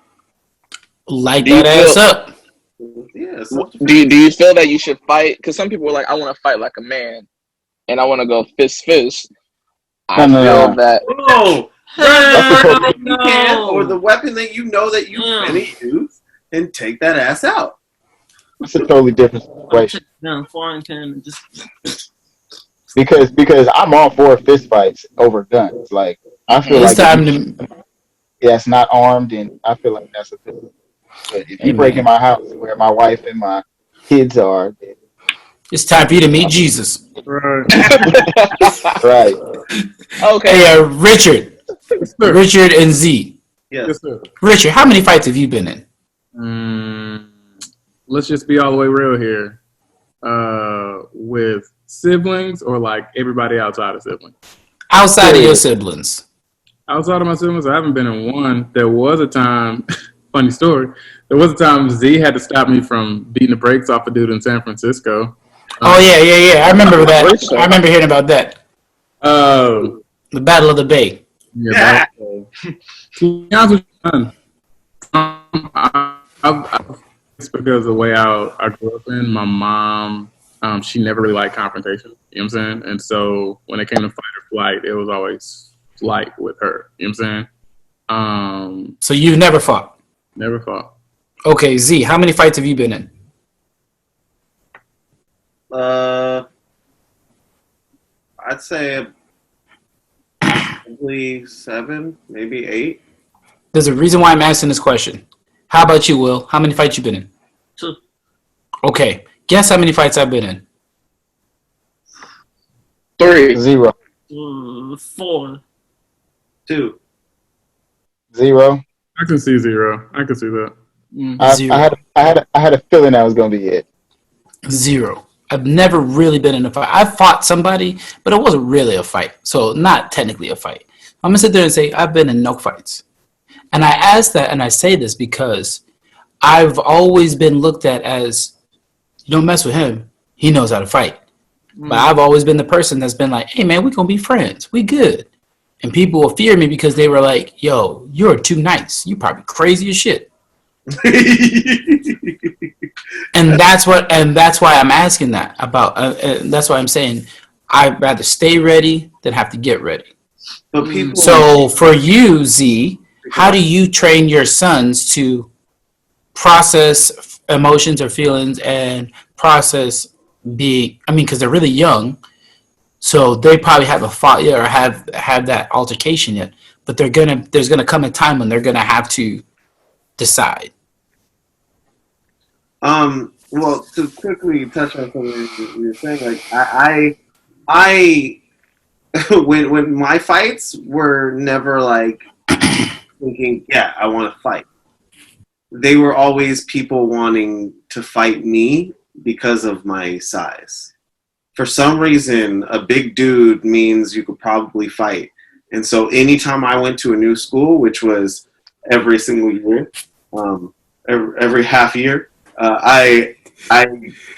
Light that ass up. Yeah. Do you feel that you should fight? Because some people are like, I want to fight like a man, and I want to go fist. I feel that. Oh, you can, or the weapon that you know that you finna use, and take that ass out. It's a totally different situation. Because I'm all for fist fights over guns. Like, I feel it's not armed, and I feel like that's a good. But if you break in my house where my wife and my kids are, then it's time for you to meet Jesus. Right. Right. Okay. Hey, Richard. Richard and Z. Yes. Sir. Richard, how many fights have you been in? Let's just be all the way real here. With siblings or like everybody outside of siblings? Outside of your siblings. Outside of my siblings, I haven't been in one. There was a time, funny story. There was a time Z had to stop me from beating the brakes off a dude in San Francisco. Oh yeah. I remember that. I remember hearing about that. The Battle of the Bay. Yeah. To be honest with you, son, it's because of the way I grew up in. My mom, she never really liked confrontation. You know what I'm saying? And so when it came to fight or flight, it was always flight with her. You know what I'm saying? So you've never fought? Never fought. Okay, Z, how many fights have you been in? I'd say probably 7, maybe 8. There's a reason why I'm asking this question. How about you, Will? How many fights you been in? 2. Okay, guess how many fights I've been in? 3. 0. 4. 2. 0. I can see 0. I can see that. I had a feeling that was gonna be it. 0. I've never really been in a fight. I fought somebody, but it wasn't really a fight. So not technically a fight. I'm gonna sit there and say I've been in no fights. And I ask that and I say this because I've always been looked at as, you don't mess with him, he knows how to fight. But I've always been the person that's been like, hey man, we're gonna be friends. We good. And people will fear me because they were like, yo, you're too nice. You probably crazy as shit. And that's why I'm asking that about. That's why I'm saying I'd rather stay ready than have to get ready. But people. So for you, Z, how do you train your sons to process emotions or feelings and process being? I mean, because they're really young, so they probably haven't fought yet or have that altercation yet. But there's gonna come a time when they're gonna have to decide. Well, to quickly touch on something you were saying, like I when my fights were never like thinking, yeah, I want to fight. They were always people wanting to fight me because of my size. For some reason, a big dude means you could probably fight. And so anytime I went to a new school, which was every single year, every half year, I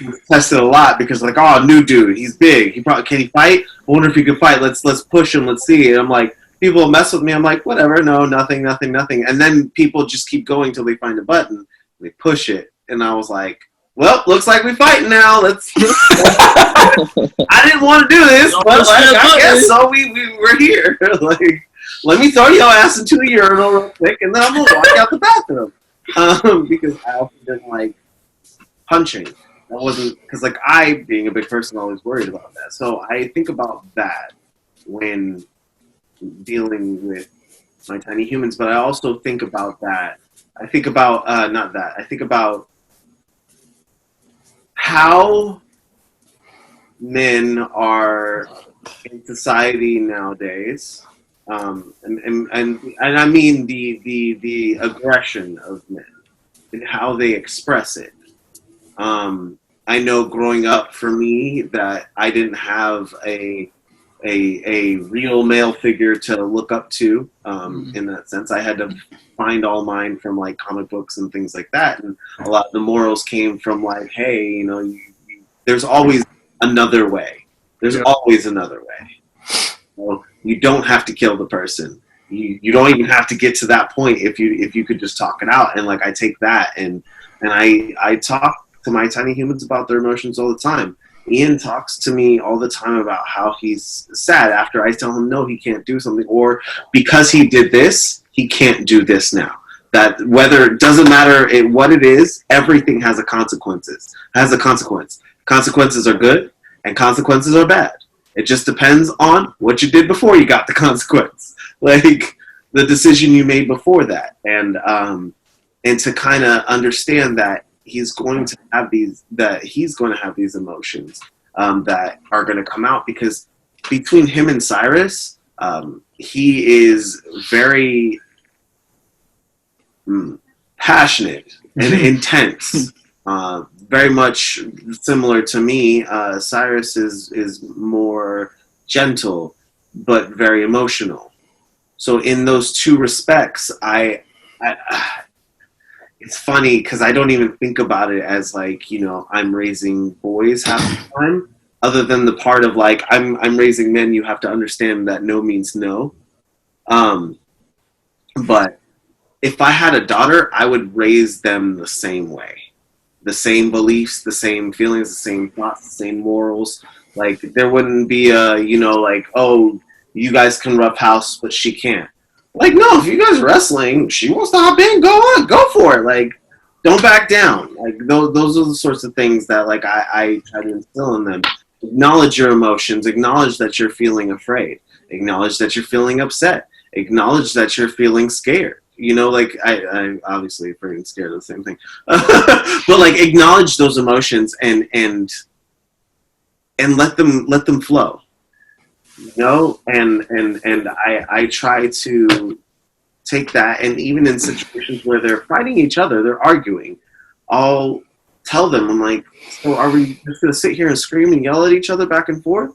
was tested a lot because like, oh, new dude, he's big. Can he fight? I wonder if he can fight. Let's push him. Let's see. And I'm like, people mess with me. I'm like, whatever. No, nothing. And then people just keep going till they find a button. They push it, and I was like, well, looks like we're fighting now. Let's. I didn't want to do this, but like, I guess so. We're here. Like, let me throw your ass into a urinal real quick, and then I'm gonna walk out the bathroom. Because I also didn't like punching. That wasn't because like I, being a big person, always worried about that. So I think about that when dealing with my tiny humans, but I also think about that. I think about not that. I think about how men are in society nowadays, and I mean the aggression of men and how they express it. I know growing up for me that I didn't have a real male figure to look up to in that sense. I had to find all mine from like comic books and things like that, and a lot of the morals came from like, hey, you know, there's always another way. There's always another way. So you don't have to kill the person. You don't even have to get to that point if you could just talk it out. And like I take that and I talk to my tiny humans about their emotions all the time. Ian talks to me all the time about how he's sad after I tell him no, he can't do something, or because he did this, he can't do this now. That whether it doesn't matter what it is, everything has a consequence. Consequences are good and consequences are bad. It just depends on what you did before you got the consequence, like the decision you made before that, and to kind of understand that he's going to have these emotions that are going to come out, because between him and Cyrus, he is very passionate and intense, very much similar to me. Cyrus is more gentle but very emotional. So in those two respects, it's funny because I don't even think about it as like, you know, I'm raising boys half the time, other than the part of like, I'm raising men. You have to understand that no means no. But if I had a daughter, I would raise them the same way. The same beliefs, the same feelings, the same thoughts, the same morals. Like, there wouldn't be a, you know, like, oh, you guys can roughhouse, but she can't. Like, no, if you guys are wrestling, she wants to hop in, go on, go for it. Like, don't back down. Like, those are the sorts of things that, like, I try to instill in them. Acknowledge your emotions. Acknowledge that you're feeling afraid. Acknowledge that you're feeling upset. Acknowledge that you're feeling scared. You know, like, I obviously afraid and scared of the same thing. But, like, acknowledge those emotions and let them flow. You know, and I try to take that, and even in situations where they're fighting each other, they're arguing, I'll tell them, I'm like, so are we just going to sit here and scream and yell at each other back and forth?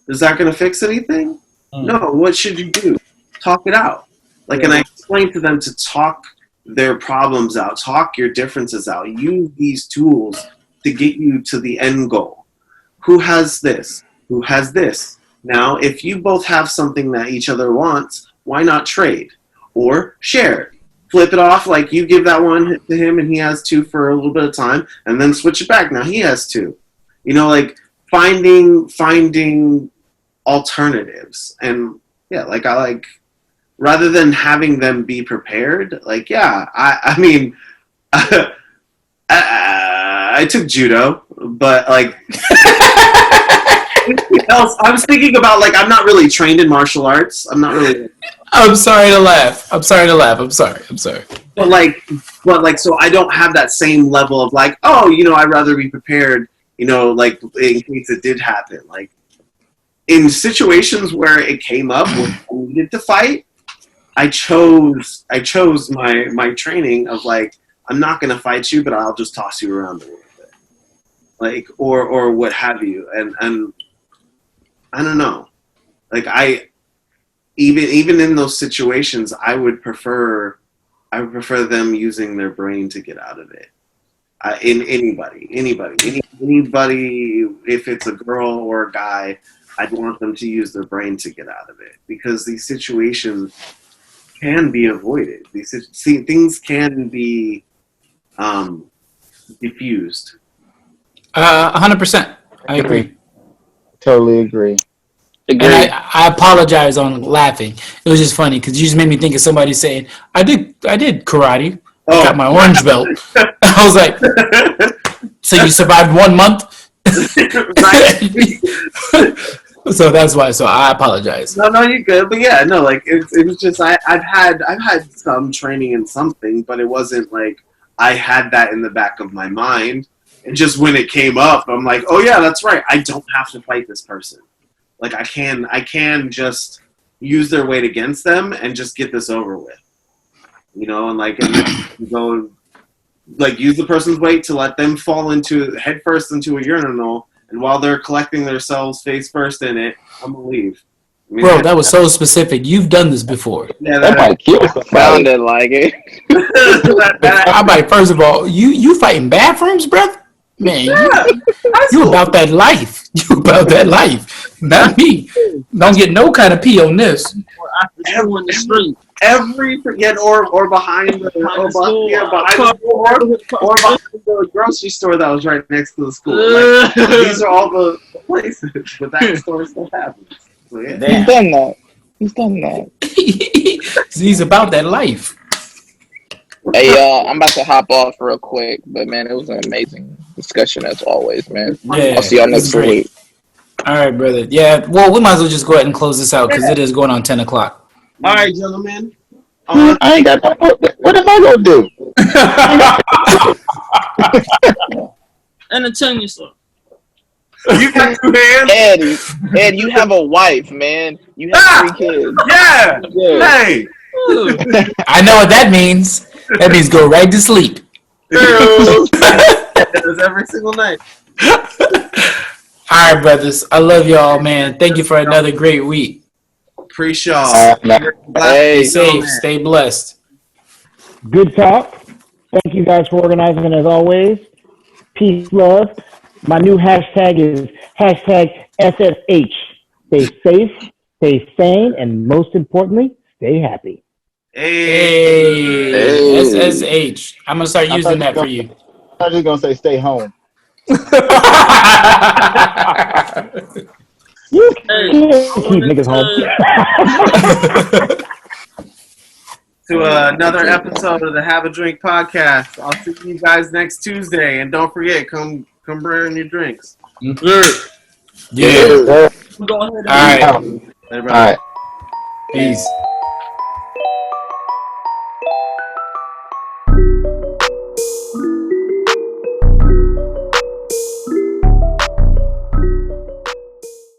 Is that going to fix anything? No, what should you do? Talk it out. Like, and I explain to them to talk their problems out, talk your differences out, use these tools to get you to the end goal. Who has this? Who has this? Now, if you both have something that each other wants, why not trade or share? Flip it off, like you give that one to him and he has two for a little bit of time, and then switch it back. Now he has two. You know, like finding alternatives. And yeah, like I like, rather than having them be prepared, like, yeah, I mean, I took judo, but like, else, I was thinking about, like, I'm not really trained in martial arts. I'm not really. I'm sorry to laugh. I'm sorry. But like, so I don't have that same level of like, oh, you know, I'd rather be prepared, you know, like in case it did happen. Like, in situations where it came up when I needed to fight, I chose my training of like, I'm not gonna fight you, but I'll just toss you around a little bit, like, or what have you, and I don't know. Like, I even in those situations, I would prefer them using their brain to get out of it. In anybody, if it's a girl or a guy, I'd want them to use their brain to get out of it, because these situations can be avoided. Things can be diffused. 100%. I agree. Totally agree. And I apologize on laughing. It was just funny because you just made me think of somebody saying, I did karate. I got my orange belt. I was like, so you survived 1 month? So that's why. So I apologize. No, you're good. But yeah, no, like it was just I've had some training in something, but it wasn't like I had that in the back of my mind. And just when it came up, I'm like, oh yeah, that's right. I don't have to fight this person. Like, I can just use their weight against them and just get this over with. You know, and like, and then go, like, use the person's weight to let them fall head first into a urinal, and while they're collecting themselves face first in it, I'm gonna leave. I mean, bro, that was so specific. You've done this before. Yeah, That might kill somebody. Sounded like it. I'm like, first of all, you fighting bathrooms, brother? Man, you about that life. You about that life. Not me. Don't get no kind of pee on this. Everyone in the street. Or behind the grocery store that was right next to the school. Like, these are all the places, but that store still happens. So, yeah. He's done that. He's about that life. Hey, y'all, I'm about to hop off real quick, but man, it was an amazing discussion as always, man. Yeah, I'll see y'all next week. All right, brother. Yeah, well, we might as well just go ahead and close this out because it is going on 10 o'clock. All right, gentlemen. I ain't got no. What am I gonna do? Entertain yourself. You got 2 hands? Eddie, you have a wife, man. You have 3 kids. Yeah. Hey. I know what that means. That means go right to sleep. That was every single night. All right, brothers. I love y'all, man. Thank you for another great week. Appreciate y'all. Stay safe. Stay blessed. Good talk. Thank you guys for organizing as always. Peace, love. My new hashtag is hashtag SSH. Stay safe, stay sane, and most importantly, stay happy. Hey, SSH. I'm gonna start using that for you. I'm just gonna say stay home. You can't keep niggas home. To another episode of the Have a Drink podcast. I'll see you guys next Tuesday, and don't forget, come bring your drinks. Yeah. All right. All right. Peace.